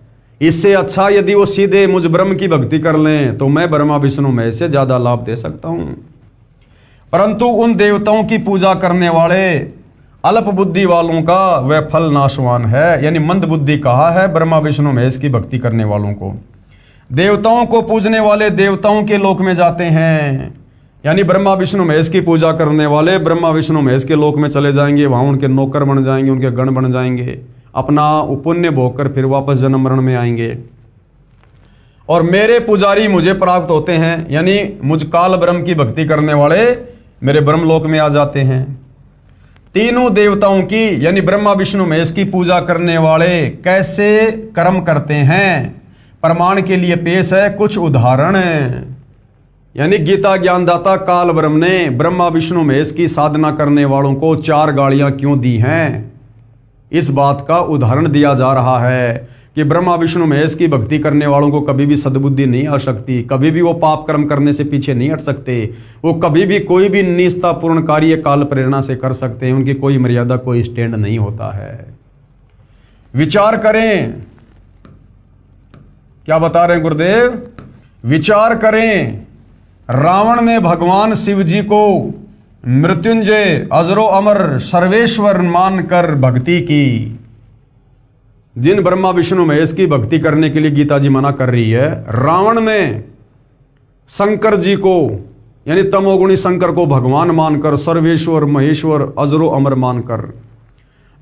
इससे अच्छा यदि वो सीधे मुझ ब्रह्म की भक्ति कर लें तो मैं ब्रह्मा विष्णु महेश से ज्यादा लाभ दे सकता हूं। परंतु उन देवताओं की पूजा करने वाले अल्प बुद्धि वालों का वह फल नाशवान है। यानी मंद बुद्धि कहा है ब्रह्मा विष्णु महेश की भक्ति करने वालों को। देवताओं को पूजने वाले देवताओं के लोक में जाते हैं, यानी ब्रह्मा विष्णु महेश की पूजा करने वाले ब्रह्मा विष्णु महेश के लोक में चले जाएंगे, वहां उनके नौकर बन जाएंगे, उनके गण बन जाएंगे, अपना पुण्य भोग कर फिर वापस जन्म मरण में आएंगे। और मेरे पुजारी मुझे प्राप्त होते हैं, यानी मुझ काल ब्रह्म की भक्ति करने वाले मेरे ब्रह्मलोक में आ जाते हैं। तीनों देवताओं की यानी ब्रह्मा विष्णु महेश की पूजा करने वाले कैसे कर्म करते हैं, प्रमाण के लिए पेश है कुछ उदाहरण। यानी गीता ज्ञानदाता काल ब्रह्म ने ब्रह्मा विष्णु महेश की साधना करने वालों को 4 गालियां क्यों दी हैं, इस बात का उदाहरण दिया जा रहा है कि ब्रह्मा विष्णु महेश की भक्ति करने वालों को कभी भी सद्बुद्धि नहीं आ सकती, कभी भी वो पाप कर्म करने से पीछे नहीं हट सकते, वो कभी भी कोई भी निष्ठापूर्ण कार्य काल प्रेरणा से कर सकते हैं, उनकी कोई मर्यादा कोई स्टैंड नहीं होता है। विचार करें, क्या बता रहे हैं गुरुदेव, विचार करें। रावण ने भगवान शिव जी को मृत्युंजय अजरो अमर सर्वेश्वर मानकर भक्ति की। जिन ब्रह्मा विष्णु महेश की भक्ति करने के लिए गीता जी मना कर रही है, रावण ने शंकर जी को यानी तमोगुणी शंकर को भगवान मानकर सर्वेश्वर महेश्वर अजरो अमर मानकर,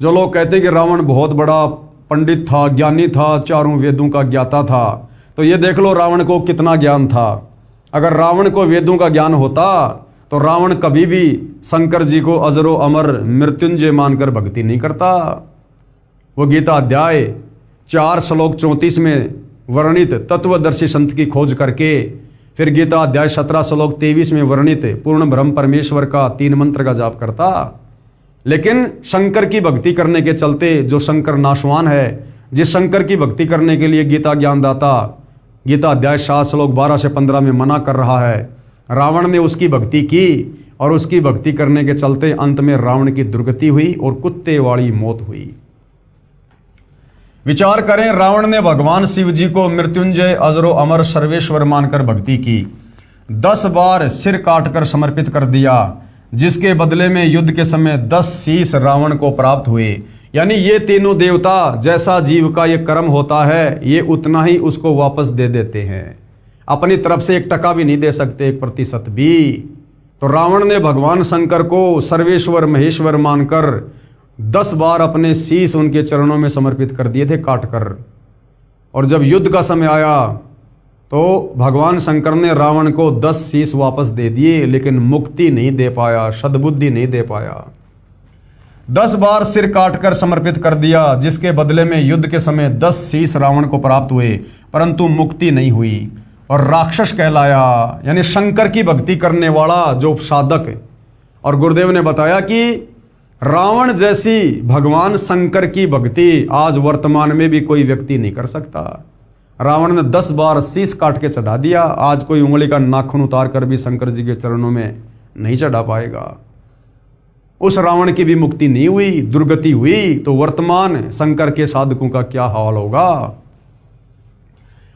जो लोग कहते हैं कि रावण बहुत बड़ा पंडित था, ज्ञानी था, 4 वेदों का ज्ञाता था, तो ये देख लो रावण को कितना ज्ञान था। अगर रावण को वेदों का ज्ञान होता तो रावण कभी भी शंकर जी को अजरो अमर मृत्युंजय मानकर भक्ति नहीं करता। वो गीता अध्याय 4 श्लोक 34 में वर्णित तत्वदर्शी संत की खोज करके, फिर गीता अध्याय 17 श्लोक 23 में वर्णित पूर्ण ब्रह्म परमेश्वर का 3 मंत्र का जाप करता। लेकिन शंकर की भक्ति करने के चलते, जो शंकर नाशवान है, जिस शंकर की भक्ति करने के लिए गीता ज्ञानदाता गीता अध्याय 7 श्लोक 12 से 15 में मना कर रहा है, रावण ने उसकी भक्ति की और उसकी भक्ति करने के चलते अंत में रावण की दुर्गति हुई और कुत्ते वाली मौत हुई। विचार करें, रावण ने भगवान शिव जी को मृत्युंजय अजरो अमर सर्वेश्वर मानकर भक्ति की, 10 बार सिर काटकर समर्पित कर दिया, जिसके बदले में युद्ध के समय 10 शीश रावण को प्राप्त हुए। यानी ये तीनों देवता जैसा जीव का ये कर्म होता है, ये उतना ही उसको वापस दे देते हैं, अपनी तरफ से 1 टका भी नहीं दे सकते, 1% भी। तो रावण ने भगवान शंकर को सर्वेश्वर महेश्वर मानकर 10 बार अपने शीश उनके चरणों में समर्पित कर दिए थे काटकर। और जब युद्ध का समय आया तो भगवान शंकर ने रावण को 10 शीश वापस दे दिए, लेकिन मुक्ति नहीं दे पाया, सद्बुद्धि नहीं दे पाया। 10 बार सिर काटकर समर्पित कर दिया, जिसके बदले में युद्ध के समय 10 शीश रावण को प्राप्त हुए, परंतु मुक्ति नहीं हुई और राक्षस कहलाया। यानी शंकर की भक्ति करने वाला जो साधक। और गुरुदेव ने बताया कि रावण जैसी भगवान शंकर की भक्ति आज वर्तमान में भी कोई व्यक्ति नहीं कर सकता। रावण ने 10 बार शीश काट के चढ़ा दिया, आज कोई उंगली का नाखून उतार कर भी शंकर जी के चरणों में नहीं चढ़ा पाएगा। उस रावण की भी मुक्ति नहीं हुई, दुर्गति हुई, तो वर्तमान शंकर के साधकों का क्या हाल होगा।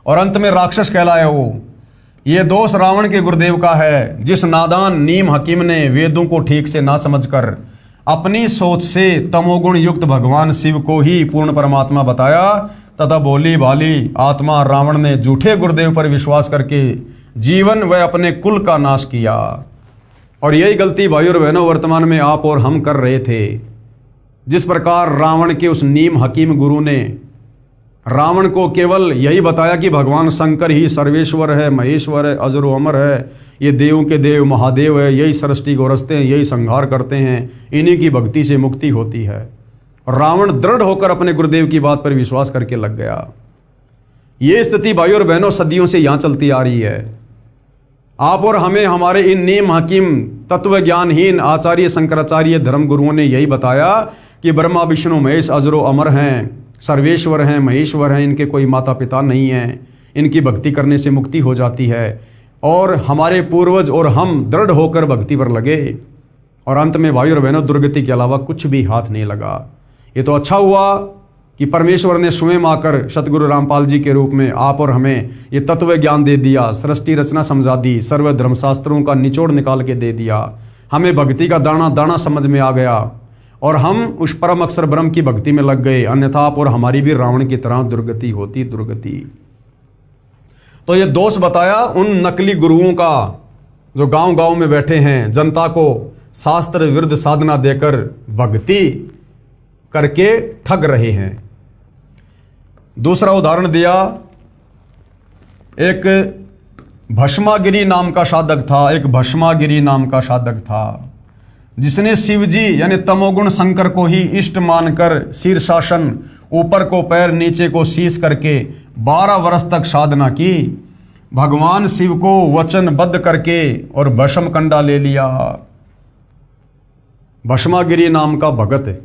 और अंत में राक्षस कहलाया वो। ये दोष रावण के गुरुदेव का है, जिस नादान नीम हकीम ने वेदों को ठीक से ना समझकर अपनी सोच से तमोगुण युक्त भगवान शिव को ही पूर्ण परमात्मा बताया, तथा भोली भाली आत्मा रावण ने झूठे गुरुदेव पर विश्वास करके जीवन व अपने कुल का नाश किया। और यही गलती भाई और बहनों वर्तमान में आप और हम कर रहे थे। जिस प्रकार रावण के उस नीम हकीम गुरु ने रावण को केवल यही बताया कि भगवान शंकर ही सर्वेश्वर है, महेश्वर है, अजरो अमर है, ये देवों के देव महादेव है, यही सृष्टि गोरसते हैं, यही संहार करते हैं, इन्हीं की भक्ति से मुक्ति होती है। और रावण दृढ़ होकर अपने गुरुदेव की बात पर विश्वास करके लग गया। ये स्थिति भाई और बहनों सदियों से यहाँ चलती आ रही है। आप और हमें हमारे इन नीम हकीम तत्व ज्ञानहीन आचार्य शंकराचार्य धर्म गुरुओं ने यही बताया कि ब्रह्मा विष्णु महेश अजरो अमर हैं, सर्वेश्वर हैं, महेश्वर हैं, इनके कोई माता पिता नहीं हैं, इनकी भक्ति करने से मुक्ति हो जाती है। और हमारे पूर्वज और हम दृढ़ होकर भक्ति पर लगे और अंत में भाई और बहनों दुर्गति के अलावा कुछ भी हाथ नहीं लगा। ये तो अच्छा हुआ कि परमेश्वर ने स्वयं आकर सतगुरु रामपाल जी के रूप में आप और हमें ये तत्व ज्ञान दे दिया, सृष्टि रचना समझा दी, सर्व धर्मशास्त्रों का निचोड़ निकाल के दे दिया, हमें भक्ति का दाना दाना समझ में आ गया और हम उस परम अक्षर ब्रह्म की भक्ति में लग गए। अन्यथा आप और हमारी भी रावण की तरह दुर्गति होती, दुर्गति। तो ये दोष बताया उन नकली गुरुओं का जो गांव गांव में बैठे हैं, जनता को शास्त्र विरुद्ध साधना देकर भक्ति करके ठग रहे हैं। दूसरा उदाहरण दिया एक भस्मागिरी नाम का साधक था, एक भस्मागिरी नाम का साधक था, जिसने शिवजी यानी तमोगुण शंकर को ही इष्ट मानकर शीर्षासन, ऊपर को पैर नीचे को शीश करके 12 वर्ष तक साधना की, भगवान शिव को वचनबद्ध करके और भस्म कंडा ले लिया। भस्मागिरी नाम का भगत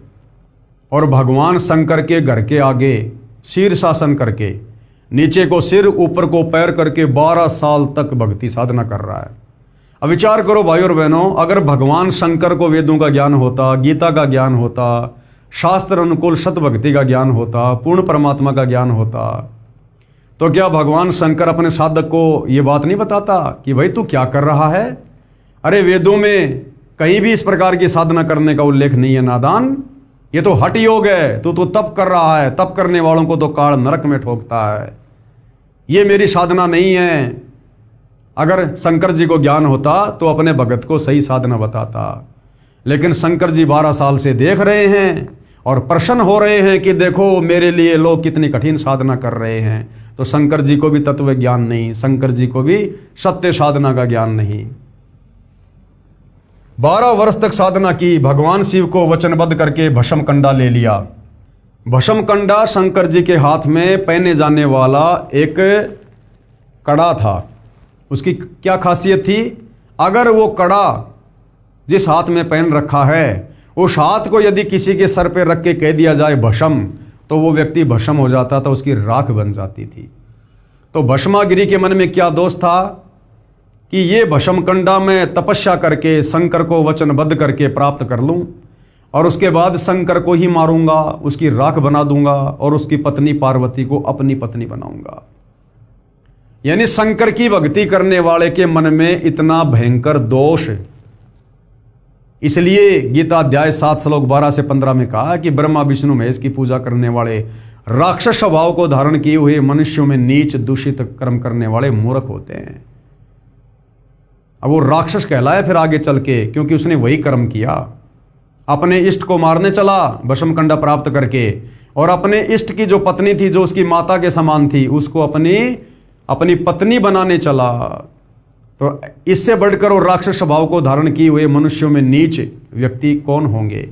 और भगवान शंकर के घर के आगे शीर्षासन करके, नीचे को सिर ऊपर को पैर करके 12 साल तक भक्ति साधना कर रहा है। अब विचार करो भाई और बहनों, अगर भगवान शंकर को वेदों का ज्ञान होता, गीता का ज्ञान होता, शास्त्र अनुकूल सत भक्ति का ज्ञान होता, पूर्ण परमात्मा का ज्ञान होता, तो क्या भगवान शंकर अपने साधक को ये बात नहीं बताता कि भाई तू क्या कर रहा है? अरे वेदों में कहीं भी इस प्रकार की साधना करने का उल्लेख नहीं है नादान, ये तो हठ योग है, तू तो तप कर रहा है, तप करने वालों को तो काल नरक में ठोकता है, ये मेरी साधना नहीं है। अगर शंकर जी को ज्ञान होता तो अपने भगत को सही साधना बताता, लेकिन शंकर जी 12 साल से देख रहे हैं और प्रसन्न हो रहे हैं कि देखो मेरे लिए लोग कितनी कठिन साधना कर रहे हैं। तो शंकर जी को भी तत्व ज्ञान नहीं, शंकर जी को भी सत्य साधना का ज्ञान नहीं। 12 वर्ष तक साधना की, भगवान शिव को वचनबद्ध करके भस्म कंडा ले लिया। भस्म कंडा शंकर जी के हाथ में पहने जाने वाला एक कड़ा था। उसकी क्या खासियत थी? अगर वो कड़ा जिस हाथ में पहन रखा है, उस हाथ को यदि किसी के सर पे रख के कह दिया जाए भस्म, तो वो व्यक्ति भस्म हो जाता था, उसकी राख बन जाती थी। तो भस्मागिरी के मन में क्या दोष था कि ये भस्म कंडा में तपस्या करके शंकर को वचनबद्ध करके प्राप्त कर लूं और उसके बाद शंकर को ही मारूंगा, उसकी राख बना दूंगा और उसकी पत्नी पार्वती को अपनी पत्नी बनाऊंगा। यानी शंकर की भक्ति करने वाले के मन में इतना भयंकर दोष। इसलिए गीता अध्याय 7 श्लोक 12 से 15 में कहा कि ब्रह्मा विष्णु महेश की पूजा करने वाले राक्षस स्वभाव को धारण किए हुए मनुष्यों में नीच दूषित कर्म करने वाले मूर्ख होते हैं। अब वो राक्षस कहलाए फिर आगे चल के, क्योंकि उसने वही कर्म किया। अपने इष्ट को मारने चला भस्म कंडा प्राप्त करके, और अपने इष्ट की जो पत्नी थी, जो उसकी माता के समान थी, उसको अपनी पत्नी बनाने चला। तो इससे बढ़कर वो राक्षस स्वभाव को धारण किए हुए मनुष्यों में नीच व्यक्ति कौन होंगे?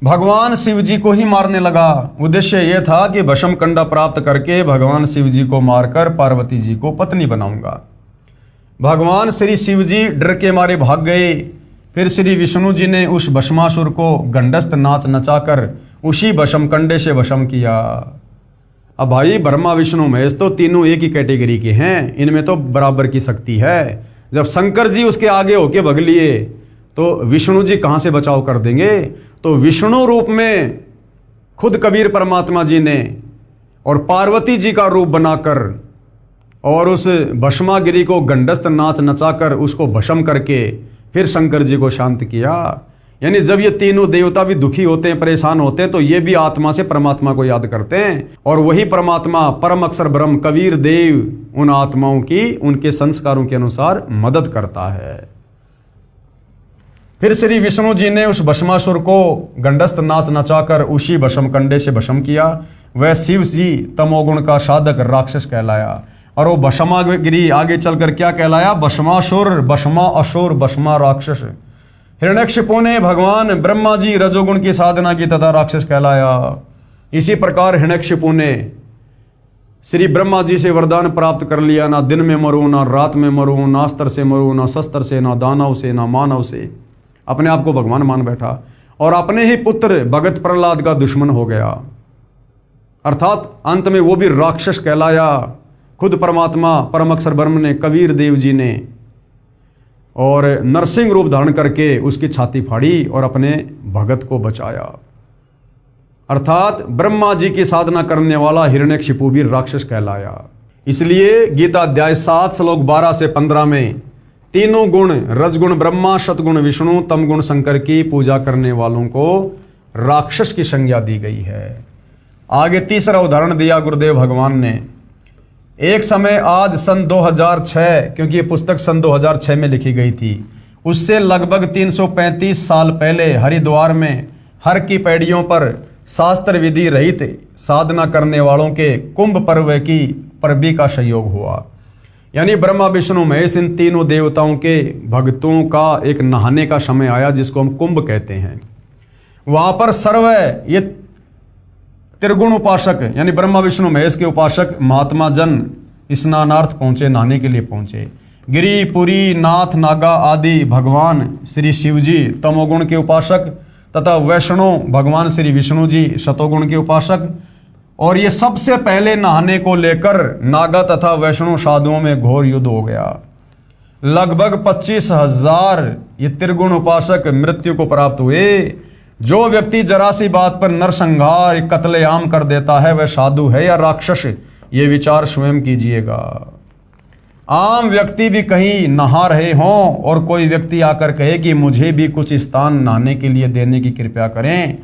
भगवान शिव जी को ही मारने लगा। उद्देश्य यह था कि भस्म कंडा प्राप्त करके भगवान शिव जी को मारकर पार्वती जी को पत्नी बनाऊंगा। भगवान श्री शिव जी डर के मारे भाग गए। फिर श्री विष्णु जी ने उस भस्मासुर को गंडस्त नाच नचाकर उसी भस्म कंडे से भस्म किया। अब भाई ब्रह्मा विष्णु महेश तो तीनों एक ही कैटेगरी के हैं, इनमें तो बराबर की शक्ति है। जब शंकर जी उसके आगे होके भग लिए तो विष्णु जी कहाँ से बचाव कर देंगे? तो विष्णु रूप में खुद कबीर परमात्मा जी ने और पार्वती जी का रूप बनाकर और उस भस्मागिरी को गंडस्त नाच नचाकर उसको भस्म करके फिर शंकर जी को शांत किया। यानी जब ये तीनों देवता भी दुखी होते हैं, परेशान होते हैं, तो ये भी आत्मा से परमात्मा को याद करते हैं, और वही परमात्मा परम अक्षर ब्रह्म कबीर देव उन आत्माओं की उनके संस्कारों के अनुसार मदद करता है। फिर श्री विष्णु जी ने उस भस्मासुर को गंडस्त नाच नचाकर उसी भस्म कंडे से भस्म किया। वह शिव जी तमोगुण का साधक राक्षस कहलाया, और वो भस्मागिरी आगे चलकर क्या कहलाया? भस्मासुर, भस्मा असुर, भस्मा राक्षस। हिरण्यकशिपु ने भगवान ब्रह्मा जी रजोगुण की साधना की तथा राक्षस कहलाया। इसी प्रकार हिरण्यकशिपु ने श्री ब्रह्मा जी से वरदान प्राप्त कर लिया, ना दिन में मरूं, ना रात में मरूं, ना अस्त्र से मरूं, ना शस्त्र से, ना दानव से, ना मानव से। अपने आप को भगवान मान बैठा और अपने ही पुत्र भगत प्रहलाद का दुश्मन हो गया। अर्थात अंत में वो भी राक्षस कहलाया। खुद परमात्मा परम अक्षर ब्रह्म ने, कबीर देव जी ने और नरसिंह रूप धारण करके उसकी छाती फाड़ी और अपने भगत को बचाया। अर्थात ब्रह्मा जी की साधना करने वाला हिरण्यकशिपु भी राक्षस कहलाया। इसलिए गीता अध्याय 7 श्लोक 12 से 15 में तीनों गुण, रजगुण ब्रह्मा, सतगुण विष्णु, तमगुण शंकर की पूजा करने वालों को राक्षस की संज्ञा दी गई है। आगे तीसरा उदाहरण दिया गुरुदेव भगवान ने। एक समय आज सन 2006, क्योंकि ये पुस्तक सन 2006 में लिखी गई थी, उससे लगभग 335 साल पहले हरिद्वार में हर की पैड़ियों पर शास्त्र विधि रहित साधना करने वालों के कुंभ पर्व की परबी का संयोग हुआ। यानी ब्रह्मा विष्णु महेश इन तीनों देवताओं के भक्तों का एक नहाने का समय आया, जिसको हम कुंभ कहते हैं। वहां पर सर्व ये त्रिगुण उपासक यानी ब्रह्मा विष्णु महेश के उपासक महात्मा जन स्नानार्थ पहुंचे, नहाने के लिए पहुंचे। गिरि पुरी नाथ नागा आदि भगवान श्री शिव जी तमोगुण के उपासक तथा वैष्णव भगवान श्री विष्णु जी शतोगुण के उपासक। और ये सबसे पहले नहाने को लेकर नागा तथा वैष्णव साधुओं में घोर युद्ध हो गया। लगभग 25,000 ये त्रिगुण उपासक मृत्यु को प्राप्त हुए। जो व्यक्ति जरा सी बात पर नरसंहार कत्लेआम कर देता है वह साधु है या राक्षस, ये विचार स्वयं कीजिएगा। आम व्यक्ति भी कहीं नहा रहे हों और कोई व्यक्ति आकर कहे कि मुझे भी कुछ स्थान नहाने के लिए देने की कृपया करें,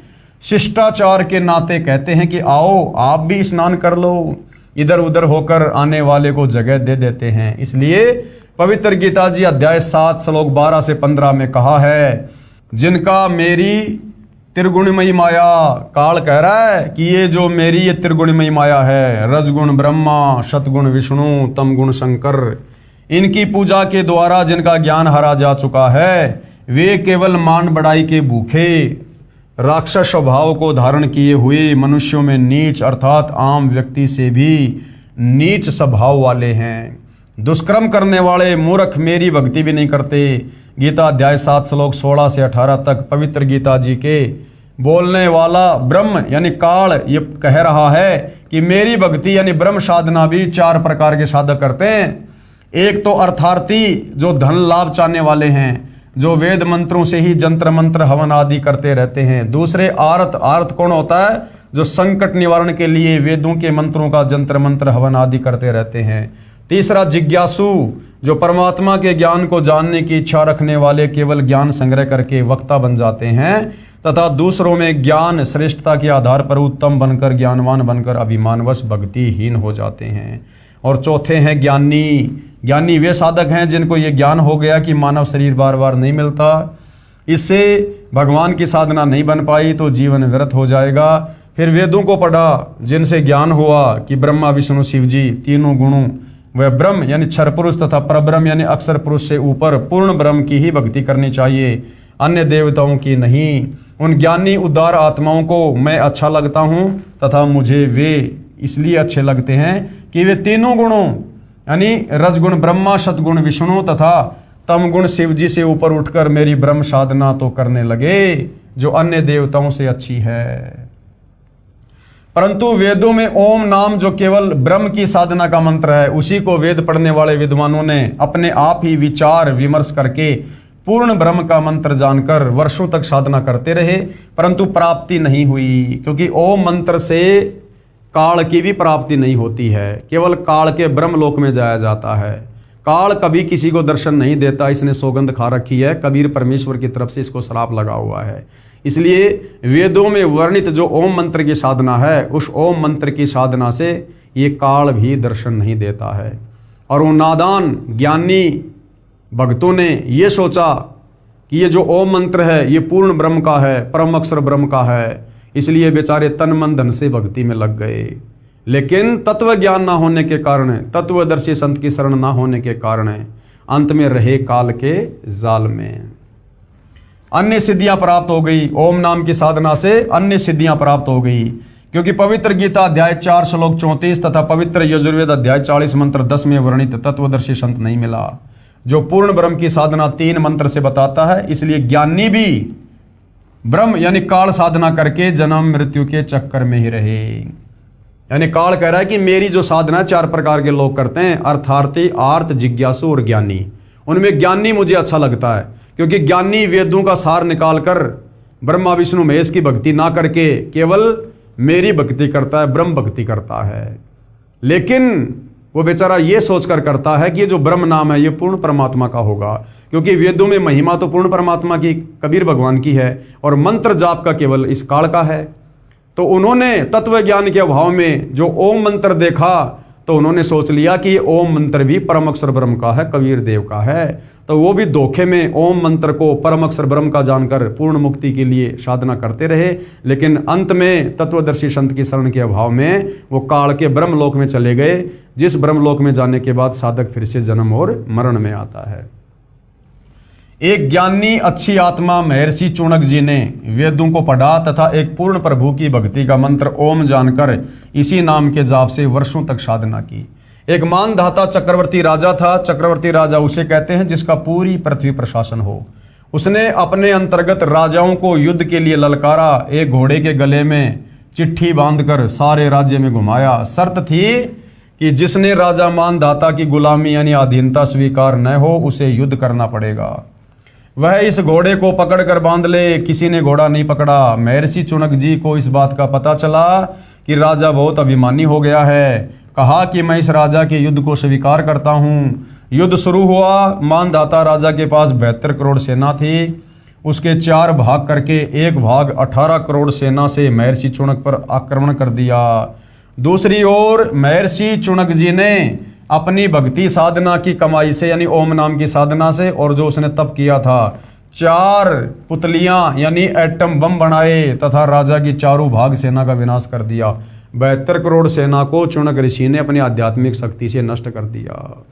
शिष्टाचार के नाते कहते हैं कि आओ आप भी स्नान कर लो, इधर उधर होकर आने वाले को जगह दे देते हैं। इसलिए पवित्र गीता जी अध्याय 7 श्लोक 12 से 15 में कहा है, जिनका मेरी त्रिगुणमयी माया, काल कह रहा है कि ये जो मेरी ये त्रिगुणमयी माया है, रजगुण ब्रह्मा, सतगुण विष्णु, तमगुण शंकर, इनकी पूजा के द्वारा जिनका ज्ञान हरा जा चुका है, वे केवल मान बढ़ाई के भूखे राक्षस स्वभाव को धारण किए हुए मनुष्यों में नीच अर्थात आम व्यक्ति से भी नीच स्वभाव वाले हैं। दुष्कर्म करने वाले मूर्ख मेरी भक्ति भी नहीं करते। गीता अध्याय 7 श्लोक 16 से 18 तक पवित्र गीता जी के बोलने वाला ब्रह्म यानी काल ये कह रहा है कि मेरी भक्ति यानी ब्रह्म साधना भी 4 प्रकार के साधक करते हैं। एक तो अर्थार्थी जो धन लाभ चाहने वाले हैं, जो वेद मंत्रों से ही जंत्र मंत्र हवन आदि करते रहते हैं। दूसरे आर्त कौन होता है, जो संकट निवारण के लिए वेदों के मंत्रों का जंत्र मंत्र हवन आदि करते रहते हैं। तीसरा जिज्ञासु, जो परमात्मा के ज्ञान को जानने की इच्छा रखने वाले केवल ज्ञान संग्रह करके वक्ता बन जाते हैं तथा दूसरों में ज्ञान श्रेष्ठता के आधार पर उत्तम बनकर ज्ञानवान बनकर अभिमानवश भक्तिहीन हो जाते हैं। और चौथे हैं ज्ञानी। ज्ञानी वे साधक हैं जिनको ये ज्ञान हो गया कि मानव शरीर बार बार नहीं मिलता, इससे भगवान की साधना नहीं बन पाई तो जीवन व्यर्थ हो जाएगा। फिर वेदों को पढ़ा, जिनसे ज्ञान हुआ कि ब्रह्मा विष्णु शिव जी तीनों गुणों वह ब्रह्म यानी क्षर पुरुष तथा परब्रह्म यानी अक्षर पुरुष से ऊपर पूर्ण ब्रह्म की ही भक्ति करनी चाहिए, अन्य देवताओं की नहीं। उन ज्ञानी उदार आत्माओं को मैं अच्छा लगता हूँ तथा मुझे वे इसलिए अच्छे लगते हैं कि वे तीनों गुणों यानी रजगुण ब्रह्मा, सतगुण विष्णु तथा तमगुण शिव जी से ऊपर उठकर मेरी ब्रह्म साधना तो करने लगे जो अन्य देवताओं से अच्छी है। परंतु वेदों में ओम नाम जो केवल ब्रह्म की साधना का मंत्र है, उसी को वेद पढ़ने वाले विद्वानों ने अपने आप ही विचार विमर्श करके पूर्ण ब्रह्म का मंत्र जानकर वर्षों तक साधना करते रहे, परंतु प्राप्ति नहीं हुई। क्योंकि ओम मंत्र से काल की भी प्राप्ति नहीं होती है, केवल काल के ब्रह्म लोक में जाया जाता है। काल कभी किसी को दर्शन नहीं देता, इसने सौगंध खा रखी है, कबीर परमेश्वर की तरफ से इसको श्राप लगा हुआ है। इसलिए वेदों में वर्णित जो ओम मंत्र की साधना है, उस ओम मंत्र की साधना से ये काल भी दर्शन नहीं देता है। और वो नादान ज्ञानी भक्तों ने ये सोचा कि ये जो ओम मंत्र है ये पूर्ण ब्रह्म का है, परम अक्षर ब्रह्म का है, इसलिए बेचारे तन मन धन से भक्ति में लग गए। लेकिन तत्व ज्ञान ना होने के कारण, तत्वदर्शी संत की शरण ना होने के कारण अंत में रहे काल के जाल में। अन्य सिद्धियां प्राप्त हो गई, ओम नाम की साधना से अन्य सिद्धियां प्राप्त हो गई। क्योंकि पवित्र गीता अध्याय 4 श्लोक 34 तथा पवित्र यजुर्वेद अध्याय 40 मंत्र 10 में वर्णित तत्वदर्शी संत नहीं मिला जो पूर्ण ब्रह्म की साधना 3 मंत्र से बताता है। इसलिए ज्ञानी भी ब्रह्म यानी काल साधना करके जन्म मृत्यु के चक्कर में ही रहे। यानी काल कह रहा है कि मेरी जो साधना 4 प्रकार के लोग करते हैं, अर्थार्थी, आर्त, जिज्ञासु और ज्ञानी। उनमें ज्ञानी मुझे अच्छा लगता है, क्योंकि ज्ञानी वेदों का सार निकालकर ब्रह्मा विष्णु महेश की भक्ति ना करके केवल मेरी भक्ति करता है, ब्रह्म भक्ति करता है। लेकिन वो बेचारा ये सोचकर करता है कि ये जो ब्रह्म नाम है ये पूर्ण परमात्मा का होगा, क्योंकि वेदों में महिमा तो पूर्ण परमात्मा की, कबीर भगवान की है, और मंत्र जाप का केवल इस काल का है। तो उन्होंने तत्व ज्ञान के अभाव में जो ओम मंत्र देखा तो उन्होंने सोच लिया कि ये ओम मंत्र भी परम अक्षर ब्रह्म का है, कबीर देव का है। तो वो भी धोखे में ओम मंत्र को परम अक्षर ब्रह्म का जानकर पूर्ण मुक्ति के लिए साधना करते रहे, लेकिन अंत में तत्वदर्शी संत की शरण के अभाव में वो काल के ब्रह्मलोक में चले गए, जिस ब्रह्मलोक में जाने के बाद साधक फिर से जन्म और मरण में आता है। एक ज्ञानी अच्छी आत्मा महर्षि चुनक जी ने वेदों को पढ़ा तथा एक पूर्ण प्रभु की भक्ति का मंत्र ओम जानकर इसी नाम के जाप से वर्षों तक साधना की। एक मानधाता चक्रवर्ती राजा था। चक्रवर्ती राजा उसे कहते हैं जिसका पूरी पृथ्वी प्रशासन हो। उसने अपने अंतर्गत राजाओं को युद्ध के लिए ललकारा। एक घोड़े के गले में चिट्ठी बांधकर सारे राज्य में घुमाया। शर्त थी कि जिसने राजा मानधाता की गुलामी यानी अधीनता स्वीकार न हो उसे युद्ध करना पड़ेगा। वह इस घोड़े को पकड़कर बांध ले। किसी ने घोड़ा नहीं पकड़ा। महर्षि चुनक जी को इस बात का पता चला कि राजा बहुत अभिमानी हो गया है। कहा कि मैं इस राजा के युद्ध को स्वीकार करता हूँ। युद्ध शुरू हुआ। मानधाता राजा के पास 72 करोड़ सेना थी। उसके 4 भाग करके एक भाग 18 करोड़ सेना से महर्षि चुनक पर आक्रमण कर दिया। दूसरी ओर महर्षि चुनक जी ने अपनी भक्ति साधना की कमाई से यानी ओम नाम की साधना से और जो उसने तप किया था 4 पुतलियां यानी एटम बम बनाए तथा राजा की चारों भाग सेना का विनाश कर दिया। 72 करोड़ सेना को चुनक ऋषि ने अपनी आध्यात्मिक शक्ति से नष्ट कर दिया।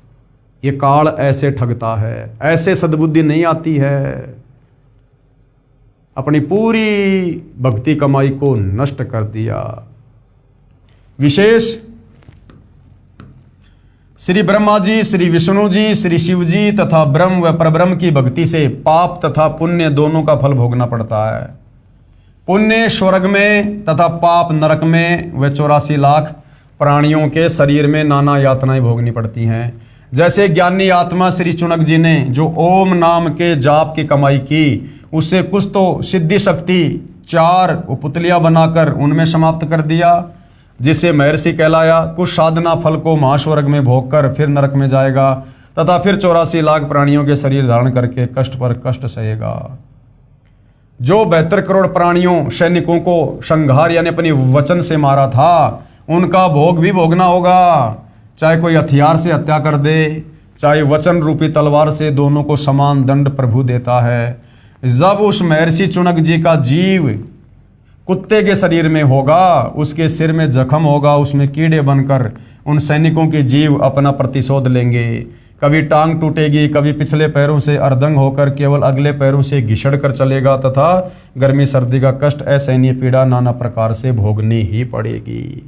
ये काल ऐसे ठगता है, ऐसे सद्बुद्धि नहीं आती है। अपनी पूरी भक्ति कमाई को नष्ट कर दिया। विशेष श्री ब्रह्मा जी, श्री विष्णु जी, श्री शिव जी तथा ब्रह्म व परब्रह्म की भक्ति से पाप तथा पुण्य दोनों का फल भोगना पड़ता है। पुण्य स्वर्ग में तथा पाप नरक में व 84 लाख प्राणियों के शरीर में नाना यातनाएं भोगनी पड़ती हैं। जैसे ज्ञानी आत्मा श्री चुनक जी ने जो ओम नाम के जाप की कमाई की उससे कुछ तो सिद्धि शक्ति 4 पुतलियां बनाकर उनमें समाप्त कर दिया जिसे महर्षि कहलाया। कुछ साधना फल को महास्वर्ग में भोगकर फिर नरक में जाएगा तथा फिर 84 लाख प्राणियों के शरीर धारण करके कष्ट पर कष्ट सहेगा। जो 72 करोड़ प्राणियों सैनिकों को संहार यानी अपनी वचन से मारा था उनका भोग भी भोगना होगा। चाहे कोई हथियार से हत्या कर दे चाहे वचन रूपी तलवार से, दोनों को समान दंड प्रभु देता है। जब उस महर्षि चुनक जी का जीव कुत्ते के शरीर में होगा, उसके सिर में जख्म होगा, उसमें कीड़े बनकर उन सैनिकों के जीव अपना प्रतिशोध लेंगे। कभी टांग टूटेगी, कभी पिछले पैरों से अर्धंग होकर केवल अगले पैरों से घिसड़ कर चलेगा तथा गर्मी सर्दी का कष्ट असहनीय पीड़ा नाना प्रकार से भोगनी ही पड़ेगी।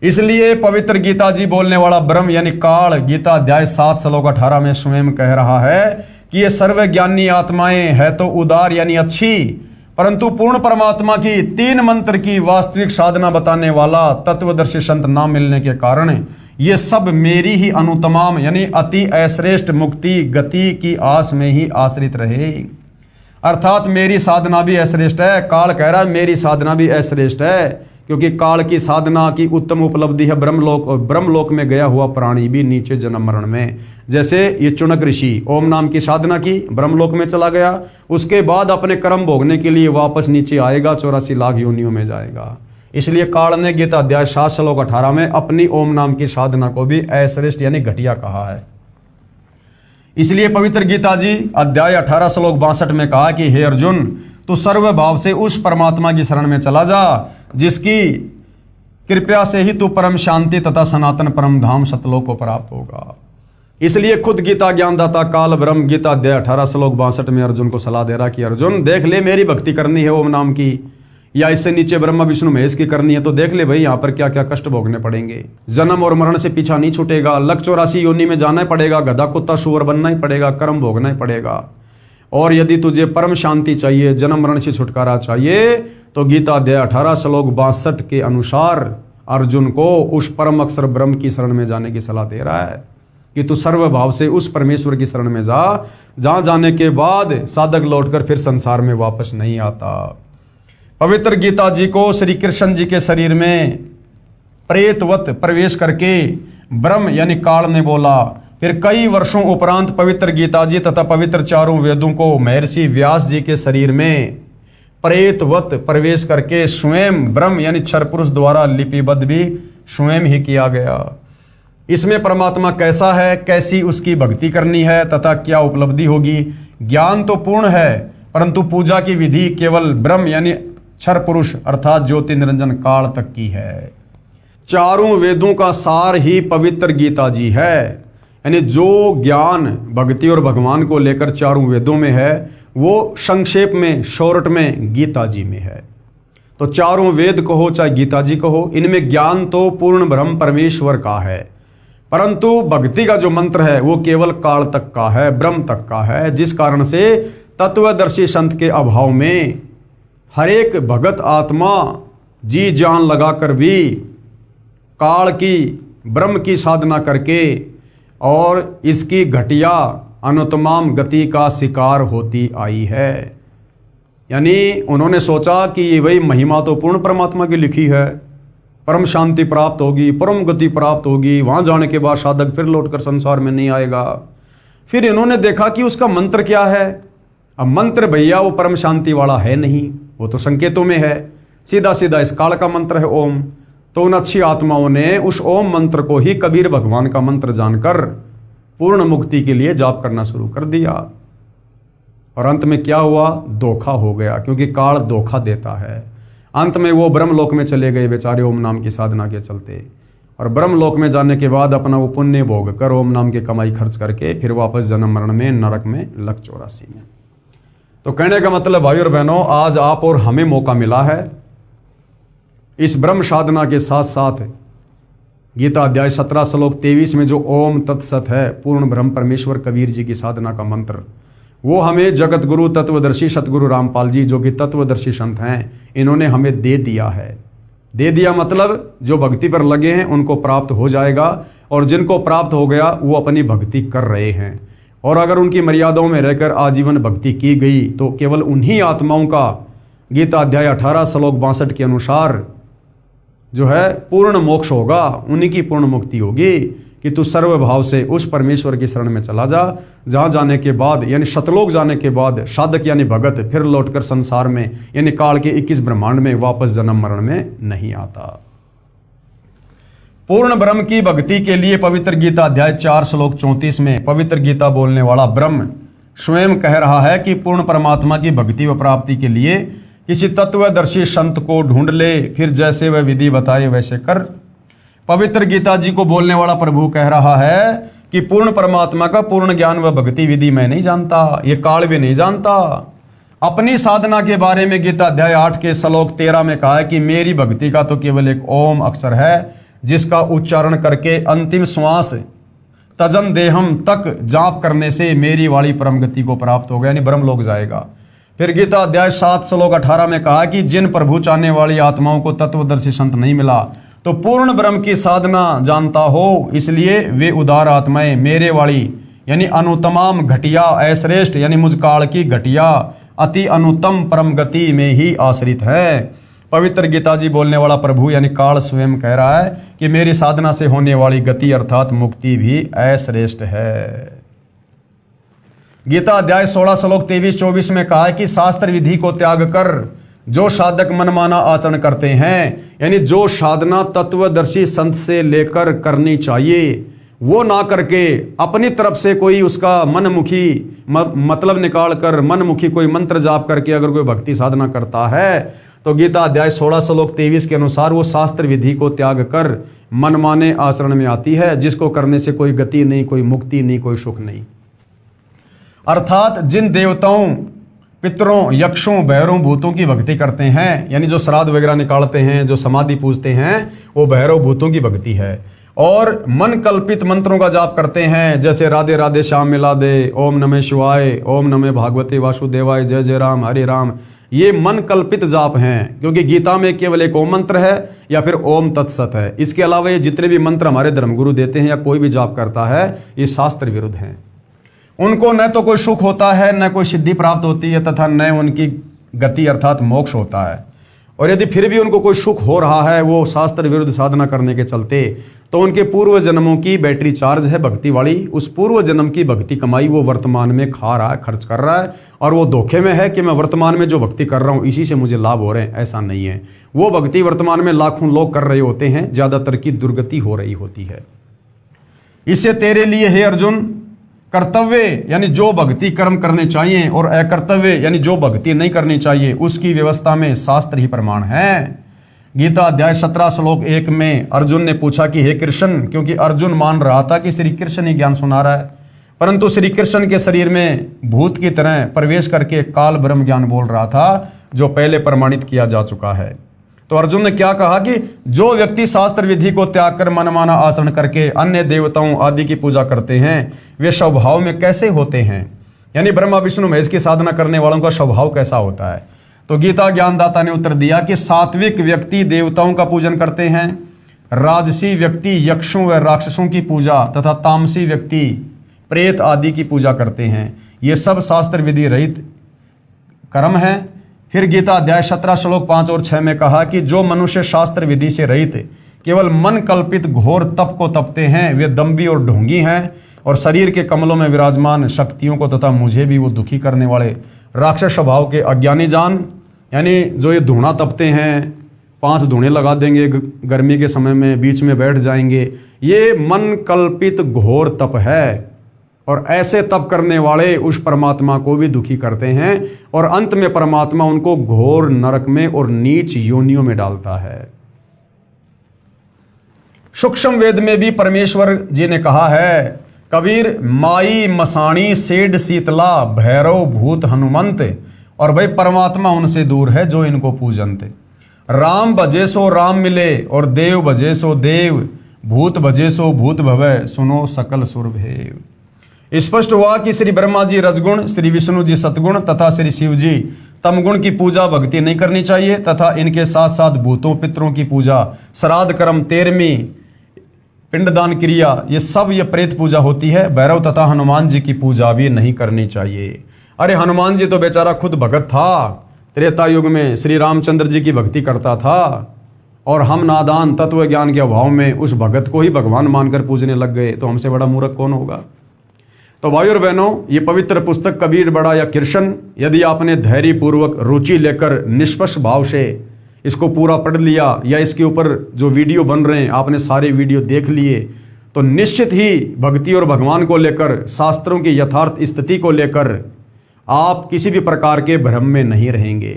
इसलिए पवित्र गीता जी बोलने वाला ब्रह्म यानी काल गीता अध्याय 7 श्लोक 18 में स्वयं कह रहा है कि ये सर्वज्ञानी आत्माएं है तो उदार यानी अच्छी, परंतु पूर्ण परमात्मा की 3 मंत्र की वास्तविक साधना बताने वाला तत्वदर्शी संत ना मिलने के कारण ये सब मेरी ही अनुतमाम यानी अति अश्रेष्ठ मुक्ति गति की आस में ही आश्रित रहे। अर्थात मेरी साधना भी अश्रेष्ठ है। काल कह रहा है मेरी साधना भी अश्रेष्ठ है, क्योंकि काल की साधना की उत्तम उपलब्धि है ब्रह्मलोक, और ब्रह्मलोक में गया हुआ प्राणी भी नीचे जन्म मरण में। जैसे ये चुनक ऋषि ओम नाम की साधना की, ब्रह्मलोक में चला गया, उसके बाद अपने कर्म भोगने के लिए वापस नीचे आएगा, 84 लाख योनियों में जाएगा। इसलिए काल ने गीता अध्याय 7 श्लोक 18 में अपनी ओम नाम की साधना को भी अश्रेष्ठ यानी घटिया कहा है। इसलिए पवित्र गीता जी अध्याय 18 श्लोक 62 में कहा कि हे अर्जुन, तू सर्व भाव से उस परमात्मा की शरण में चला जा जिसकी कृपया से ही तू परम शांति तथा सनातन परम धाम सतलोक को प्राप्त होगा। इसलिए खुद गीता ज्ञानदाता काल ब्रह्म गीता अध्याय 18 श्लोक 62 में अर्जुन को सलाह दे रहा कि अर्जुन देख ले, मेरी भक्ति करनी है ओम नाम की, या इससे नीचे ब्रह्मा विष्णु महेश की करनी है तो देख ले भाई यहाँ पर क्या क्या कष्ट भोगने पड़ेंगे। जन्म और मरण से पीछा नहीं छूटेगा, लक 84 योनि में जाना ही पड़ेगा, गधा कुत्ता सुअर बनना ही पड़ेगा, कर्म भोगना ही पड़ेगा। और यदि तुझे परम शांति चाहिए, जन्म मरण से छुटकारा चाहिए, तो गीता अध्याय 18 श्लोक 62 के अनुसार अर्जुन को उस परम अक्षर ब्रह्म की शरण में जाने की सलाह दे रहा है कि तू सर्व भाव से उस परमेश्वर की शरण में जा, जहां जाने के बाद साधक लौटकर फिर संसार में वापस नहीं आता। पवित्र गीता जी को श्री कृष्ण जी के शरीर में प्रेतवत प्रवेश करके ब्रह्म यानी काल ने बोला। फिर कई वर्षों उपरांत पवित्र गीता जी तथा पवित्र चारों वेदों को महर्षि व्यास जी के शरीर में प्रेतवत प्रवेश करके स्वयं ब्रह्म यानी क्षर पुरुष द्वारा लिपिबद्ध भी स्वयं ही किया गया। इसमें परमात्मा कैसा है, कैसी उसकी भक्ति करनी है तथा क्या उपलब्धि होगी। ज्ञान तो पूर्ण है, परंतु पूजा की विधि केवल ब्रह्म यानी क्षर पुरुष अर्थात ज्योति निरंजन काल तक की है। चारों वेदों का सार ही पवित्र गीता जी है, यानी जो ज्ञान भक्ति और भगवान को लेकर चारों वेदों में है वो संक्षेप में शॉर्ट में गीता जी में है। तो चारों वेद कहो चाहे गीता जी कहो, इनमें ज्ञान तो पूर्ण ब्रह्म परमेश्वर का है, परंतु भक्ति का जो मंत्र है वो केवल काल तक का है, ब्रह्म तक का है। जिस कारण से तत्वदर्शी संत के अभाव में हर एक भगत आत्मा जी जान लगाकर भी काल की ब्रह्म की साधना करके और इसकी घटिया अनुत्तम गति का शिकार होती आई है। यानी उन्होंने सोचा कि ये वही महिमा तो पूर्ण परमात्मा की लिखी है, परम शांति प्राप्त होगी, परम गति प्राप्त होगी, वहाँ जाने के बाद साधक फिर लौटकर संसार में नहीं आएगा। फिर इन्होंने देखा कि उसका मंत्र क्या है। अब मंत्र भैया वो परम शांति वाला है नहीं, वो तो संकेतों में है, सीधा सीधा इस काल का मंत्र है ओम। तो उन अच्छी आत्माओं ने उस ओम मंत्र को ही कबीर भगवान का मंत्र जानकर पूर्ण मुक्ति के लिए जाप करना शुरू कर दिया। और अंत में क्या हुआ, धोखा हो गया, क्योंकि काल धोखा देता है। अंत में वो ब्रह्मलोक में चले गए बेचारे ओम नाम की साधना के चलते, और ब्रह्मलोक में जाने के बाद अपना वो पुण्य भोग कर ओम नाम की कमाई खर्च करके फिर वापस जन्म मरण में नरक में लग 84 में। तो कहने का मतलब भाई और बहनों, आज आप और हमें मौका मिला है इस ब्रह्म साधना के साथ साथ गीता अध्याय 17 श्लोक 23 में जो ओम तत्सत है, पूर्ण ब्रह्म परमेश्वर कबीर जी की साधना का मंत्र, वो हमें जगत गुरु तत्वदर्शी सतगुरु रामपाल जी जो कि तत्वदर्शी संत हैं, इन्होंने हमें दे दिया है। दे दिया मतलब जो भक्ति पर लगे हैं उनको प्राप्त हो जाएगा, और जिनको प्राप्त हो गया वो अपनी भक्ति कर रहे हैं। और अगर उनकी मर्यादाओं में रहकर आजीवन भक्ति की गई तो केवल उन्हीं आत्माओं का गीता अध्याय 18 श्लोक 62 के अनुसार जो है पूर्ण मोक्ष होगा, उन्हीं की पूर्ण मुक्ति होगी कि तू सर्वभाव से उस परमेश्वर की शरण में चला जा, जहाँ जाने के बाद यानी शतलोक जाने के बाद साधक यानी भगत फिर लौटकर संसार में यानी काल के 21 ब्रह्मांड में वापस जन्म मरण में नहीं आता। पूर्ण ब्रह्म की भक्ति के लिए पवित्र गीता अध्याय 4 श्लोक 34 में पवित्र गीता बोलने वाला ब्रह्म स्वयं कह रहा है कि पूर्ण परमात्मा की भक्ति व प्राप्ति के लिए किसी तत्वदर्शी संत को ढूंढ ले, फिर जैसे वह विधि बताए वैसे कर। पवित्र गीता जी को बोलने वाला प्रभु कह रहा है कि पूर्ण परमात्मा का पूर्ण ज्ञान व भक्ति विधि मैं नहीं जानता, ये काल भी नहीं जानता। अपनी साधना के बारे में गीता अध्याय 8 के श्लोक 13 में कहा है कि मेरी भक्ति का तो केवल एक ओम अक्षर है, जिसका उच्चारण करके अंतिम श्वास तजन देहम तक जाप करने से मेरी वाली परम गति को प्राप्त होगा, यानी ब्रह्म लोक जाएगा। फिर गीता अध्याय 7 श्लोक 18 में कहा कि जिन प्रभु चाहने वाली आत्माओं को तत्वदर्शी संत नहीं मिला तो पूर्ण ब्रह्म की साधना जानता हो, इसलिए वे उदार आत्माएं मेरे वाली यानी अनुत्तम घटिया अश्रेष्ठ यानी मुझ काल की घटिया अति अनुत्तम परम गति में ही आश्रित है। पवित्र गीता जी बोलने वाला प्रभु यानी काल स्वयं कह रहा है कि मेरी साधना से होने वाली गति अर्थात मुक्ति भी अश्रेष्ठ है। गीता अध्याय 16 श्लोक 23-24 में कहा है कि शास्त्र विधि को त्याग कर जो साधक मनमाना आचरण करते हैं, यानी जो साधना तत्वदर्शी संत से लेकर करनी चाहिए वो ना करके अपनी तरफ से कोई उसका मनमुखी मतलब निकाल कर मनमुखी कोई मंत्र जाप करके अगर कोई भक्ति साधना करता है तो गीता अध्याय 16 श्लोक 23 के अनुसार वो शास्त्र विधि को त्याग कर मनमाने आचरण में आती है, जिसको करने से कोई गति नहीं, कोई मुक्ति नहीं, कोई सुख नहीं। अर्थात जिन देवताओं पितरों यक्षों भैरव भूतों की भक्ति करते हैं, यानी जो श्राद्ध वगैरह निकालते हैं, जो समाधि पूजते हैं, वो भैरव भूतों की भक्ति है। और मन कल्पित मंत्रों का जाप करते हैं, जैसे राधे राधे श्याम मिला दे, ओम नमः शिवाय, ओम नमः भागवते वासुदेवाय, जय जय राम हरे राम, ये मन कल्पित जाप हैं, क्योंकि गीता में केवल एक ओम मंत्र है या फिर ओम तत्सत है। इसके अलावा ये जितने भी मंत्र हमारे धर्मगुरु देते हैं या कोई भी जाप करता है, ये शास्त्र विरुद्ध हैं। उनको न तो कोई सुख होता है, न कोई सिद्धि प्राप्त होती है, तथा न उनकी गति अर्थात मोक्ष होता है। और यदि फिर भी उनको कोई सुख हो रहा है वो शास्त्र विरुद्ध साधना करने के चलते, तो उनके पूर्व जन्मों की बैटरी चार्ज है भक्ति वाली, उस पूर्व जन्म की भक्ति कमाई वो वर्तमान में खा रहा है, खर्च कर रहा है, और वो धोखे में है कि मैं वर्तमान में जो भक्ति कर रहा हूँ इसी से मुझे लाभ हो रहे हैं। ऐसा नहीं है। वो भक्ति वर्तमान में लाखों लोग कर रहे होते हैं, ज़्यादातर की दुर्गति हो रही होती है। इससे तेरे लिए हे अर्जुन कर्तव्य यानी जो भक्ति कर्म करने चाहिए और अकर्तव्य यानी जो भक्ति नहीं करनी चाहिए उसकी व्यवस्था में शास्त्र ही प्रमाण है। गीता अध्याय 17 श्लोक 1 में अर्जुन ने पूछा कि हे कृष्ण, क्योंकि अर्जुन मान रहा था कि श्री कृष्ण ही ज्ञान सुना रहा है, परंतु श्री कृष्ण के शरीर में भूत की तरह प्रवेश करके काल ब्रह्म ज्ञान बोल रहा था जो पहले प्रमाणित किया जा चुका है। तो अर्जुन ने क्या कहा कि जो व्यक्ति शास्त्र विधि को त्याग कर मनमाना आचरण करके अन्य देवताओं आदि की पूजा करते हैं वे स्वभाव में कैसे होते हैं, यानी ब्रह्मा विष्णु महेश की साधना करने वालों का स्वभाव कैसा होता है। तो गीता ज्ञानदाता ने उत्तर दिया कि सात्विक व्यक्ति देवताओं का पूजन करते हैं, राजसी व्यक्ति यक्षों व राक्षसों की पूजा तथा तामसी व्यक्ति प्रेत आदि की पूजा करते हैं। ये सब शास्त्र विधि रहित कर्म है। फिर गीता अध्याय 17 श्लोक 5 और 6 में कहा कि जो मनुष्य शास्त्र विधि से रहित केवल मन कल्पित घोर तप को तपते हैं वे दम्भी और ढोंगी हैं और शरीर के कमलों में विराजमान शक्तियों को तथा मुझे भी वो दुखी करने वाले राक्षस स्वभाव के अज्ञानी जान, यानी जो ये धूणा तपते हैं, 5 धूणे लगा देंगे गर्मी के समय में, बीच में बैठ जाएंगे, ये मन कल्पित घोर तप है और ऐसे तप करने वाले उस परमात्मा को भी दुखी करते हैं और अंत में परमात्मा उनको घोर नरक में और नीच योनियों में डालता है। सूक्ष्म वेद में भी परमेश्वर जी ने कहा है, कबीर माई मसाणी सेड शीतला भैरव भूत हनुमंत, और भाई परमात्मा उनसे दूर है जो इनको पूजनते। राम भजे सो राम मिले और देव भजे सो देव, भूत भजे सो भूत भवे, सुनो सकल सुर भेव। स्पष्ट हुआ कि श्री ब्रह्मा जी रजगुण, श्री विष्णु जी सतगुण तथा श्री शिव जी तमगुण की पूजा भक्ति नहीं करनी चाहिए तथा इनके साथ साथ भूतों पितरों की पूजा, श्राद्ध कर्म, 13वीं पिंडदान क्रिया, ये सब ये प्रेत पूजा होती है। भैरव तथा हनुमान जी की पूजा भी नहीं करनी चाहिए। अरे हनुमान जी तो बेचारा खुद भगत था, त्रेता युग में श्री रामचंद्र जी की भक्ति करता था और हम नादान तत्व ज्ञान के अभाव में उस भगत को ही भगवान मानकर पूजने लग गए, तो हमसे बड़ा मूर्ख कौन होगा। तो भाइयों और बहनों, ये पवित्र पुस्तक कबीर बड़ा या कृष्ण, यदि आपने धैर्य पूर्वक रुचि लेकर निष्पक्ष भाव से इसको पूरा पढ़ लिया या इसके ऊपर जो वीडियो बन रहे हैं आपने सारे वीडियो देख लिए, तो निश्चित ही भक्ति और भगवान को लेकर, शास्त्रों की यथार्थ स्थिति को लेकर आप किसी भी प्रकार के भ्रम में नहीं रहेंगे।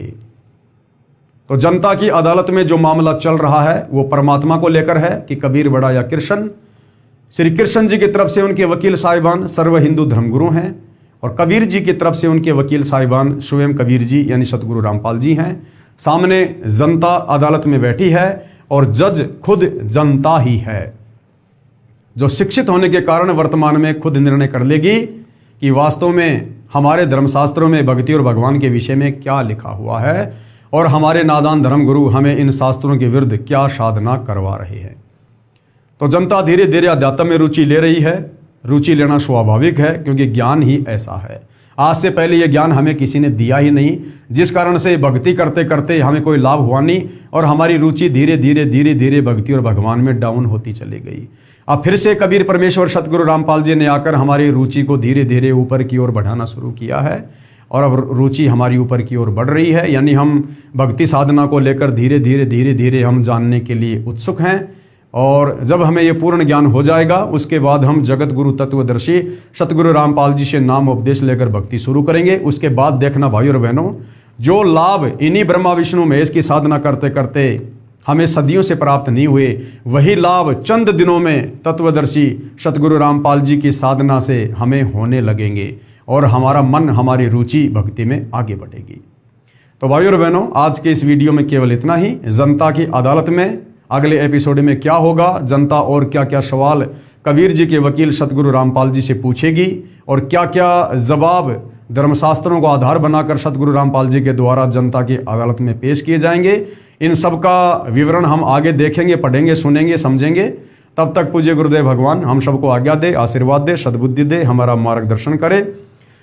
तो जनता की अदालत में जो मामला चल रहा है वो परमात्मा को लेकर है कि कबीर बड़ा या कृष्ण। श्री कृष्ण जी की तरफ से उनके वकील साहिबान सर्व हिंदू धर्मगुरु हैं और कबीर जी की तरफ से उनके वकील साहिबान स्वयं कबीर जी यानी सतगुरु रामपाल जी हैं। सामने जनता अदालत में बैठी है और जज खुद जनता ही है, जो शिक्षित होने के कारण वर्तमान में खुद निर्णय कर लेगी कि वास्तव में हमारे धर्मशास्त्रों में भक्ति और भगवान के विषय में क्या लिखा हुआ है और हमारे नादान धर्मगुरु हमें इन शास्त्रों के विरुद्ध क्या साधना करवा रहे हैं। तो जनता धीरे धीरे अध्यात्म में रुचि ले रही है। रुचि लेना स्वाभाविक है क्योंकि ज्ञान ही ऐसा है। आज से पहले यह ज्ञान हमें किसी ने दिया ही नहीं, जिस कारण से भक्ति करते करते हमें कोई लाभ हुआ नहीं और हमारी रुचि धीरे धीरे भक्ति और भगवान में डाउन होती चली गई। अब फिर से कबीर परमेश्वर सतगुरु रामपाल जी ने आकर हमारी रुचि को धीरे धीरे ऊपर की ओर बढ़ाना शुरू किया है और अब रुचि हमारी ऊपर की ओर बढ़ रही है, यानी हम भक्ति साधना को लेकर धीरे धीरे हम जानने के लिए उत्सुक हैं। और जब हमें ये पूर्ण ज्ञान हो जाएगा उसके बाद हम जगत गुरु तत्वदर्शी सतगुरु रामपाल जी से नाम उपदेश लेकर भक्ति शुरू करेंगे। उसके बाद देखना भाइयों और बहनों, जो लाभ इन्हीं ब्रह्मा विष्णु महेश की साधना करते करते हमें सदियों से प्राप्त नहीं हुए, वही लाभ चंद दिनों में तत्वदर्शी सतगुरु रामपाल जी की साधना से हमें होने लगेंगे और हमारा मन, हमारी रुचि भक्ति में आगे बढ़ेगी। तो भाइयों और बहनों, आज के इस वीडियो में केवल इतना ही। जनता की अदालत में अगले एपिसोड में क्या होगा, जनता और क्या क्या सवाल कबीर जी के वकील सतगुरु रामपाल जी से पूछेगी और क्या क्या जवाब धर्मशास्त्रों को आधार बनाकर सतगुरु रामपाल जी के द्वारा जनता की अदालत में पेश किए जाएंगे, इन सब का विवरण हम आगे देखेंगे, पढ़ेंगे, सुनेंगे, समझेंगे। तब तक पूज्य गुरुदेव भगवान हम सबको आज्ञा दे, आशीर्वाद दे, सद्बुद्धि दे, हमारा मार्गदर्शन करे।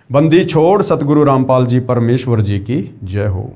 बंदी छोड़ सतगुरु रामपाल जी परमेश्वर जी की जय हो।